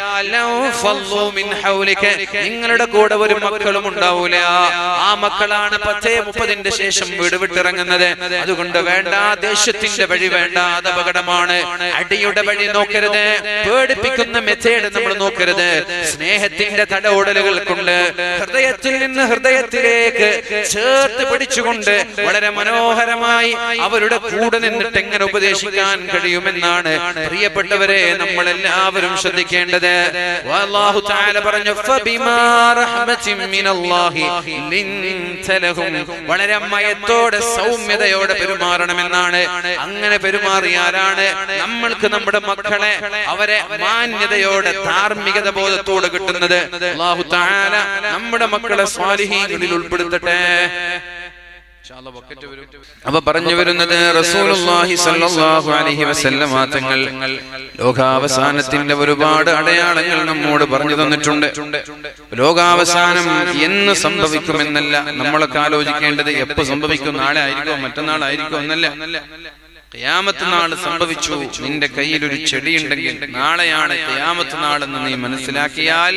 നിങ്ങളുടെ കൂടെ ഒരു മക്കളും ഉണ്ടാവൂല. ആ മക്കളാണ് 10:30 ശേഷം വീട് വിട്ടിറങ്ങുന്നത്. അതുകൊണ്ട് വേണ്ട, ദേഷ്യത്തിന്റെ വഴി വേണ്ട, അത് അപകടമാണ്. അടിയുടെ വഴി നോക്കരുത്, പേടിപ്പിക്കുന്ന മെത്തേഡ് നമ്മൾ നോക്കരുത്. സ്നേഹത്തിന്റെ തടോടലുകൾ കൊണ്ട് ഹൃദയത്തിൽ നിന്ന് ഹൃദയത്തിലേക്ക് ചേർത്ത് പിടിച്ചുകൊണ്ട് വളരെ മനോഹരമായി അവരുടെ കൂടെ നിന്നിട്ട് എങ്ങനെ ഉപദേശിക്കാൻ കഴിയുമെന്നാണ് പ്രിയപ്പെട്ടവരെ നമ്മളെല്ലാവരും ശ്രദ്ധിക്കേണ്ടത്. അല്ലാഹു തആല പറഞ്ഞു ഫബിമാ റഹ്മത്തിൻ മിനല്ലാഹി ലിൻത ലഹും. വളരെ മയത്തോടെ സൗമ്യതയോടെ പെരുമാറണമെന്നാണ്. അങ്ങനെ പെരുമാറിയാലാണ് നമ്മൾക്ക് നമ്മുടെ മക്കളെ അവരെ മാന്യതയോടെ ധാർമ്മികത ബോധത്തോടെ കിട്ടുന്നത്. അല്ലാഹു തആല നമ്മുടെ മക്കളെ സ്വാലിഹീങ്ങളിൽ ഉൾപ്പെടുത്തട്ടെ. അപ്പൊ പറഞ്ഞു വരുന്നത് റസൂലുള്ളാഹി സ്വല്ലല്ലാഹു അലൈഹി വസല്ലം തങ്ങൾ ലോകാവസാനത്തിന്റെ ഒരുപാട് അടയാളങ്ങൾ നമ്മോട് പറഞ്ഞു തന്നിട്ടുണ്ട്. ലോകാവസാനം എന്ന് സംഭവിക്കുമെന്നല്ല നമ്മളൊക്കെ ആലോചിക്കേണ്ടത്. എപ്പോ സംഭവിക്കും? നാളെ ആയിരിക്കോ മറ്റന്നാളായിരിക്കോ എന്നല്ല. ഖിയാമത്ത് നാൾ സംഭവിച്ചു, നിന്റെ കയ്യിൽ ഒരു ചെടി ഉണ്ടെങ്കിൽ നാളെയാണ് ഖിയാമത്ത് നാളെന്ന് നീ മനസ്സിലാക്കിയാൽ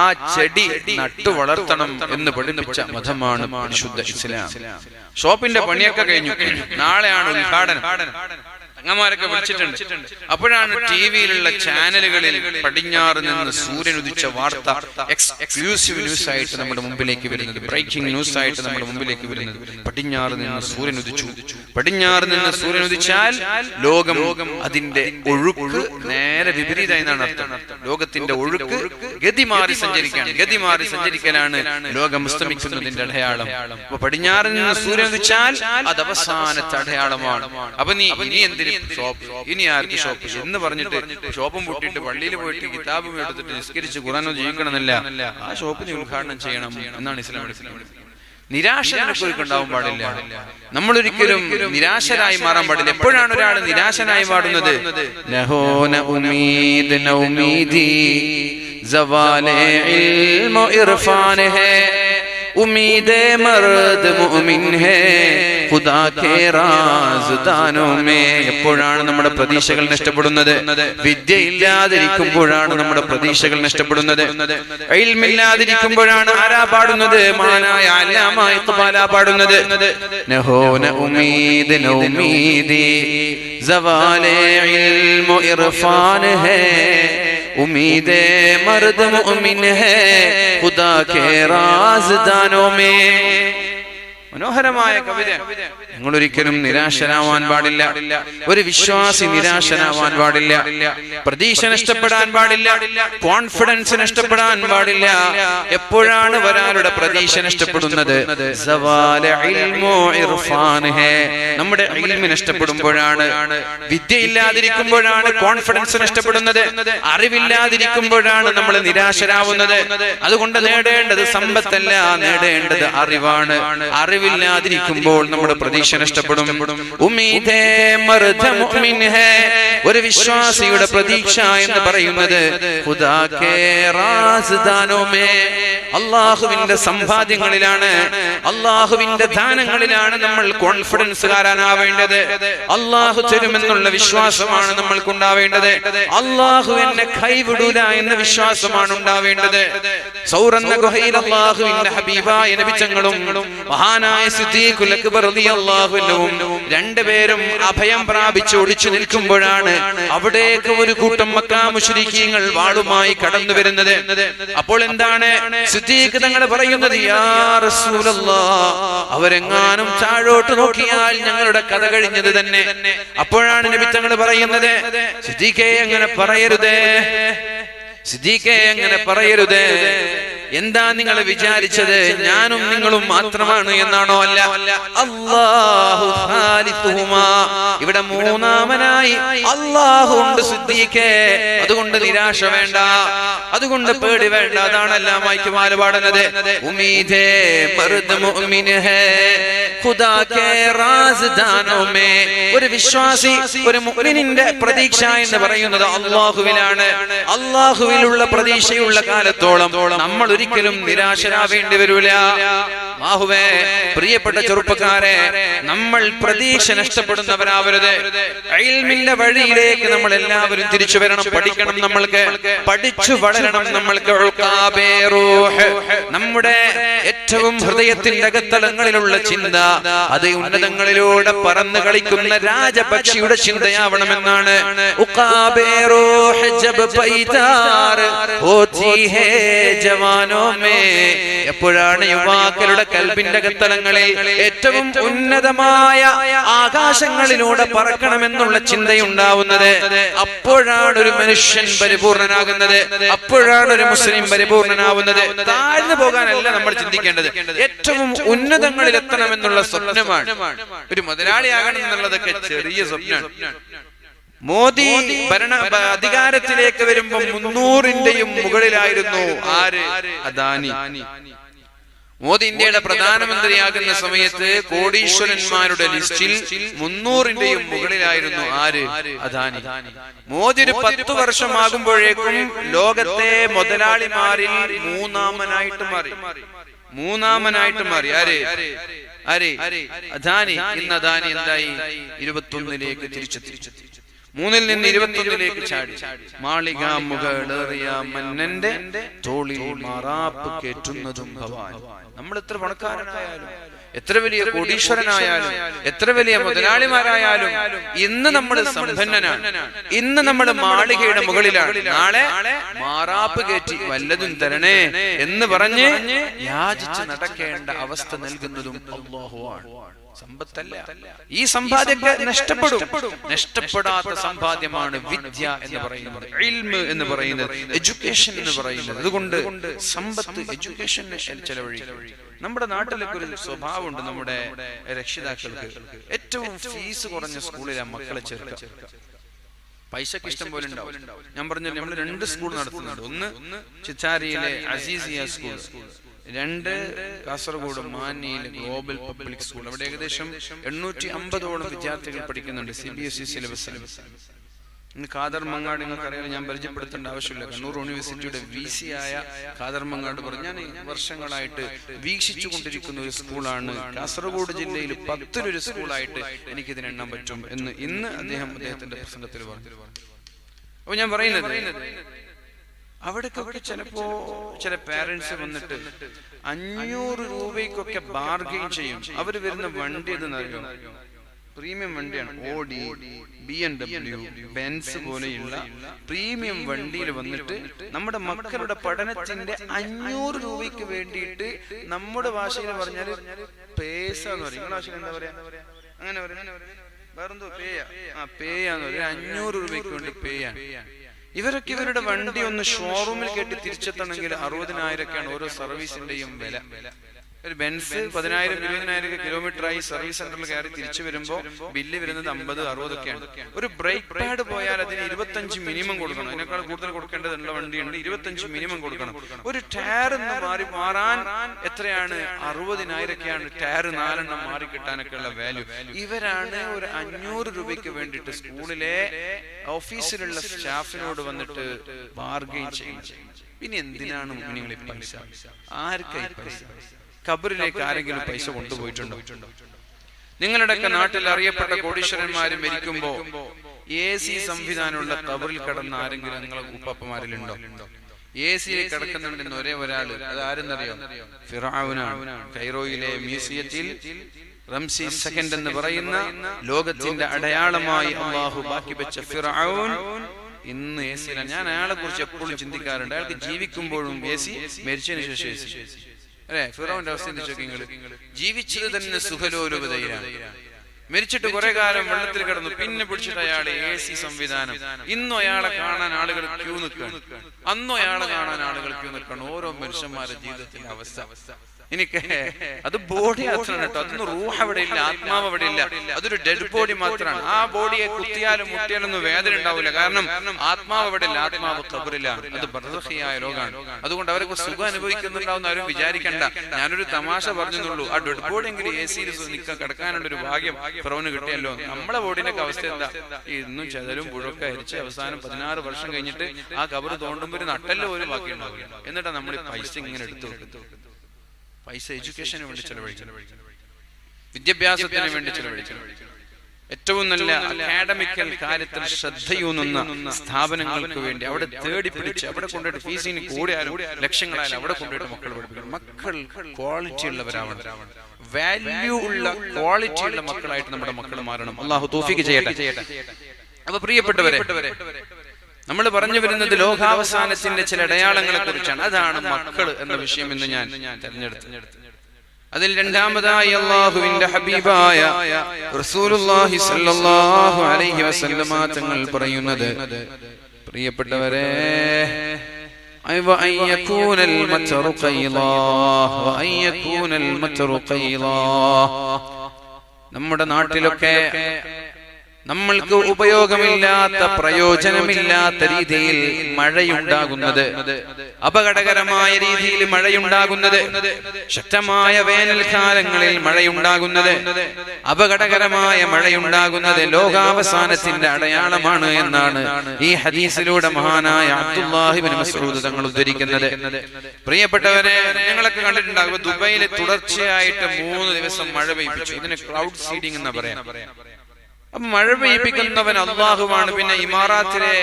ആ ചെടി നട്ടു വളർത്തണം എന്ന് പഠിപ്പിച്ച മതമാണ് പരിശുദ്ധ ഇസ്ലാം. ഷോപ്പിന്റെ പണിയൊക്കെ കഴിഞ്ഞു, നാളെയാണ് ഉദ്ഘാടനം. അങ്ങമാരൊക്കെ വിളിച്ചിട്ടുണ്ട്. അപ്പോഴാണ് ടിവിയിലുള്ള ചാനലുകളിൽ പടിഞ്ഞാറ് നിന്ന് സൂര്യൻ ഉദിച്ച വാർത്ത എക്സ്ക്ലൂസീവ് ന്യൂസ് ആയിട്ട് നമ്മുടെ മുമ്പിലേക്ക് വരുന്നത്, ബ്രേക്കിംഗ് ന്യൂസ് ആയിട്ട് നമ്മുടെ മുമ്പിലേക്ക് വരുന്നത്. പടിഞ്ഞാറ് നിന്ന് സൂര്യൻ ഉദിച്ചു. പടിഞ്ഞാറ് നിന്ന് സൂര്യൻ ഉദിച്ചാൽ ലോകം അതിന്റെ ഒഴുക്ക് നേരെ വിപരീതമായി എന്നാണ് അർത്ഥം. ലോകത്തിന്റെ ഒഴുക്ക് ഗതി മാറി സഞ്ചരിക്കുകയാണ്. ഗതി മാറി സഞ്ചരിക്കലാണ് ലോകം അസ്തമിക്കുന്നതിന്റെ അടയാളം. അപ്പൊ പടിഞ്ഞാറ് നിന്ന് സൂര്യൻ ഉദിച്ചാൽ അത് അവസാനത്തെ അടയാളമാണ്. അപ്പൊ നീ എന്തിന് ഷോപ്പ്, ഇനി ആർക്ക് ഷോപ്പ് എന്ന് പറഞ്ഞിട്ട് ഷോപ്പും പൂട്ടിയിട്ട് പള്ളിയിൽ പോയിട്ട് കിതാബും എടുത്തിട്ട് നിസ്കരിച്ച് ഖുർആൻ ജീവിക്കണമെന്നല്ല, ആ ഷോപ്പിന് ഉദ്ഘാടനം ചെയ്യണം എന്നാണ് ഇസ്ലാം. നിരാശ നമുക്കൊരിക്കലും ഉണ്ടാവാൻ പാടില്ല. നമ്മളൊരിക്കലും നിരാശരായി മാറാൻ പാടില്ല. എപ്പോഴാണ് ഒരാൾ നിരാശനായി പാടുന്നത്? ലഹോന ഉമീദ് നൗമീദി സവാലെ ഇൽമു ഇർഫാൻ ഹേ ഉമീദേ മർദ് മുഅ്മിൻ ഹേ ഖുദാ കേ റാസ്ദാനോ മേ. എപ്പോഴാണ് നമ്മുടെ പ്രതീക്ഷകൾ നഷ്ടപ്പെടുന്നത്? വിദ്യ ഇല്ലാതിരിക്കുമ്പോഴാണ് നമ്മുടെ പ്രതീക്ഷകൾ നഷ്ടപ്പെടുന്നത്. ഇൽമില്ലാതിരിക്കുമ്പോഴാണ് ആരാ പാടുന്നത്? മഹാനായ അല്ലാമ ഇഖ്ബാല പാടുന്നത് നഹോന ഉമീദ് നൗമീദി സവാലെ ഇൽമു ഇർഫാൻ ഹേ ഉമീദേ മർദ് മുഅ്മിൻ ഹേ ഖുദാ കേ റാസ്ദാനോ മേ. മനോഹരമായ കവിത. നിങ്ങളൊരിക്കലും നിരാശനാവാൻ പാടില്ല. ഒരു വിശ്വാസി നിരാശനാവാൻ പാടില്ല. പ്രതീക്ഷ നഷ്ടപ്പെടാൻ പാടില്ല. കോൺഫിഡൻസ് നഷ്ടപ്പെടാൻ പാടില്ല. എപ്പോഴാണ് ഒരാളുടെ പ്രതീക്ഷ നഷ്ടപ്പെടുന്നത്? നമ്മുടെ ഇൽമ് നഷ്ടപ്പെടുമ്പോഴാണ്. വിദ്യ ഇല്ലാതിരിക്കുമ്പോഴാണ് കോൺഫിഡൻസ് നഷ്ടപ്പെടുന്നത്. അറിവില്ലാതിരിക്കുമ്പോഴാണ് നമ്മൾ നിരാശരാവുന്നത്. അതുകൊണ്ട് നേടേണ്ടത് സമ്പത്തല്ല, നേടേണ്ടത് അറിവാണ്. അറിവില്ലാതിരിക്കുമ്പോൾ നമ്മുടെ പ്രതീക്ഷ നഷ്ടപ്പെടും. ഉമീദേ മർദ് മുഅ്മിൻ ഹേ, ഒരു വിശ്വാസിയുടെ പ്രതീക്ഷ എന്ന് പറയുന്നത് ഖുദാ കേ റാസ്ദാനോ മേ, അല്ലാഹുവിന്റെ സമ്പാദ്യങ്ങളിലാണ്, അല്ലാഹുവിന്റെ ദാനങ്ങളിലാണ് നമ്മൾ കോൺഫിഡൻസുകാരനാവേണ്ടത്. അല്ലാഹു തരുമെന്നുള്ള വിശ്വാസമാണ് നമ്മൾക്കുണ്ടാവേണ്ടത്. അല്ലാഹു എന്നെ കൈവിടൂല എന്ന വിശ്വാസമാണ് ഉണ്ടാവേണ്ടത്. സൗറന്ന ഗുഹയിൽ അല്ലാഹുവിന്റെ ഹബീബായ നബിതങ്ങളും മഹാനായ സിദ്ദീഖുൽ അക്ബർ റളിയല്ലാഹു അൻഹുവും രണ്ടുപേരും അഭയം പ്രാപിച്ച് ഒളിച്ചു നിൽക്കുമ്പോഴാണ് അവിടേക്ക് ഒരു കൂട്ടം മക്കാ മുശ്രിക്കീങ്ങൾ വാളുമായി കടന്നു വരുന്നത്. അപ്പോൾ എന്താണ് സിദ്ദീഖ് തങ്ങൾ പറയുന്നത്? യാ റസൂലല്ലാഹ്, അവരെങ്ങാനും താഴോട്ട് നോക്കിയാൽ ഞങ്ങളുടെ കഥ കഴിഞ്ഞത് തന്നെ. അപ്പോഴാണ് നബി തങ്ങൾ പറയുന്നത്, സിദ്ദീഖേ അങ്ങനെ പറയരുതേ, സിദ്ദീഖേ അങ്ങനെ പറയരുതേ. എന്താ നിങ്ങൾ വിചാരിച്ചത് ഞാനും നിങ്ങളും മാത്രമാണ് എന്നാണോ? അല്ല, അല്ലാഹു ഖാലിഖുഹുമാ, ഇവിടെ മൂന്നാമനായി അല്ലാഹു ഉണ്ട് സിദ്ദീഖേ. അതുകൊണ്ട് നിരാശ വേണ്ട, അതുകൊണ്ട് പേടി വേണ്ട. അതാണല്ല മൈക്കുമാല പാടുന്നത്. ഉമീദേ മർദ് മുഅ്മിൻ ഹേ ഖുദാ കേ റാസ്ദാനോ മേ. ഒരു വിശ്വാസി, ഒരു മുഅ്മിനിന്റെ പ്രതീക്ഷ എന്ന് പറയുന്നത് അല്ലാഹുവിലാണ്. അല്ലാഹുവിലുള്ള പ്രതീക്ഷയുള്ള കാലത്തോളം നമ്മൾ ഒരിക്കലും നിരാശരാവേണ്ടി വരൂല. അല്ലാഹുവേ, പ്രിയപ്പെട്ട ചെറുപ്പക്കാരെ, നമ്മൾ പ്രതീക്ഷ നഷ്ടപ്പെടുന്നവരാവരുത്. ഇൽമിന്റെ വഴിയിലേക്ക് നമ്മൾ എല്ലാവരും തിരിച്ചു വരണം. പഠിക്കണം, നമ്മൾക്ക് പഠിച്ചു വളരണം. നമ്മൾക്ക് നമ്മുടെ ഏറ്റവും ഹൃദയത്തിന്റെ അകത്തളങ്ങളിലുള്ള ചിന്ത അത് ഉന്നതങ്ങളിലൂടെ പറന്നു കളിക്കുന്ന രാജപക്ഷിയുടെ ചിന്തയാവണമെന്നാണ്. എപ്പോഴാണ് യുവാക്കളുടെ കൽബിന്റെ അകത്തളങ്ങളിൽ ഏറ്റവും ഉന്നതമായ ആകാശങ്ങളിലൂടെ പറക്കണമെന്നുള്ള ചിന്തയുണ്ടാവുന്നത്, അപ്പോഴാണ് ഒരു മനുഷ്യൻ പരിപൂർണനാകുന്നത്, അപ്പോഴാണ് ഒരു മുസ്ലിം പരിപൂർണനാവുന്നത്. താഴ്ന്നു പോകാനല്ല നമ്മൾ ചിന്തിക്കേണ്ടത്, ഏറ്റവും ഉന്നതങ്ങളിൽ എത്തണമെന്നുള്ള സ്വപ്നമാണ്. ഒരു മുതലാളിയാകണം എന്നുള്ളതൊക്കെ ചെറിയ സ്വപ്നമാണ്. മോദി അധികാരത്തിലേക്ക് വരുമ്പോൾ 300-ന്റെയും മുകളിലായിരുന്നു ആര്? അദാനി. മോദി ഇന്ത്യയുടെ പ്രധാനമന്ത്രിയാകുന്ന സമയത്ത് കോടീശ്വരന്മാരുടെ ലിസ്റ്റിൽ 300-ന്റെയും മുകളിലായിരുന്നു ആര്? അദാനി. മോദി ഒരു 10 വർഷമാകുമ്പോഴേക്കും ലോകത്തെ മുതലാളിമാരിൽ മൂന്നാമനായിട്ട് മാറി. ആര്? അദാനി. ഇന്ന് അദാനി എന്തായി? 21-ലേക്ക് തിരിച്ചെത്തി. 3-ൽ നിന്ന് 21-ലേക്ക് ചാടി. മാളിക മുകളേറിയ മന്നന്റെ തോളിൽ മാറാപ്പ് കേറ്റുന്നതും ഭവാൻ. നമ്മൾ എത്ര പണക്കാരനായാലും, എത്ര വലിയ കോടീശ്വരനായാലും, എത്ര വലിയ മുതലാളിമാരായാലും ഇന്ന് നമ്മൾ സമ്പന്നനാണ്, ഇന്ന് നമ്മൾ മാളികയുടെ മുകളിലാണ്. നാളെ മാറാപ്പ് കയറ്റി വല്ലതും തരണേ എന്ന് പറഞ്ഞ് യാചിച്ച് നടക്കേണ്ട അവസ്ഥ നൽകുന്നതും അല്ലാഹുവാണ്, സമ്പത്തല്ല. ഈ സമ്പാദ്യമൊക്കെ നഷ്ടപ്പെടും. നഷ്ടപ്പെടാത്ത സമ്പാദ്യമാണ് വിദ്യ എന്ന് പറയുന്നത്, ഇൽമ് എന്ന് പറയുന്നത്, എഡ്യൂക്കേഷൻ എന്ന് പറയുന്നത്. അതുകൊണ്ട് സമ്പത്ത് എഡ്യൂക്കേഷന് ചെലവഴിക്കും. നമ്മുടെ നാട്ടിലൊക്കെ ഒരു സ്വഭാവമുണ്ട്, നമ്മുടെ രക്ഷിതാക്കൾക്ക് ഏറ്റവും ഫീസ് കുറഞ്ഞ സ്കൂളിലാണ് മക്കളെ ചേർക്കുക. പൈസക്ക് ഇഷ്ടം പോലെ ഉണ്ടാവും. ഞാൻ പറഞ്ഞു, നമ്മൾ 2 സ്കൂൾ നടത്തുന്നുണ്ട്. ഒന്ന് ചിത്താരിയിലെ അസീസിയ സ്കൂൾ, 2 കാസർഗോഡ് മാന്നിയിൽ ഗ്ലോബൽ പബ്ലിക് സ്കൂൾ. അവിടെ ഏകദേശം 850ഓളം വിദ്യാർത്ഥികൾ പഠിക്കുന്നുണ്ട് CBSE സിലബസിൽ. ഇന്ന് ഖാദർ മങ്ങാട് നിങ്ങൾക്കറിയാം, ഞാൻ പരിചയപ്പെടുത്തേണ്ട ആവശ്യമില്ല. കണ്ണൂർ യൂണിവേഴ്സിറ്റിയുടെ VC ആയ ഖാദർ മങ്ങാട് പറഞ്ഞു, ഞാൻ വർഷങ്ങളായിട്ട് വീക്ഷിച്ചു കൊണ്ടിരിക്കുന്ന ഒരു സ്കൂളാണ് കാസർഗോഡ് ജില്ലയിൽ 10 സ്കൂളായിട്ട് എനിക്കിതിനെ എണ്ണാൻ പറ്റും എന്ന് ഇന്ന് അദ്ദേഹത്തിന്റെ പ്രസംഗത്തിൽ പറഞ്ഞു. അപ്പൊ ഞാൻ പറയുന്നത്, അവിടേക്കൊക്കെ ചിലപ്പോ ചില പാരന്റ്സ് വന്നിട്ട് 500 രൂപയ്ക്കൊക്കെ ബാർഗെയിൻ ചെയ്യും. അവര് വരുന്ന വണ്ടി ഏതെന്നറിയോ? പ്രീമിയം വണ്ടിയാണ്. ഓഡി, BMW, ബെൻസ് പോലെയുള്ള പ്രീമിയം വണ്ടിയിൽ വന്നിട്ട് നമ്മുടെ മക്കളുടെ പഠനത്തിന്റെ 500 രൂപയ്ക്ക് വേണ്ടിയിട്ട്, നമ്മുടെ ഭാഷയിൽ പറഞ്ഞാൽ പേസ എന്ന് പറയും. നിങ്ങളുടെ ഭാഷയിൽ എന്താ പറയാ? അങ്ങനെ വേറെന്തോ പേയാന്ന് പറയും. 500 രൂപയ്ക്ക് വേണ്ടി പേയാണ്. ഇവരൊക്കെ ഇവരുടെ വണ്ടി ഒന്ന് ഷോറൂമിൽ കേട്ടി തിരിച്ചെത്തണമെങ്കിൽ 60,000 ഓരോ സർവീസിന്റെയും വില. ഒരു ബെൻസ് 10,000-20,000 കിലോമീറ്ററായി സർവീസ് സെന്ററിൽ കയറി തിരിച്ചു വരുമ്പോൾ ബില്ല് വരുന്നത് 50-60ഒക്കെയാണ്. ഒരു ബ്രേക്ക് പാഡ് പോയാൽ അതിന് 25 മിനിമം കൊടുക്കണം. അതിനേക്കാൾ കൂടുതൽ കൊടുക്കേണ്ടതുള്ള വണ്ടിയുണ്ട്, 25 മിനിമം കൊടുക്കണം. ഒരു ടയർ മാറാൻ എത്രയാണ്? 60,000 ടയർ 4 മാറി കിട്ടാനൊക്കെ ഉള്ള വാല്യൂ. ഇവരാണ് ഒരു 500 രൂപയ്ക്ക് വേണ്ടിയിട്ട് സ്കൂളിലെ ഓഫീസിലുള്ള സ്റ്റാഫിനോട് വന്നിട്ട് ബാർഗെയിൻ ചെയ്യുന്നത്. പിന്നെ എന്തിനാണ് നിങ്ങൾ ഈ പൈസ? ആർക്കായി പൈസ? ഖബറിലേക്ക് ആരെങ്കിലും പൈസ കൊണ്ടുപോയിട്ടുണ്ടോ? നിങ്ങളുടെയൊക്കെ നാട്ടിൽ അറിയപ്പെട്ട കോടീശ്വരന്മാര് മരിക്കുമ്പോ AC സംവിധാനമുള്ള ഖബറിൽ കിടന്ന ആരെങ്കിലും നിങ്ങളെ ഉപ്പപ്പമാരിലുണ്ടോ? AC കിടക്കുന്നുണ്ടെന്ന് ഒരേ ഒരാള്, അത് ആരെന്നറിയോ? ഫിറഔനാണ്. കൈറോയിലെ മ്യൂസിയത്തിൽ റംസീസ് II എന്ന് പറയുന്ന ലോകത്തിന്റെ അടയാളമായി അല്ലാഹു ബാക്കി വെച്ച ഫിറഔൻ ഇന്ന് AC-ലാണ്. ഞാൻ അയാളെ കുറിച്ച് എപ്പോഴും ചിന്തിക്കാറുണ്ട്. അയാൾക്ക് ജീവിക്കുമ്പോഴും AC, മരിച്ചതിന് ശേഷം AC. അല്ലെ? ഫിറഔന്റെ അവസ്ഥ ചിന്തിച്ചോക്കെ നിങ്ങൾ. ജീവിച്ചത് തന്നെ സുഖലോലുപതയിലാണ്. മരിച്ചിട്ട് കുറെ കാലം വെള്ളത്തിൽ കിടന്നു, പിന്നെ പിടിച്ചിട്ട് അയാളെ AC സംവിധാനം. ഇന്നും അയാളെ കാണാൻ ആളുകൾ ക്യൂ നിൽക്കണം, അന്നും അയാളെ കാണാൻ ആളുകൾ ക്യൂ നിൽക്കണം. ഓരോ മനുഷ്യന്മാരുടെ ജീവിതത്തിന്റെ അവസ്ഥ. എനിക്ക് അത് ബോഡി മാത്രമാണ് കേട്ടോ, അതൊന്നും റൂഹ് അവിടെ ഇല്ല, ആത്മാവ് അവിടെ ഇല്ല. അതൊരു ഡെഡ് ബോഡി മാത്രമാണ്. ആ ബോഡിയെ കുത്തിയാലും മുട്ടിയാലൊന്നും വേദന ഉണ്ടാവില്ല, കാരണം ആത്മാവ് അവിടെ ഇല്ല, ആത്മാവ് ഖബറിലാണ്. അത് ബർസഖിയായ ലോകമാണ്. അതുകൊണ്ട് അവരൊക്കെ സുഖം അനുഭവിക്കുന്നുണ്ടാവുന്ന ആരും വിചാരിക്കണ്ട. ഞാനൊരു തമാശ പറഞ്ഞെന്നുള്ളൂ. ആ ഡെഡ് ബോഡി എങ്കിലും AC-യിൽ കിടക്കാനുള്ള ഒരു ഭാഗ്യം ഫിറൗന് കിട്ടിയല്ലോ. നമ്മളെ ബോഡിന്റെ അവസ്ഥ എന്താ? ഇന്നും ചെതലും പുഴൊക്കെ അരിച്ച് അവസാനം 16 വർഷം കഴിഞ്ഞിട്ട് ആ ഖബർ തോണ്ടുമ്പോൾ ഒരു നട്ടല് പോലും ബാക്കി ഉണ്ടാവില്ല. എന്നിട്ടാ നമ്മൾ പൈസ ഇങ്ങനെ എടുത്തു വെക്കും. പൈസ എഡ്യൂക്കേഷന് വേണ്ടി ചെലവഴിക്കണം, വിദ്യാഭ്യാസത്തിന് വേണ്ടി ചെലവഴിക്കണം. ഏറ്റവും നല്ല അക്കാഡമിക്കൽ കാര്യത്തിൽ ശ്രദ്ധയൂന്നുന്ന സ്ഥാപനങ്ങൾക്ക് വേണ്ടി അവിടെ തേടി പിടിച്ച് അവിടെ കൊണ്ടുപോയിട്ട് ഫീസിന് കൂടിയാലും ലക്ഷങ്ങളായാലും അവിടെ കൊണ്ടുപോയിട്ട് മക്കൾ പഠിപ്പിക്കണം. മക്കൾ ക്വാളിറ്റി ഉള്ളവരാവണം, വാല്യൂ ഉള്ള ക്വാളിറ്റി ഉള്ള മക്കളായിട്ട് നമ്മുടെ മക്കൾ മാറണം. അല്ലാഹു തൗഫീഖ് ചെയ്യട്ടെ. അപ്പൊ പ്രിയപ്പെട്ടവരെ, നമ്മൾ പറഞ്ഞു വരുന്നത് ലോകാവസാനത്തിന്റെ ചില അടയാളങ്ങളെ കുറിച്ചാണ്. അതാണ് മക്കൾ എന്ന വിഷയം എന്ന് ഞാൻ തെരഞ്ഞെടുത്തു. അതിൽ രണ്ടാമതായി അല്ലാഹുവിന്റെ ഹബീബായ റസൂലുള്ളാഹി സ്വല്ലല്ലാഹു അലൈഹി വസല്ലമ തങ്ങൾ പറയുന്നത്, പ്രിയപ്പെട്ടവരെ, നമ്മുടെ നാട്ടിലൊക്കെ നമ്മൾക്ക് ഉപയോഗമില്ലാത്ത പ്രയോജനമില്ലാത്ത രീതിയിൽ മഴയുണ്ടാകുന്നത്, അപകടകരമായ രീതിയിൽ മഴയുണ്ടാകുന്നത്, ശക്തമായ വേനൽക്കാലങ്ങളിൽ മഴയുണ്ടാകുന്നത്, അപകടകരമായ മഴയുണ്ടാകുന്നത് ലോകാവസാനത്തിന്റെ അടയാളമാണ് എന്നാണ് ഈ ഹദീസിലൂടെ മഹാനായ അബ്ദുല്ലാഹി ഇബ്നു മസ്ഊദ് തങ്ങൾ ഉദ്ധരിക്കുന്നത്. പ്രിയപ്പെട്ടവരെ, നിങ്ങളൊക്കെ കണ്ടിട്ടുണ്ടാകും, ദുബൈയിൽ തുടർച്ചയായിട്ട് 3 ദിവസം മഴ പെയ്യിപ്പിച്ചു. ഇതിന് ക്ലൗഡ് സീഡിംഗ് എന്ന് പറയാം. അപ്പൊ മഴ പെയ്യിപ്പിക്കുന്നവൻ അല്ലാഹുവാണ്. പിന്നെ ഇമാറാത്തിലെ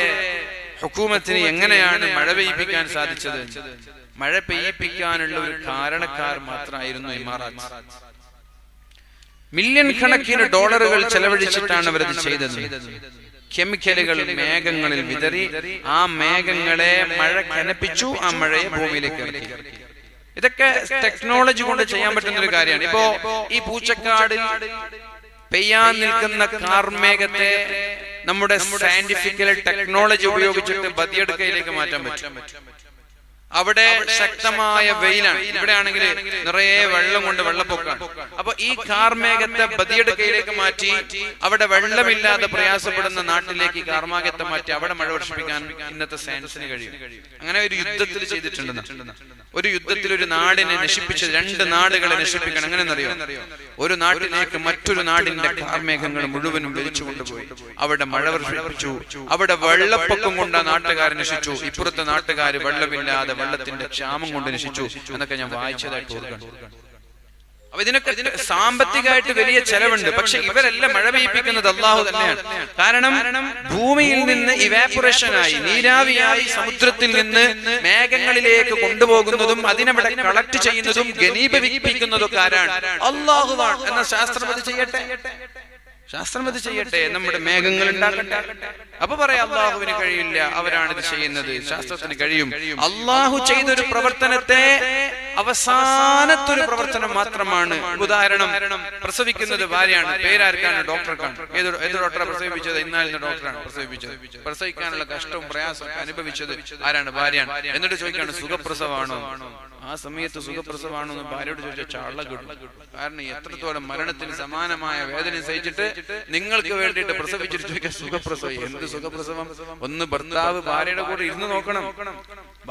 ഹുക്കൂമത്തിന് എങ്ങനെയാണ് മഴ പെയ്യിപ്പിക്കാൻ സാധിച്ചത്? മഴ പെയ്യിപ്പിക്കാനുള്ള ഒരു കാരണക്കാർ മാത്രമായിരുന്നു ഇമാറാത്ത്. മില്യൺ കണക്കിന് ഡോളറുകൾ ചെലവഴിച്ചിട്ടാണ് അവരത് ചെയ്തത്. കെമിക്കലുകൾ മേഘങ്ങളിൽ വിതറി ആ മേഘങ്ങളെ മഴ കനപ്പിച്ചു, ആ മഴയെ ഭൂമിയിലേക്ക് ഇറക്കി. ഇതൊക്കെ ടെക്നോളജി കൊണ്ട് ചെയ്യാൻ പറ്റുന്ന ഒരു കാര്യമാണ്. ഇപ്പോ ഈ പൂച്ചക്കാടിൽ പെയ്യാൻ നിൽക്കുന്ന കാർമേഘത്തെ നമ്മുടെ സയന്റിഫിക്കൽ ടെക്നോളജി ഉപയോഗിച്ചിട്ട് ബദിയടുക്കയിലേക്ക് മാറ്റാൻ പറ്റും. അവിടെ ശക്തമായ വെയിലാണ്. ഇവിടെയാണെങ്കിൽ നിറയെ വെള്ളം കൊണ്ട് വെള്ളപ്പൊക്കാണ്. അപ്പൊ ഈ കാർമേഘത്തെ ബദിയുടെ കയ്യിലേക്ക് മാറ്റി അവിടെ വെള്ളമില്ലാതെ പ്രയാസപ്പെടുന്ന നാട്ടിലേക്ക് ഈ കാർമേഘത്തെ മാറ്റി അവിടെ മഴ വർഷിപ്പിക്കാൻ ഇന്നത്തെ സയൻസിന് കഴിയും. അങ്ങനെ ഒരു യുദ്ധത്തിൽ ചെയ്തിട്ടുണ്ട്. ഒരു യുദ്ധത്തിൽ ഒരു നാടിനെ നശിപ്പിച്ച് 2 നാടുകളെ നശിപ്പിക്കണം. എങ്ങനെയെന്നറിയോ? ഒരു നാട്ടിലേക്ക് മറ്റൊരു നാടിന്റെ കാർമേഘങ്ങൾ മുഴുവനും വലിച്ചു കൊണ്ടുപോയി അവിടെ മഴ വർഷിപ്പിച്ചു. അവിടെ വെള്ളപ്പൊക്കം കൊണ്ട് ആ നാട്ടുകാർ നശിച്ചു. ഇപ്പുറത്തെ നാട്ടുകാർ വെള്ളമില്ലാതെ വെള്ളത്തിന്റെ ക്ഷാമം കൊണ്ട് നശിച്ചു എന്നൊക്കെ ഞാൻ വായിച്ചതായിട്ട് ഓർക്കണം. അപ്പൊ ഇതിനൊക്കെ സാമ്പത്തികമായിട്ട് വലിയ ചെലവുണ്ട്. പക്ഷെ ഇവരെല്ലാം മഴ പെയ്യിപ്പിക്കുന്നത് അള്ളാഹു തന്നെയാണ്. കാരണം ഭൂമിയിൽ നിന്ന് ഇവാപറേഷനായി നീരാവിയായി സമുദ്രത്തിൽ നിന്ന് മേഘങ്ങളിലേക്ക് കൊണ്ടുപോകുന്നതും അതിനവിടെ കളക്ട് ചെയ്യുന്നതും ഘനീഭവിപ്പിക്കുന്നതൊക്കെ ആരാണ്? അള്ളാഹുവാണ്. എന്ന ശാസ്ത്രം അത് ചെയ്യട്ടെ, ശാസ്ത്രം അത് ചെയ്യട്ടെ, നമ്മുടെ മേഘങ്ങൾ ഉണ്ടാക്കട്ടെ. അപ്പൊ പറയാം അള്ളാഹുവിന് കഴിയില്ല, അവരാണിത് ചെയ്യുന്നത്. ശാസ്ത്രത്തിന് കഴിയും. അള്ളാഹു ചെയ്തൊരു പ്രവർത്തനത്തെ അവസാനത്തൊരു പ്രവർത്തനം മാത്രമാണ്. ഉദാഹരണം, പ്രസവിക്കുന്നത് ഭാര്യയാണ്, പേരാർക്കാണ്? ഡോക്ടർക്കാണ്. ഏത് ഡോക്ടറെ പ്രസവിപ്പിച്ചത്? ഇന്നാളുന്ന ഡോക്ടറാണ് പ്രസവിപ്പിച്ചത്. പ്രസവിക്കാനുള്ള കഷ്ടവും പ്രയാസവും അനുഭവിച്ചത് ആരാണ്? ഭാര്യയാണ്. എന്നിട്ട് ചോദിക്കാണ് സുഖപ്രസവമാണോ? ആ സമയത്ത് സുഖപ്രസവമാണോ എന്ന് ഭാര്യയോട് ചോദിച്ചാൽ ചാള കിട്ടും. കാരണം എത്രത്തോളം മരണത്തിന് സമാനമായ വേദന സഹിച്ചിട്ട് നിങ്ങൾക്ക് വേണ്ടിയിട്ട് പ്രസവിച്ചിട്ട് ചോദിക്കാൻ സുഖപ്രസവം. എന്ത് സുഖപ്രസവം? ഒന്ന് ഭർത്താവ് ഭാര്യയുടെ കൂടെ ഇരുന്ന് നോക്കണം.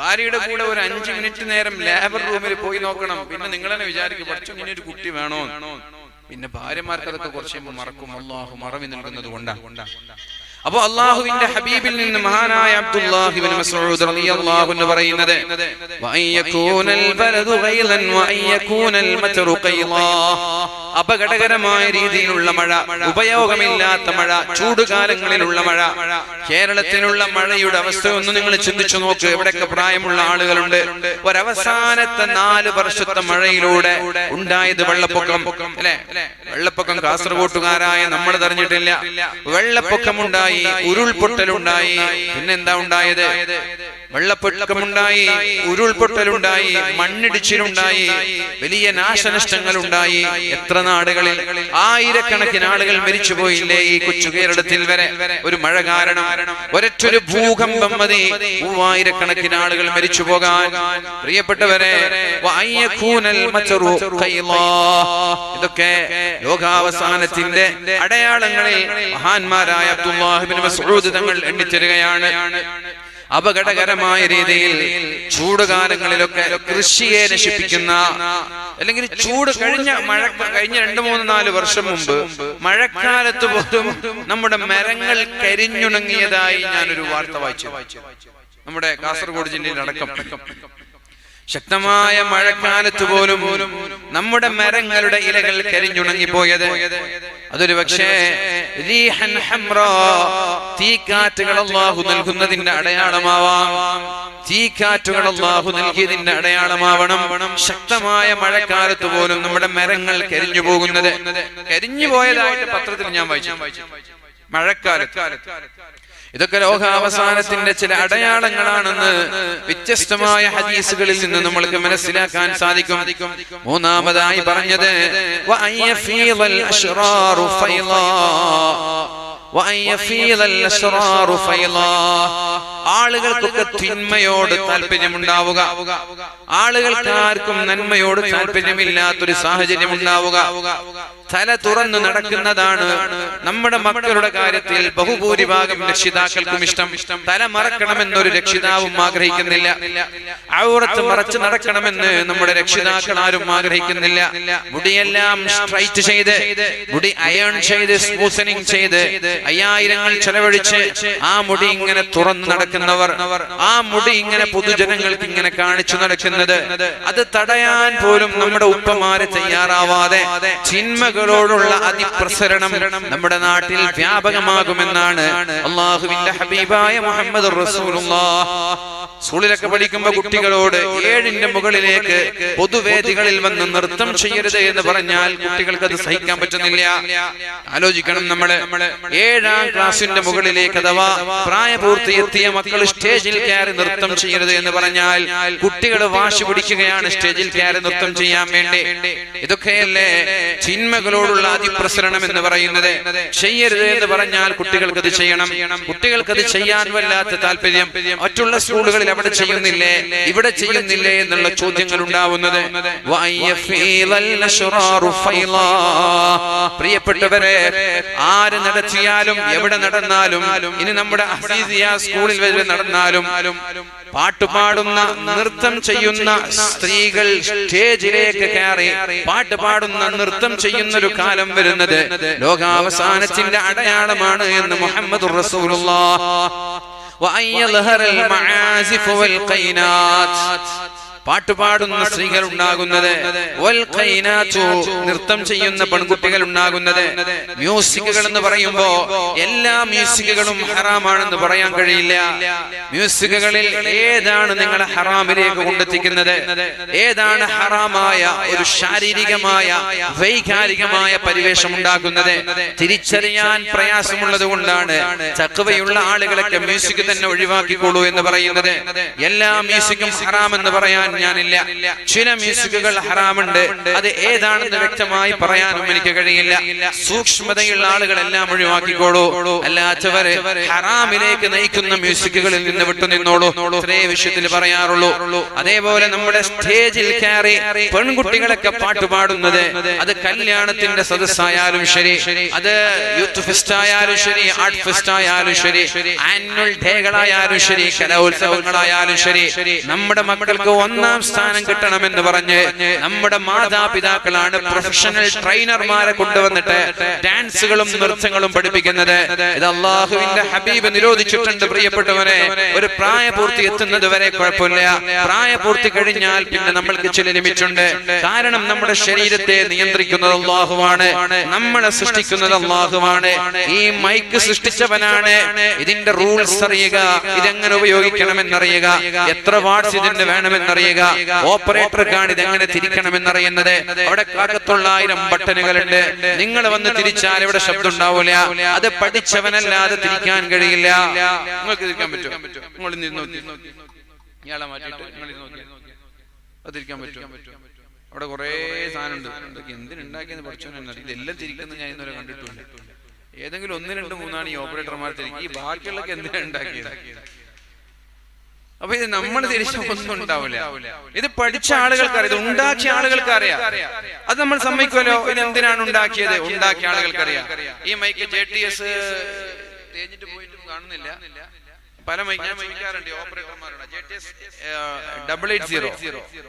ഭാര്യയുടെ കൂടെ ഒരു 5 മിനിറ്റ് നേരം ലേബർ റൂമിൽ പോയി നോക്കണം. പിന്നെ നിങ്ങൾ തന്നെ വിചാരിക്കും പഠിച്ചു ഇനി ഒരു കുട്ടി വേണോ? പിന്നെ ഭാര്യമാർക്ക് അതൊക്കെ കുറച്ച് മറക്കും. അല്ലാഹു മറവി നൽകുന്നത് കൊണ്ടാണ്. അപ്പൊ അള്ളാഹുവിന്റെ ഹബീബിൽ നിന്ന് മഹാനായ അബ്ദുല്ലാഹി ഇബ്നു മസ്ഊദ് റളിയല്ലാഹു അൻഹു പറയുന്നത് വഅയ്യകൂനൽ ബലദു ഗൈലൻ വഅയ്യകൂനൽ മത്റു ഖൈലാ. അപകടകരമായ രീതിയിലുള്ള മഴ, ഉപയോഗമില്ലാത്ത മഴ, ചൂടുകാലങ്ങളിലുള്ള മഴ. കേരളത്തിലുള്ള മഴയുടെ അവസ്ഥ ഒന്ന് നിങ്ങൾ ചിന്തിച്ചു നോക്ക്. എവിടെയൊക്കെ പ്രായമുള്ള ആളുകളുണ്ട്. ഒരവസാനത്തെ 4 വർഷത്തെ മഴയിലൂടെ ഉണ്ടായത് വെള്ളപ്പൊക്കം അല്ലെ? വെള്ളപ്പൊക്കം കാസർഗോട്ടുകാരായ നമ്മൾ അറിഞ്ഞിട്ടില്ല. വെള്ളപ്പൊക്കമുണ്ടായി, ഉരുൾപൊട്ടലുണ്ടായി. പിന്നെന്താ ഉണ്ടായത്? വെള്ളപ്പൊക്കമുണ്ടായി, ഉരുൾപൊട്ടലുണ്ടായി, മണ്ണിടിച്ചിലുണ്ടായി, വലിയ നാശനഷ്ടങ്ങൾ ഉണ്ടായി. എത്ര നാടുകളിൽ ആയിരക്കണക്കിന് ആളുകൾ മരിച്ചുപോയില്ലേ ഈ കൊച്ചു കേരളത്തിൽ വരെ ഒരു മഴ കാരണം? ഒരൊറ്റൊരു ഭൂകമ്പം മതി 3000കണക്കിന് ആളുകൾ മരിച്ചു പോകാൻ. പ്രിയപ്പെട്ടവരെ, ഇതൊക്കെ ലോകാവസാനത്തിന്റെ അടയാളങ്ങളിൽ മഹാന്മാരായ അബ്ദുല്ലാഹി ഇബ്നു മസ്ഊദ് തങ്ങൾ എണ്ണിത്തരുകയാണ്. അപകടകരമായ രീതിയിൽ ചൂടുകാലങ്ങളിലൊക്കെ കൃഷിയെ നശിപ്പിക്കുന്ന, അല്ലെങ്കിൽ ചൂട് കഴിഞ്ഞ 2-3-4 വർഷം മുമ്പ് മഴക്കാലത്ത് പോലും നമ്മുടെ മരങ്ങൾ കരിഞ്ഞുണങ്ങിയതായി ഞാനൊരു വാർത്ത വായിച്ചു. നമ്മുടെ കാസർഗോഡ് ജില്ലയിൽ അടക്കം ശക്തമായ മഴക്കാലത്ത് പോലും നമ്മുടെ മരങ്ങളുടെ ഇലകൾ കരിഞ്ഞുണങ്ങിപ്പോയത് അതൊരു പക്ഷേ റീഹൻ ഹംറാ, തീക്കാറ്റുകൾ അല്ലാഹു നൽകുന്നതിന്റെ അടയാളമാവാം. തീക്കാറ്റുകൾ അല്ലാഹു നൽകിയതിന്റെ അടയാളമാവണം. ശക്തമായ മഴക്കാലത്ത് പോലും നമ്മുടെ മരങ്ങൾ കരിഞ്ഞു പോകുന്നത്, കരിഞ്ഞു പോയതായിട്ട് പത്രത്തിൽ ഞാൻ വായിച്ചു. മഴക്കാലത്ത് ഇതൊക്കെ ലോകാവസാനത്തിന്റെ ചില അടയാളങ്ങളാണെന്ന് വ്യത്യസ്തമായ ഹദീസുകളിൽ നിന്ന് നമ്മൾക്ക് മനസ്സിലാക്കാൻ സാധിക്കും. മൂന്നാമതായി പറഞ്ഞത് ആളുകൾക്കൊക്കെ തിന്മയോട് താല്പര്യമുണ്ടാവുക, ആളുകൾക്ക് ആർക്കും നന്മയോട് താല്പര്യമില്ലാത്തൊരു സാഹചര്യം ഉണ്ടാവുക. തല തുറന്നു നടക്കുന്നതാണ് നമ്മുടെ മക്കളുടെ കാര്യത്തിൽ ബഹുഭൂരിഭാഗം രക്ഷിതാക്കൾക്കും ഇഷ്ടം. തല മറക്കണമെന്നൊരു രക്ഷിതാവും ആഗ്രഹിക്കുന്നില്ല. ഔറത്ത് മറച്ചു നടക്കണമെന്ന് നമ്മുടെ രക്ഷിതാക്കൾ ആരും ആഗ്രഹിക്കുന്നില്ല. മുടിയെല്ലാം സ്ട്രൈറ്റ് ചെയ്ത്, മുടി അയൺ ചെയ്ത്, സ്മൂത്തനിങ് ചെയ്ത് 5000 ചെലവഴിച്ച് ആ മുടി ഇങ്ങനെ തുറന്നു നടക്കുന്നവർ, ആ മുടി ഇങ്ങനെ പൊതുജനങ്ങൾക്ക് ഇങ്ങനെ കാണിച്ചു നടക്കുന്നത്, അത് തടയാൻ പോലും നമ്മുടെ ഉപ്പമാര് തയ്യാറാവാതെ ചിന്മകളോടുള്ള അതിപ്രസരണം നമ്മുടെ നാട്ടിൽ വ്യാപകമാകുമെന്നാണ് അല്ലാഹുവിന്റെ ഹബീബായ മുഹമ്മദുർ റസൂലുള്ളാഹ്. സ്കൂളിലൊക്കെ പഠിക്കുമ്പോ കുട്ടികളോട് 7ന്റെ മുകളിലേക്ക് പൊതുവേദികളിൽ വന്ന് നൃത്തം ചെയ്യരുത് എന്ന് പറഞ്ഞാൽ കുട്ടികൾക്ക് അത് സഹിക്കാൻ പറ്റുന്നില്ല. ആലോചിക്കണം, നമ്മള് 7ാം ക്ലാസിന്റെ മുകളിലേക്ക് അഥവാ പ്രായപൂർത്തിയെത്തിയ മക്കൾ സ്റ്റേജിൽ കയറി നൃത്തം ചെയ്യരുത് എന്ന് പറഞ്ഞാൽ കുട്ടികൾ വാശി പിടിക്കുകയാണ് സ്റ്റേജിൽ കയറി നൃത്തം ചെയ്യാൻ വേണ്ടി. ഇതൊക്കെയല്ലേ ചിന്മകൾ തിന്മകളോടുള്ള അതിപ്രസരണം എന്ന് പറയുന്നത്. ചെയ്യരുത് എന്ന് പറഞ്ഞാൽ കുട്ടികൾക്കത് ചെയ്യണം. കുട്ടികൾക്കത് ചെയ്യാൻ വല്ലാത്ത താല്പര്യം. മറ്റുള്ള സ്കൂളുകളിൽ അവിടെ ചെയ്യുന്നില്ലേ, ഇവിടെ ചെയ്യുന്നില്ലേ എന്നുള്ള ചോദ്യങ്ങൾ ഉണ്ടാവുന്നത്. പ്രിയപ്പെട്ടവരെ, ആര് നടത്തിയാലും എവിടെ നടന്നാലും, ഇനി നമ്മുടെ ഹഫീസിയ സ്കൂളിൽ വരെ നടന്നാലും, പാട്ടുപാടുന്ന നൃത്തം ചെയ്യുന്ന സ്ത്രീകൾ സ്റ്റേജിലേക്ക് കയറി പാട്ടുപാടുന്ന നൃത്തം ചെയ്യുന്ന ഒരു കാലം വരുന്നത് ലോകാവസാനത്തിന്റെ അടയാളമാണ് എന്ന് മുഹമ്മദുർ റസൂലുള്ളാഹ്. പാട്ടുപാടുന്ന സ്ത്രീകൾ ഉണ്ടാകുന്നത്, നൃത്തം ചെയ്യുന്ന പെൺകുട്ടികൾ ഉണ്ടാകുന്നത്. മ്യൂസിക്കുകൾ എന്ന് പറയുമ്പോ എല്ലാ മ്യൂസിക്കുകളും ഹറാമാണെന്ന് പറയാൻ കഴിയില്ല. മ്യൂസിക്കുകളിൽ ഏതാണ് നിങ്ങളെ ഹറാമിലേക്ക് കൊണ്ടെത്തിക്കുന്നത്? ഏതാണ് ഹറാമായ ഒരു ശാരീരികമായ വൈകാരികമായ പരിവേഷം ഉണ്ടാക്കുന്നത്? തിരിച്ചറിയാൻ പ്രയാസമുള്ളത് കൊണ്ടാണ് തഖ്വയുള്ള ആളുകളൊക്കെ മ്യൂസിക് തന്നെ ഒഴിവാക്കിക്കോളൂ എന്ന് പറയുന്നത്. എല്ലാ മ്യൂസിക്കും ഹറാം എന്ന് പറയാൻ ഞാനില്ല. ചില മ്യൂസിക്കുകൾ ഹറാമുണ്ട്, അത് ഏതാണെന്ന് വ്യക്തമായി പറയാനും എനിക്ക് കഴിയില്ല. സൂക്ഷ്മതയുള്ള ആളുകളെല്ലാം ഒഴിവാക്കിക്കോളൂ. അല്ലാത്തവര് ഹറാമിലേക്ക് നയിക്കുന്ന മ്യൂസിക്കുകളിൽ നിന്ന് വിട്ടുനിന്നോളൂ. ഇത്രേ വിഷയത്തിൽ പറയാറുള്ളൂ. അതേപോലെ നമ്മുടെ സ്റ്റേജിൽ കയറി പെൺകുട്ടികളൊക്കെ പാട്ടുപാടുന്നത്, അത് കല്യാണത്തിന്റെ സദസ്സായാലും ശരി, അത് യൂത്ത് ഫെസ്റ്റ് ആയാലും ശരി, ആർട്ട് ഫെസ്റ്റ് ആയാലും ശരി, ആനുവൽ ഡേകളായാലും ശരി, കലോത്സവങ്ങളായാലും ശരി, നമ്മുടെ മക്കൾക്ക് ഒന്നാം സ്ഥാനം കിട്ടണമെന്ന് പറഞ്ഞ് നമ്മുടെ മാതാപിതാക്കളാണ് പ്രൊഫഷണൽ ട്രെയിനർമാരെ കൊണ്ടുവന്നിട്ട് ഡാൻസുകളും നൃത്തങ്ങളും പഠിപ്പിക്കുന്നത്. ഇത് അള്ളാഹുവിന്റെ ഹബീബ് നിരോധിച്ചിട്ടുണ്ട്. പ്രിയപ്പെട്ടവരെ, ഒരു പ്രായപൂർത്തി എത്തുന്നത് വരെ കുഴപ്പമില്ല. പ്രായപൂർത്തി കഴിഞ്ഞാൽ പിന്നെ നമ്മൾക്ക് ചില ലിമിറ്റുണ്ട്. കാരണം നമ്മുടെ ശരീരത്തെ നിയന്ത്രിക്കുന്നത് അള്ളാഹുവാണ്, നമ്മളെ സൃഷ്ടിക്കുന്നത് അള്ളാഹുവാണ്. ഈ മൈക്ക് സൃഷ്ടിച്ചവനാണ്. ഇതിന്റെ റൂൾസ് അറിയുക, ഇതെങ്ങനെ ഉപയോഗിക്കണമെന്നറിയുക, എത്ര വാട്ട്സ് ഇതിന് വേണമെന്നറിയുക, ഓപ്പറേറ്റർക്കാണ് ഇതെങ്ങനെ തിരിക്കണമെന്നറിയുന്നത്. അവിടെ 1000 ബട്ടണുകളുണ്ട്. നിങ്ങൾ വന്ന് തിരിച്ചാൽ ഇവിടെ ശബ്ദം ഉണ്ടാവില്ല. അത് പഠിച്ചവനല്ലാതെ തിരിക്കാൻ കഴിയില്ല. നിങ്ങൾക്ക് തിരിക്കാൻ പറ്റും? നിങ്ങൾ ഇയാളെ മാറ്റിയിട്ട് അത് തിരിക്കാൻ പറ്റും? അവിടെ കുറെ സാധനം ഉണ്ട്. എന്തിനുണ്ടാക്കിയെന്ന് പഠിച്ചോന്ന് ഇതെല്ലാം തിരിക്കുന്നത് ഞാൻ ഇന്നുവരെ കണ്ടിട്ടുണ്ട്. ഏതെങ്കിലും 1, 2, 3 ഈ ഓപ്പറേറ്റർമാർ തിരിക്കും. ഈ ബാക്കിയുള്ളൊക്കെ എന്തിനാണ് ഉണ്ടാക്കിയത്? അപ്പൊ ഇത് നമ്മൾ തിരിച്ചൊന്നും ഉണ്ടാവില്ല. ഇത് പഠിച്ച ആളുകൾക്കറിയാം, ഇത് ഉണ്ടാക്കിയ ആളുകൾക്കറിയാം. അത് നമ്മൾ സമ്മതിക്കുമല്ലോ. ഇത് എന്തിനാണ് ഉണ്ടാക്കിയത്? ഉണ്ടാക്കിയ ആളുകൾക്കറിയാം. ഈ മൈക്ക് JTS തേഞ്ഞിട്ട് പോയിട്ടൊന്നും കാണുന്നില്ല. പല മൈക്ക് ഞാൻ ചോദിക്കാറുണ്ട് ഓപ്പറേറ്റർമാരോട്. JTS 880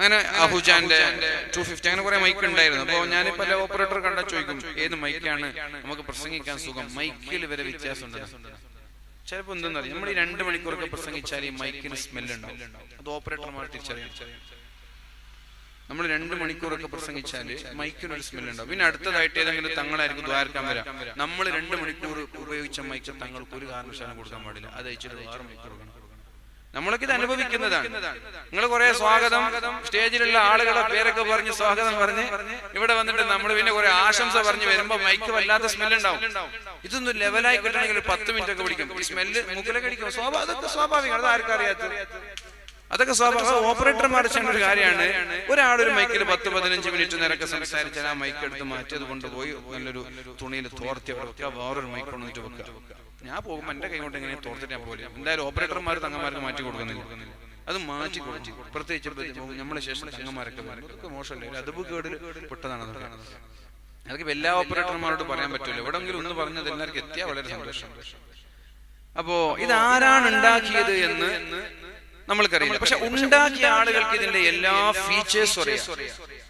അങ്ങനെ അഹുജാന്റെ 250 അങ്ങനെ കുറെ മൈക്ക് ഉണ്ടായിരുന്നു. അപ്പൊ ഞാൻ പല ഓപ്പറേറ്റർ കണ്ടാൽ ചോദിക്കും, ഏത് മൈക്കാണ് നമുക്ക് പ്രസംഗിക്കാൻ സുഖം? മൈക്കിൽ വരെ വ്യത്യാസമുണ്ട്. ചിലപ്പോൾ എന്തെന്നറിയാം, നമ്മൾ ഈ 2 മണിക്കൂറൊക്കെ പ്രസംഗിച്ചാൽ ഈ മൈക്കിന് സ്മെല്ലുണ്ടാവും. അത് ഓപ്പറേറ്റർമാർ തിരിച്ചറിയാം. നമ്മൾ 2 മണിക്കൂറൊക്കെ പ്രസംഗിച്ചാൽ മൈക്കിനൊരു സ്മെല്ലുണ്ടാവും. പിന്നെ അടുത്തതായിട്ട് ഏതെങ്കിലും തങ്ങളായിരിക്കും ദ്വാരക്കാൻ വരാം. നമ്മൾ 2 മണിക്കൂർ ഉപയോഗിച്ച മൈക്ക് തങ്ങൾക്ക് ഒരു കാരണവശാലും കൊടുക്കാൻ പാടില്ല. അത് അയച്ചിട്ട് 6 മണിക്കൂർ കൊടുക്കണം. നമ്മളൊക്കെ ഇത് അനുഭവിക്കുന്നതാണ്. നിങ്ങൾ കുറെ സ്വാഗതം, സ്റ്റേജിലുള്ള ആളുകളെ പേരൊക്കെ പറഞ്ഞ് സ്വാഗതം പറഞ്ഞ് ഇവിടെ വന്നിട്ട് നമ്മൾ പിന്നെ കുറെ ആശംസ പറഞ്ഞ് വരുമ്പോ മൈക്ക് വല്ലാത്ത സ്മെല്ലുണ്ടാവും. ഇതൊന്നും ലെവലായി കിട്ടണമെങ്കിൽ 10 മിനിറ്റ് ഒക്കെ പിടിക്കും. ഈ സ്മെല്ല് മുക്കിലൊക്കെ അടിക്കും. അതൊക്കെ സ്വാഭാവികം. അത് ആർക്കും അറിയാത്ത, അതൊക്കെ സ്വാഭാവികം. ഓപ്പറേറ്റർമാർ ചെയ്യേണ്ട ഒരു കാര്യമാണ്. ഒരാളൊരു മൈക്കിൽ 10-15 മിനിറ്റ് നേരൊക്കെ സംസാരിച്ചാൽ ആ മൈക്ക് എടുത്ത് മാറ്റി അത് കൊണ്ടുപോയി നല്ലൊരു തുണിയിൽ തോർത്തി അവിടെ വെക്കുക, വേറൊരു മൈക്ക് കൊണ്ടിട്ട് വെക്കുക. ഞാൻ പോകുമ്പോൾ എന്റെ കൈ കൊണ്ട് എങ്ങനെ തോർത്തിട്ട് ഞാൻ പോലെ. എന്തായാലും ഓപ്പറേറ്റർമാർ തങ്ങന്മാർക്ക് മാറ്റി കൊടുക്കുന്നില്ല. അത് മാറ്റി കൊടുത്തു. പ്രത്യേകിച്ച് നമ്മളെ ശേഷം തങ്ങന്മാരൊക്കെ മോശമല്ലേ, അതുബ് കേടിൽ പെട്ടതാണ്. അതൊക്കെ എല്ലാ ഓപ്പറേറ്റർമാരോട് പറയാൻ പറ്റില്ല. എവിടെങ്കിലും ഒന്ന് പറഞ്ഞത് എല്ലാവർക്കും എത്തിയാൽ വളരെ സന്തോഷം. അപ്പോ ഇതാരാണ് ഉണ്ടാക്കിയത് എന്ന് നമ്മൾക്കറിയില്ല. പക്ഷെ ഉണ്ടാക്കിയ ആളുകൾക്ക് ഇതിന്റെ എല്ലാ ഫീച്ചേഴ്സും അറിയാം.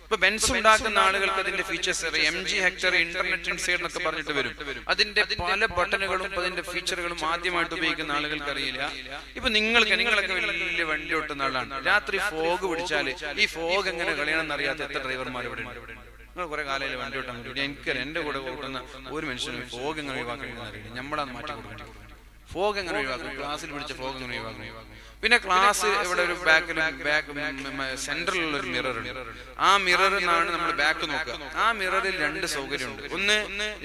ഇപ്പൊ ബെൻസ് ഉണ്ടാക്കുന്ന ആളുകൾക്ക് അതിന്റെ ഫീച്ചേഴ്സ് അറിയാം. MG ഹെക്ടർ ഇന്റർനെറ്റ് ഇൻസൈഡ് എന്നൊക്കെ പറഞ്ഞിട്ട് വരും. അതിന്റെ പല ബട്ടണുകളും അതിന്റെ ഫീച്ചറുകളും ആദ്യമായിട്ട് ഉപയോഗിക്കുന്ന ആളുകൾക്ക് അറിയില്ല. ഇപ്പൊ നിങ്ങളൊക്കെ വലിയ വണ്ടി ഓട്ടുന്ന ആളാണ്. രാത്രി ഫോഗ് പിടിച്ചാല് ഈ ഫോഗ് എങ്ങനെ കളയണമെന്ന് അറിയാത്ത എത്ര ഡ്രൈവർമാർ ഇവിടെ ഉണ്ട്? നിങ്ങൾ കുറെ കാലയിൽ വണ്ടി ഓട്ടാൻ പറ്റില്ല. എനിക്കറിയാം, എന്റെ കൂടെ ഓട്ടുന്ന ഒരു മനുഷ്യനും ഫോഗ് എങ്ങനെ ഒഴിവാക്കണമെന്ന് അറിയില്ല. നമ്മളത് മാറ്റി കൊടുക്കണം. ഫോഗ് എങ്ങനെ ഒഴിവാക്കണം? ക്ലാസ്സിൽ പിടിച്ച ഫോഗ് എങ്ങനെ ഒഴിവാക്കണം? പിന്നെ ക്ലാസ് ഇവിടെ ഒരു സെന്ററിലുള്ള ഒരു മിറർ ഉണ്ട്. ആ മിററിനാണ് നമ്മൾ ബാക്ക് നോക്കുക. ആ മിററിൽ രണ്ട് സൗകര്യമുണ്ട്. ഒന്ന്,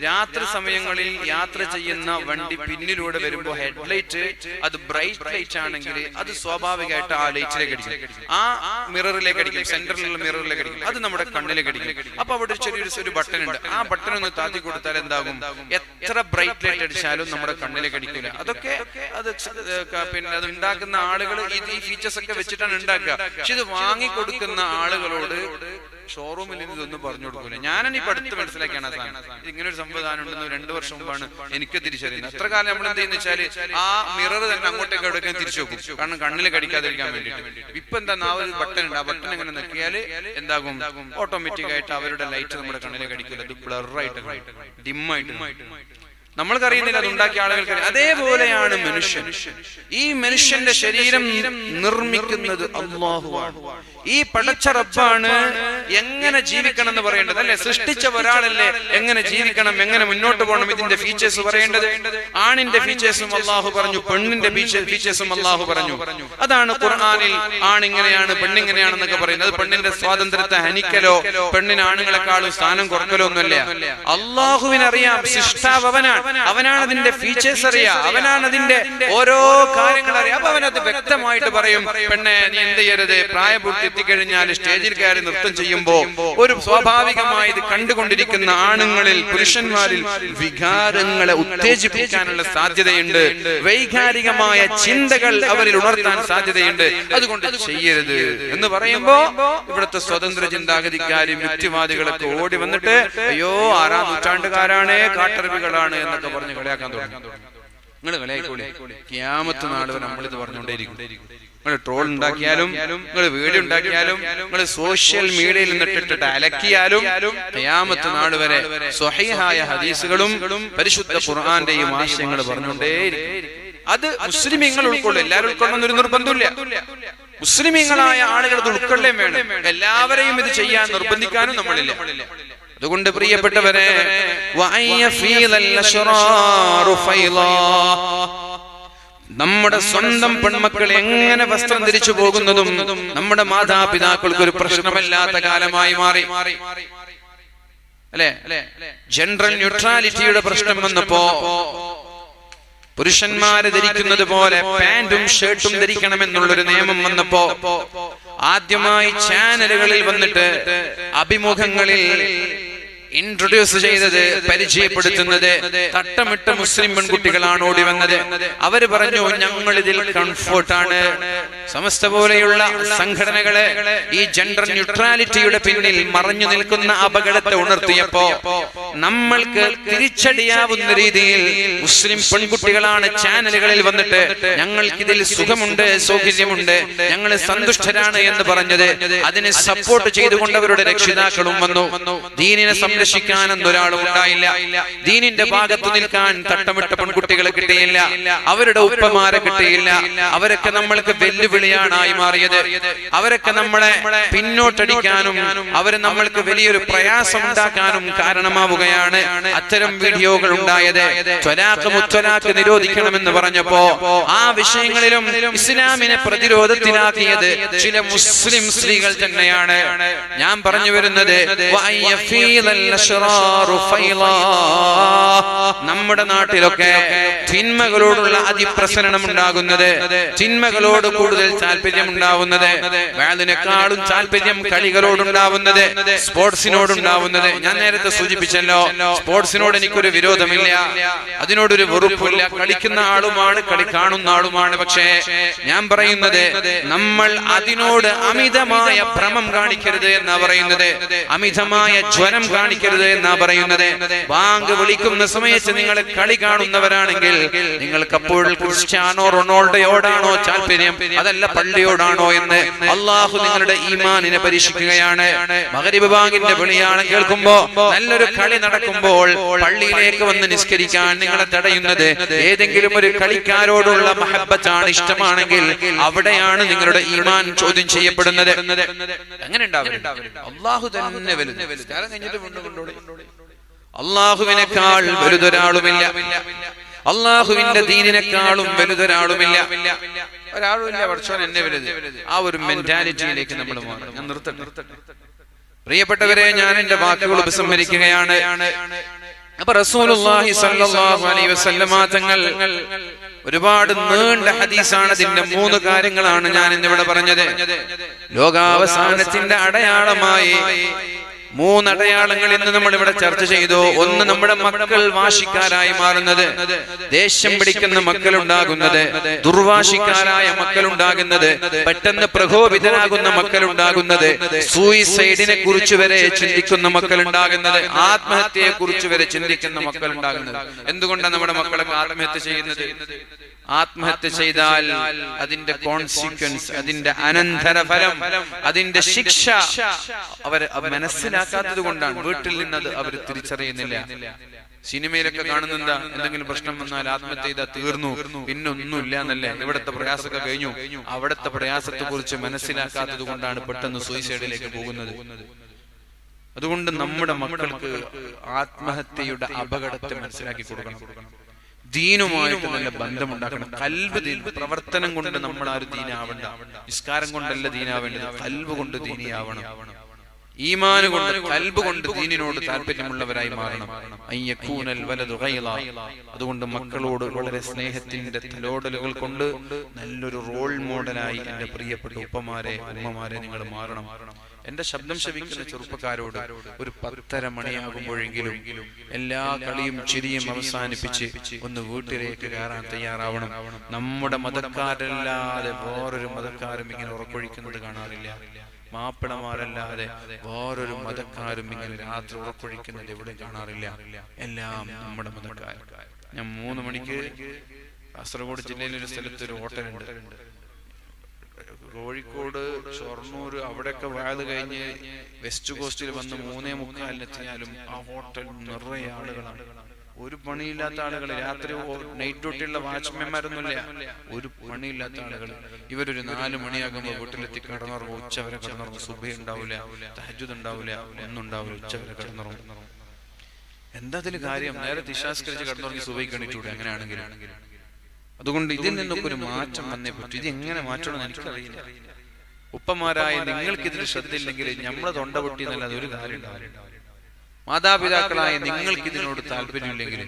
രാത്രി സമയങ്ങളിൽ യാത്ര ചെയ്യുന്ന വണ്ടി പിന്നിലൂടെ വരുമ്പോൾ ഹെഡ്ലൈറ്റ് അത് ബ്രൈറ്റ് ലൈറ്റ് ആണെങ്കിൽ അത് സ്വാഭാവികമായിട്ട് ആ ലൈറ്റിലേക്ക് അടിക്കും, ആ മിററിലേക്ക് അടിക്കും, സെന്ററിലുള്ള മിററിലേക്ക് അടിക്കും, അത് നമ്മുടെ കണ്ണിലേക്ക് അടിക്കും. അപ്പൊ അവിടെ ഒരു ബട്ടൺ ഉണ്ട്. ആ ബട്ടൺ ഒന്ന് താത്തി കൊടുത്താൽ എന്താകും, എത്ര ബ്രൈറ്റ് ലൈറ്റ് അടിച്ചാലും നമ്മുടെ കണ്ണിലേക്ക് അടിക്കില്ല. അതൊക്കെ അത് പിന്നെ അത് ഉണ്ടാക്കുന്ന ആളുകൾ ഈ ഫീച്ചേഴ്സ് ഒക്കെ വെച്ചിട്ടാണ് ഉണ്ടാക്കുക. പക്ഷെ ഇത് വാങ്ങിക്കൊടുക്കുന്ന ആളുകളോട് ഷോറൂമിൽ നിന്ന് ഇതൊന്നും പറഞ്ഞു കൊടുക്കൂല. ഞാനാണ് ഇപ്പൊ അടുത്ത് മനസ്സിലാക്കിയാണ് ഇങ്ങനെ ഒരു സംവിധാനം ഉണ്ടെന്ന് 2 വർഷം മുമ്പാണ് എനിക്ക് തിരിച്ചറിയുന്നത്. അത്ര കാലം നമ്മൾ എന്ത് ചെയ്യുന്ന വെച്ചാല് ആ മിറർ തന്നെ അങ്ങോട്ടേക്ക് എവിടേക്കാൻ തിരിച്ചു വെക്കും, കാരണം കണ്ണിൽ കടിക്കാതിരിക്കാൻ വേണ്ടിയിട്ട്. ഇപ്പൊ എന്താ, ആ ഒരു ബട്ടൺ ഉണ്ട്, ആ ബട്ടൺ എങ്ങനെ നോക്കിയാല് എന്താകും, ഓട്ടോമാറ്റിക് ആയിട്ട് അവരുടെ ലൈറ്റ് നമ്മുടെ കണ്ണിലേക്ക് അടിക്കില്ല, അത് ബ്ലറായിട്ട് ഡിമ്മായിട്ട് നമ്മൾക്കറിയുന്നില്ല, അത് ഉണ്ടാക്കിയ ആളുകൾക്ക്. അതേപോലെയാണ് മനുഷ്യൻ. ഈ മനുഷ്യന്റെ ശരീരം നിർമ്മിക്കുന്നത് അല്ലാഹുവാണ്. ഈ പടച്ച റബ്ബാണ് എങ്ങനെ ജീവിക്കണം എന്ന് പറയേണ്ടത്, അല്ലെ? സൃഷ്ടിച്ച ഒരാളല്ലേ എങ്ങനെ ജീവിക്കണം, എങ്ങനെ മുന്നോട്ട് പോകണം, ഇതിന്റെ ഫീച്ചേഴ്സ് പറയേണ്ടത്. ആണിന്റെ ഫീച്ചേഴ്സും അല്ലാഹു പറഞ്ഞു, പെണ്ണിന്റെ ഫീച്ചേഴ്സും അല്ലാഹു പറഞ്ഞു. അതാണ് ഖുർആനിൽ ആണിങ്ങനെയാണ് പെണ്ണിങ്ങനെയാണെന്നൊക്കെ പറയുന്നത്. അത് പെണ്ണിന്റെ സ്വാതന്ത്ര്യത്തെ ഹനിക്കലോ പെണ്ണിന് ആണുങ്ങളെക്കാളും സ്ഥാനം കുറക്കലോ ഒന്നുമല്ല. അല്ലാഹുവിനറിയാം, സൃഷ്ടാവ് അവനാണ്, അവനാണ് അതിന്റെ ഫീച്ചേഴ്സ് അറിയാം, അവനാണ് അതിന്റെ ഓരോ കാര്യങ്ങൾ അറിയാം. അപ്പൊ അവനത് വ്യക്തമായിട്ട് പറയും, പെണ്ണെ നീ എന്ത് ചെയ്യരുത്, പ്രായപൂർത്തി എത്തിക്കഴിഞ്ഞാൽ സ്റ്റേജിൽ കയറി നൃത്തം ചെയ്യുമ്പോ ഒരു സ്വാഭാവികമായി ഇത് കണ്ടുകൊണ്ടിരിക്കുന്ന ആണുങ്ങളിൽ, പുരുഷന്മാരിൽ വികാരങ്ങളെ ഉത്തേജിപ്പിക്കാനുള്ള സാധ്യതയുണ്ട്, വൈകാരികമായ ചിന്തകൾ അവരിൽ ഉണർത്താൻ സാധ്യതയുണ്ട്, അതുകൊണ്ട് ചെയ്യരുത് എന്ന് പറയുമ്പോ ഇവിടുത്തെ സ്വതന്ത്ര ചിന്താഗതിക്കാരും യുക്തിവാദികളൊക്കെ ഓടി വന്നിട്ട് അയ്യോ 6-ാം നൂറ്റാണ്ടുകാരാണ്, കാട്ടറിവികളാണ് എന്നൊക്കെ പറഞ്ഞ് കളിയാക്കാൻ തുടങ്ങി. നിങ്ങൾ കളിയായിക്കോളി, ഖിയാമത്ത് നാൾ വരെ നമ്മളിത് പറഞ്ഞുകൊണ്ടേയിരിക്കും. നിങ്ങൾ ട്രോൾ ഉണ്ടാക്കിയാലും, നിങ്ങൾ വീഡിയോ ഉണ്ടാക്കിയാലും, നിങ്ങൾ സോഷ്യൽ മീഡിയയിൽ നിന്നിട്ടിട്ട് അലക്കിയാലും ഖിയാമത്ത് നാൾ വരെ സ്വഹീഹായ ഹദീസുകളും പരിശുദ്ധ ഖുർആന്റെയും ആശയങ്ങൾ പറഞ്ഞുകൊണ്ടേയിരിക്കും. അത് മുസ്ലിമീങ്ങൾ ഉൾക്കൊള്ളും. എല്ലാവരും ഉൾക്കൊള്ളുന്ന ഒരു നിർബന്ധമില്ല. മുസ്ലിമീങ്ങളായ ആളുകൾ ഇത് ഉൾക്കൊള്ളേം വേണം. എല്ലാവരെയും ഇത് ചെയ്യാൻ നിർബന്ധിക്കാനും നമ്മളില്ല. അതുകൊണ്ട് പ്രിയപ്പെട്ടവരെ, നമ്മുടെ സ്വന്തം പെൺമക്കൾ എങ്ങനെ വസ്ത്രം ധരിച്ചു പോകുന്നതും നമ്മുടെ മാതാപിതാക്കൾക്ക് ഒരു പ്രശ്നമല്ലാത്ത കാലമായി മാറി, അല്ലെ? ജെൻഡർ ന്യൂട്രാലിറ്റിയുടെ പ്രശ്നം വന്നപ്പോ പുരുഷന്മാര് ധരിക്കുന്നത് പോലെ പാന്റും ഷർട്ടും ധരിക്കണമെന്നുള്ളൊരു നിയമം വന്നപ്പോ ആദ്യമായി ചാനലുകളിൽ വന്നിട്ട് അഭിമുഖങ്ങളിൽ ഇൻട്രൊഡ്യൂസ് ചെയ്തത്, പരിചയപ്പെടുത്തുന്നത് തട്ടമിട്ട മുസ്ലിം പെൺകുട്ടികളാണ് ഓടി വന്നത്. അവര് പറഞ്ഞു, ഞങ്ങൾ ഇതിൽ കംഫർട്ടാണ്. സമസ്ത പോലെയുള്ള സംഘടനകളെ ഈ ജെൻഡർ ന്യൂട്രാലിറ്റിയുടെ പിന്നിൽ മറഞ്ഞു നിൽക്കുന്ന അപകടത്തെ ഉണർത്തിയപ്പോ നമ്മൾക്ക് തിരിച്ചടിയാവുന്ന രീതിയിൽ മുസ്ലിം പെൺകുട്ടികളാണ് ചാനലുകളിൽ വന്നിട്ട് ഞങ്ങൾക്കിതിൽ സുഖമുണ്ട്, സൗകര്യമുണ്ട്, ഞങ്ങൾ സന്തുഷ്ടരാണ് എന്ന് പറഞ്ഞത്. അതിനെ സപ്പോർട്ട് ചെയ്തുകൊണ്ട് അവരുടെ രക്ഷിതാക്കളും വന്നു. ദീനിനെ സംരക്ഷിക്കാനൊന്നും ഒരാളും ഉണ്ടായില്ല. ദീനിന്റെ ഭാഗത്ത് നിൽക്കാൻ തട്ടമിട്ട പെൺകുട്ടികളെ കിട്ടിയില്ല, അവരുടെ ഉപ്പമാരെ കിട്ടിയില്ല. അവരൊക്കെ നമ്മൾക്ക് വെല്ലുവിളിയാണായി മാറിയത്. അവരൊക്കെ നമ്മളെ പിന്നോട്ടടിക്കാനും അവര് നമ്മൾക്ക് വലിയൊരു പ്രയാസം ഉണ്ടാക്കാനും കാരണമാവുകയാണ് അത്തരം വീഡിയോകൾ ഉണ്ടായത്. ത്വലാഖ് മുത്തലാഖ് നിരോധിക്കണമെന്ന് പറഞ്ഞപ്പോ ആ വിഷയങ്ങളിലും ഇസ്ലാമിനെ പ്രതിരോധത്തിലാക്കിയത് ചില മുസ്ലിം സ്ത്രീകൾ തന്നെയാണ്. ഞാൻ പറഞ്ഞു വരുന്നത്, നമ്മുടെ നാട്ടിലൊക്കെ തിന്മകളോടുള്ള അതിപ്രസരണം ഉണ്ടാകുന്നത്, തിന്മകളോട് കൂടുതൽ താല്പര്യം ഉണ്ടാവുന്നത്, വേദിനേക്കാളും താല്പര്യം കളികളോടുണ്ടാവുന്നത്, സ്പോർട്സിനോടുണ്ടാവുന്നത്. ഞാൻ നേരത്തെ സൂചിപ്പിച്ചല്ലോ, സ്പോർട്സിനോട് എനിക്കൊരു വിരോധമില്ല, അതിനോടൊരു വെറുപ്പില്ല. കളിക്കുന്ന ആളുമാണ്, കളി കാണുന്ന ആളുമാണ്. പക്ഷേ ഞാൻ പറയുന്നത്, നമ്മൾ അതിനോട് അമിതമായ ഭ്രമം കാണിക്കരുത് എന്നാ പറയുന്നത്, അമിതമായ ജ്വരം കാണിക്കരുത് എന്നാ പറയുന്നത്. ബാങ്ക് വിളിക്കുന്ന സമയത്ത് നിങ്ങൾ കളി കാണുന്നവരാണെങ്കിൽ നിങ്ങൾക്ക് അപ്പോൾ ക്രിസ്ത്യാനോ റൊണാൾഡോയോടാണോ താല്പര്യം, അതല്ല പള്ളിയോടാണോ എന്ന് അള്ളാഹു നിങ്ങളുടെ ഈമാനിനെ പരീക്ഷിക്കുകയാണ്. മഗ്രിബ് ബാങ്കിന്റെ വിളിയാണ് കേൾക്കുമ്പോ, നല്ലൊരു കളി നടക്കുമ്പോൾ പള്ളിയിലേക്ക് വന്ന് നിസ്കരിക്കാൻ നിങ്ങളെ തടയുന്നത് ഏതെങ്കിലും ഒരു കളിക്കാരോടുള്ള മഹബ്ബത്താണ്, ഇഷ്ടമാണെങ്കിൽ അവിടെയാണ് നിങ്ങളുടെ ഈമാൻ ചോദ്യം ചെയ്യപ്പെടുന്നത്. അങ്ങനെ ഉണ്ടാവില്ല. അള്ളാഹു തന്നെ വലുത്. അള്ളാഹുവിനേക്കാൾ വലുതൊരാളുമില്ല, അള്ളാഹുവിന്റെ ദീനിനേക്കാളും വലുതൊരാളുമില്ല. ഒരാളും ഇല്ല, പഠിച്ചവൻ എന്നെ വലുത്. ആ ഒരു മെന്റാലിറ്റിയിലേക്ക് നമ്മൾ മാറും. ഞാൻ നിർത്തട്ടെ പ്രിയപ്പെട്ടവരെ, ഞാൻ എന്റെ വാക്കുകൾ ഉപസംഹരിക്കുകയാണ്. അപ്പൊ റസൂലുള്ളാഹി സ്വല്ലല്ലാഹു അലൈഹി വസല്ലമ തങ്ങൾ ഒരുപാട് നീണ്ട ഹദീസാണ്. അതിന്റെ 3 കാര്യങ്ങളാണ് ഞാൻ ഇന്നിവിടെ പറഞ്ഞത്. ലോകാവസാനത്തിന്റെ അടയാളമായി 3 അടയാളങ്ങൾ ഇന്ന് നമ്മൾ ഇവിടെ ചർച്ച ചെയ്തു. ഒന്ന്, നമ്മുടെ മക്കൾ വാശിക്കാരായി മാറുന്നത്, ദേഷ്യം പിടിക്കുന്ന മക്കളുണ്ടാകുന്നത്, ദുർവാശിക്കാരായ മക്കളുണ്ടാകുന്നത്, പെട്ടെന്ന് പ്രകോപിതരാകുന്ന മക്കളുണ്ടാകുന്നത്, സൂയിസൈഡിനെ കുറിച്ച് വരെ ചിന്തിക്കുന്ന മക്കളുണ്ടാകുന്നത്, ആത്മഹത്യയെ കുറിച്ച് വരെ ചിന്തിക്കുന്ന മക്കളുണ്ടാകുന്നത്. എന്തുകൊണ്ടാണ് നമ്മുടെ മക്കളൊക്കെ ആത്മഹത്യ ചെയ്യുന്നത്? ആത്മഹത്യ ചെയ്താൽ അതിന്റെ കോൺസിക്വൻസ്, അതിന്റെ അനന്തരഫലം, അതിന്റെ ശിക്ഷ അവർ മനസ്സിലാക്കാത്തത് കൊണ്ടാണ്. വീട്ടിൽ നിന്നത് അവർ തിരിച്ചറിയുന്നില്ല. സിനിമയിലൊക്കെ കാണുന്നെന്താ, എന്തെങ്കിലും പ്രശ്നം വന്നാൽ ആത്മഹത്യ ചെയ്താൽ തീർന്നു, പിന്നെ ഒന്നുമില്ല എന്നല്ലേ. ഇവിടത്തെ പ്രയാസമൊക്കെ കഴിഞ്ഞു. അവിടത്തെ പ്രയാസത്തെ കുറിച്ച് മനസ്സിലാക്കാത്തത് കൊണ്ടാണ് പെട്ടെന്ന് സൂയിസൈഡിലേക്ക് പോകുന്നത്. അതുകൊണ്ട് നമ്മുടെ മക്കൾക്ക് ആത്മഹത്യയുടെ അപകടത്തെ മനസ്സിലാക്കി കൊടുക്കണം. ദീനുമായിട്ട് നല്ല ബന്ധമുണ്ടാക്കണം. കൽബ് പ്രവർത്തനം കൊണ്ട് നമ്മൾ ആരും ദീനാവണ്ട. നിസ്കാരം കൊണ്ടല്ല ദീനാവേണ്ടത്, കൽബ് കൊണ്ട് ദീനിയാവണം. ഈമാൻ കൊണ്ട്, കൽബ് കൊണ്ട് ദീനിനോട് താല്പര്യമുള്ളവരായി മാറണം. അതുകൊണ്ട് മക്കളോട് വളരെ സ്നേഹത്തിന്റെ തലോടലുകൾ കൊണ്ട് നല്ലൊരു റോൾ മോഡലായി എന്റെ പ്രിയപ്പെട്ട ഉപ്പമാരെ, ഉമ്മമാരെ നിങ്ങൾ മാറണം. എന്റെ ശബ്ദം ശ്രവിക്കുന്ന ചെറുപ്പക്കാരോട് ഒരു 10:30 മണിയാകുമ്പോഴെങ്കിലും എല്ലാ കളിയും ചിരിയും അവസാനിപ്പിച്ച് ഒന്ന് വീട്ടിലേക്ക് കയറാൻ തയ്യാറാവണം. നമ്മുടെ മതക്കാരല്ലാതെ വേറൊരു മതക്കാരും ഇങ്ങനെ ഉറക്കൊഴിക്കുന്നത് കാണാറില്ല. മാപ്പിളമാരല്ലാതെ വേറൊരു മതക്കാരും ഇങ്ങനെ രാത്രി ഉറക്കൊഴിക്കുന്നത് എവിടെ കാണാറില്ല. എല്ലാം നമ്മുടെ മതക്കാർ. ഞാൻ 3 മണിക്ക് കാസർഗോഡ് ജില്ലയിലെ ഒരു സ്ഥലത്ത് ഒരു ഹോട്ടലുണ്ട്. കോഴിക്കോട്, ഷൊർണൂർ അവിടെയൊക്കെ വാത് കഴിഞ്ഞ് വെസ്റ്റ് കോസ്റ്റിൽ വന്ന് 3:45 ആ ഹോട്ടൽ നിറയെ ആളുകളാണ്. ഒരു പണിയില്ലാത്ത ആളുകൾ, രാത്രി നൈറ്റ് ഡ്യൂട്ടിയുള്ള വാച്ച്മാൻമാരൊന്നുമില്ല, ഒരു പണിയില്ലാത്ത ആളുകൾ. ഇവരൊരു 4 മണിയാകുമ്പോൾ വീട്ടിലെത്തി കിടന്നുറങ്ങും. ഉച്ചവരെ കിടന്നുറങ്ങും. സുബഹി ഉണ്ടാവില്ല, തഹജ്ജുദ് ഉണ്ടാവില്ല, ഒന്നും ഉണ്ടാവില്ല. ഉച്ചവരെ കിടന്നുറങ്ങും. എന്താ അതിന് കാര്യം? നേരെ ദിശാസ്കരിച്ച് കിടന്നുറങ്ങി സുബഹിക്ക് എണീറ്റൂടെ അങ്ങനെയാണെങ്കിൽ? അതുകൊണ്ട് ഇതിൽ നിന്നൊക്കെ ഒരു മാറ്റം വന്നേ പറ്റൂ. ഇത് എങ്ങനെ മാറ്റണമെന്ന് എനിക്കറിയില്ല. ഉപ്പമാരായ നിങ്ങൾക്ക് ഇതിന് ശ്രദ്ധയില്ലെങ്കിൽ നമ്മളെ തൊണ്ട പൊട്ടി എന്നല്ലാതെ ഒരു കാര്യം ഉണ്ടാവില്ല. മാതാപിതാക്കളായ നിങ്ങൾക്ക് ഇതിനോട് താല്പര്യമില്ലെങ്കിൽ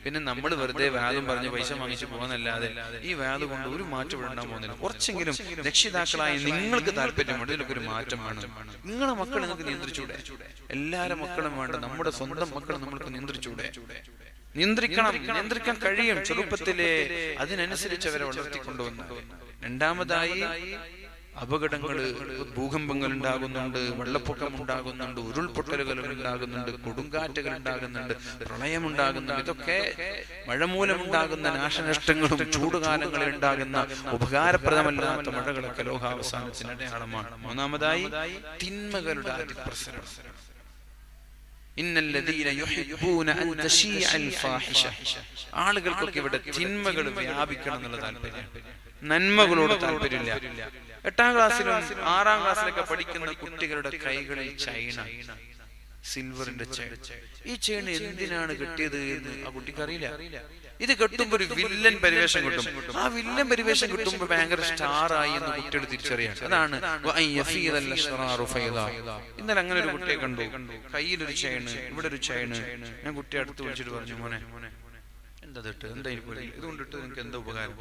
പിന്നെ നമ്മൾ വെറുതെ വാദം പറഞ്ഞ് പൈസ വാങ്ങിച്ചു പോകുന്നല്ലാതെ ഈ വാദം കൊണ്ട് ഒരു മാറ്റം ഉണ്ടാകാൻ പോകുന്നില്ല. കുറച്ചെങ്കിലും രക്ഷിതാക്കളായ നിങ്ങൾക്ക് താല്പര്യമുണ്ട്, ഇതിലൊക്കെ ഒരു മാറ്റം വേണം. നിങ്ങളെ മക്കളെ നിങ്ങൾക്ക് നിയന്ത്രിച്ചൂടെ? എല്ലാവരും മക്കളും വേണ്ട, നമ്മുടെ സ്വന്തം മക്കളെ നമ്മൾക്ക് നിയന്ത്രിച്ചൂടെ? നിയന്ത്രിക്കണം. നിയന്ത്രിക്കാൻ കഴിയും. ചെറുപ്പത്തിലെ അതിനനുസരിച്ച് അവരെ വളർത്തിക്കൊണ്ടുവന്നു. രണ്ടാമതായി, അപകടങ്ങൾ, ഭൂകമ്പങ്ങൾ ഉണ്ടാകുന്നുണ്ട്, വെള്ളപ്പൊക്കം ഉണ്ടാകുന്നുണ്ട്, ഉരുൾപൊട്ടലുകൾ ഉണ്ടാകുന്നുണ്ട്, കൊടുങ്കാറ്റുകൾ ഉണ്ടാകുന്നുണ്ട്, പ്രളയമുണ്ടാകുന്നുണ്ട്. ഇതൊക്കെ മഴ മൂലമുണ്ടാകുന്ന നാശനഷ്ടങ്ങളും ചൂടുകാലങ്ങളിൽ ഉണ്ടാകുന്ന ഉപകാരപ്രദമല്ലാത്ത മഴകളൊക്കെ ലോകാവസാനത്തിന് അടയാളമാണ്. മൂന്നാമതായി, തിന്മകളുടെ അതിപ്രസരണം. ആളുകൾക്കൊക്കെ ഇവിടെ തിന്മകൾ വ്യാപിക്കണം എന്നുള്ള താല്പര്യം, നന്മകളോട് താല്പര്യമില്ല. 8ാം ക്ലാസ്സിലും 6ാം ക്ലാസ്സിലൊക്കെ പഠിക്കുന്ന കുട്ടികളുടെ കൈകളിൽ ചൈന, സിൽവറിന്റെ ചെയിൻ. ഈ ചെയിൻ എന്തിനാണ് കിട്ടിയത് എന്ന് ആ കുട്ടിക്ക് അറിയില്ല. ഇത് കിട്ടുമ്പോ ഒരു വില്ലൻ പരിവേഷം കിട്ടും. ആ വില്ലൻ പരിവേഷം കിട്ടുമ്പോ ഭയങ്കര സ്റ്റാർ ആയി എന്ന് കുട്ടിയോട് തിരിച്ചറിയാം. അതാണ് ഇന്നലെ അങ്ങനെ ഒരു കുട്ടിയെ കണ്ടു, കയ്യിലൊരു ചെയിന്, ഇവിടെ ഒരു ചെയിന്. ഞാൻ കുട്ടിയെ അടുത്ത് വിളിച്ചിട്ട് പറഞ്ഞു, മോനെ എന്താ ഇട്ട്, എന്താ ഇതുകൊണ്ടിട്ട് നിനക്ക് എന്താ ഉപകാരം?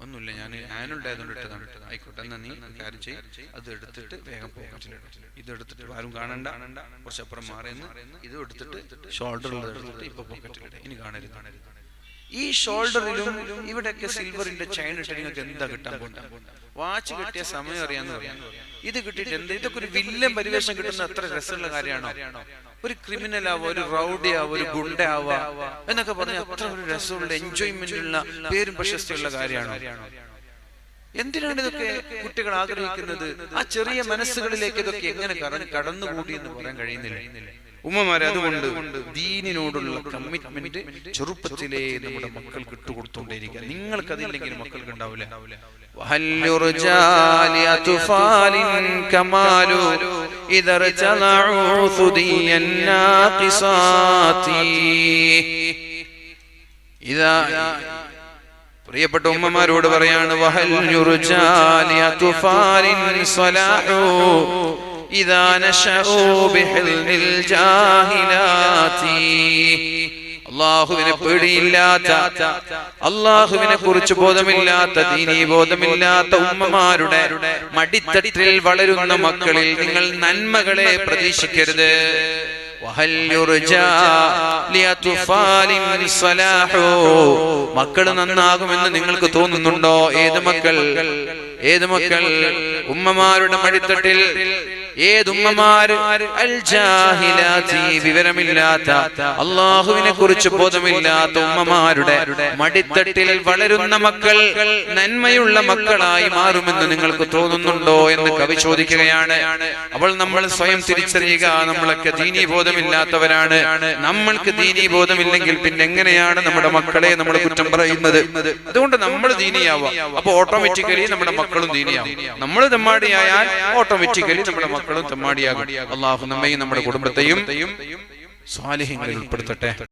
ഒന്നുമില്ല, ഞാൻ ആനുവൽ ഡേ ആയതുകൊണ്ട് ഇട്ടതാണ്. ആയിക്കോട്ടെ, എന്നാ നീ കാര്യം ചെയ്യും, അത് എടുത്തിട്ട് വേഗം പോക്കറ്റിലിടും. ഇത് എടുത്തിട്ട് ആരും കാണണ്ട, കുറച്ചപ്പുറം മാറിയെന്ന് ഇത് എടുത്തിട്ട് ഷോൾഡറിൽ എടുത്തിട്ട് ഇപ്പൊ പോക്കറ്റിലിടും, ഇനി കാണരുത്. ഈ ഷോൾഡറിലും ഇവിടെയൊക്കെ സിൽവറിന്റെ ചെയിൻ ഇട്ട് നിങ്ങൾക്ക് എന്താ കിട്ടാൻ പോകുന്നത്? വാച്ച് കിട്ടിയ സമയം അറിയാന്ന് പറയാം. ഇത് കിട്ടിയിട്ട് എന്താ? ഇതൊക്കെ ഒരു വില്ലൻ പരിവേഷം കിട്ടുന്ന അത്ര രസമുള്ള കാര്യമാണോ? ഒരു ക്രിമിനൽ ആവുക, ഒരു റൗഡി ആവുക, ഒരു ഗുണ്ട ആവുക എന്നൊക്കെ പറഞ്ഞ അത്ര ഒരു രസമുള്ള എൻജോയ്മെന്റ് ഉള്ള പേരും പ്രശസ്തിയുള്ള കാര്യമാണോ? എന്തിനാണ് ഇതൊക്കെ കുട്ടികൾ ആഗ്രഹിക്കുന്നത്? ആ ചെറിയ മനസ്സുകളിലേക്ക് ഇതൊക്കെ എങ്ങനെ കടന്നുകൂടി എന്ന് പറയാൻ കഴിയുന്നില്ല. ഉമ്മമാരെ, അതുകൊണ്ട് ദീനിനോടുള്ള കമ്മിറ്റ്മെന്റ് ചെറുപ്പത്തിലേ നമ്മുടെ മക്കൾക്ക് ഇട്ടുകൊടുത്തുകൊണ്ടേയിരിക്കുക. നിങ്ങൾക്ക് അതില്ലെങ്കിൽ മക്കൾക്ക് ഉണ്ടാവില്ല. പ്രിയപ്പെട്ട ഉമ്മമാരോട് പറയാണ് വഹൽ യുർജാ ലിഅത്ഫാലിൻ സ്വലാഹു ഇദാ നശഉ ബിഹിൽനിൽ ജാഹിലാത്തി. അല്ലാഹുവിനെ പേടിയില്ലാത്ത, അല്ലാഹുവിനെ കുറിച്ച് ബോധമില്ലാത്ത, ദീനീ ബോധമില്ലാത്ത ഉമ്മമാരുടെ മടിത്തട്ടിൽ വളരുന്ന മക്കളിൽ നിങ്ങൾ നന്മകളെ പ്രതീക്ഷിക്കരുത്. മക്കൾ നന്നാകുമെന്ന് നിങ്ങൾക്ക് തോന്നുന്നുണ്ടോ? ഏത് മക്കൾ ഉമ്മമാരുടെ മടിത്തട്ടിൽ, ഏതുമ്മമാര് അൽ ജാഹിലാത്തി, വിവരമില്ലാത്ത, അല്ലാഹുവിനെ കുറിച്ച് ബോധമില്ലാത്ത ഉമ്മമാരുടെ മടിത്തട്ടിൽ വളരുന്ന മക്കൾ നന്മയുള്ള മക്കളായി മാറുമെന്ന് നിങ്ങൾക്ക് തോന്നുന്നുണ്ടോ എന്ന് കവി ചോദിക്കുകയാണ്. അപ്പോൾ നമ്മൾ സ്വയം തിരിച്ചറിയുക, നമ്മളൊക്കെ ദീനീ ബോധമില്ലാത്തവരാണ്. നമ്മൾക്ക് ദീനീ ബോധമില്ലെങ്കിൽ പിന്നെ എങ്ങനെയാണ് നമ്മുടെ മക്കളെ നമ്മൾ കുറ്റം പറയുന്നത്? അതുകൊണ്ട് നമ്മൾ ദീനിയാവാം. അപ്പൊ ഓട്ടോമാറ്റിക്കലി നമ്മുടെ മക്കളും ദീനിയാവും. നമ്മൾ തെമ്മാടിയായാൽ ഓട്ടോമാറ്റിക്കലി നമ്മുടെ മക്കളും തെമ്മാടിയാകും. അല്ലാഹു നമ്മയും നമ്മുടെ കുടുംബത്തെയും സ്വാലിഹീങ്ങളിൽ ഉൾപ്പെടുത്തട്ടെ.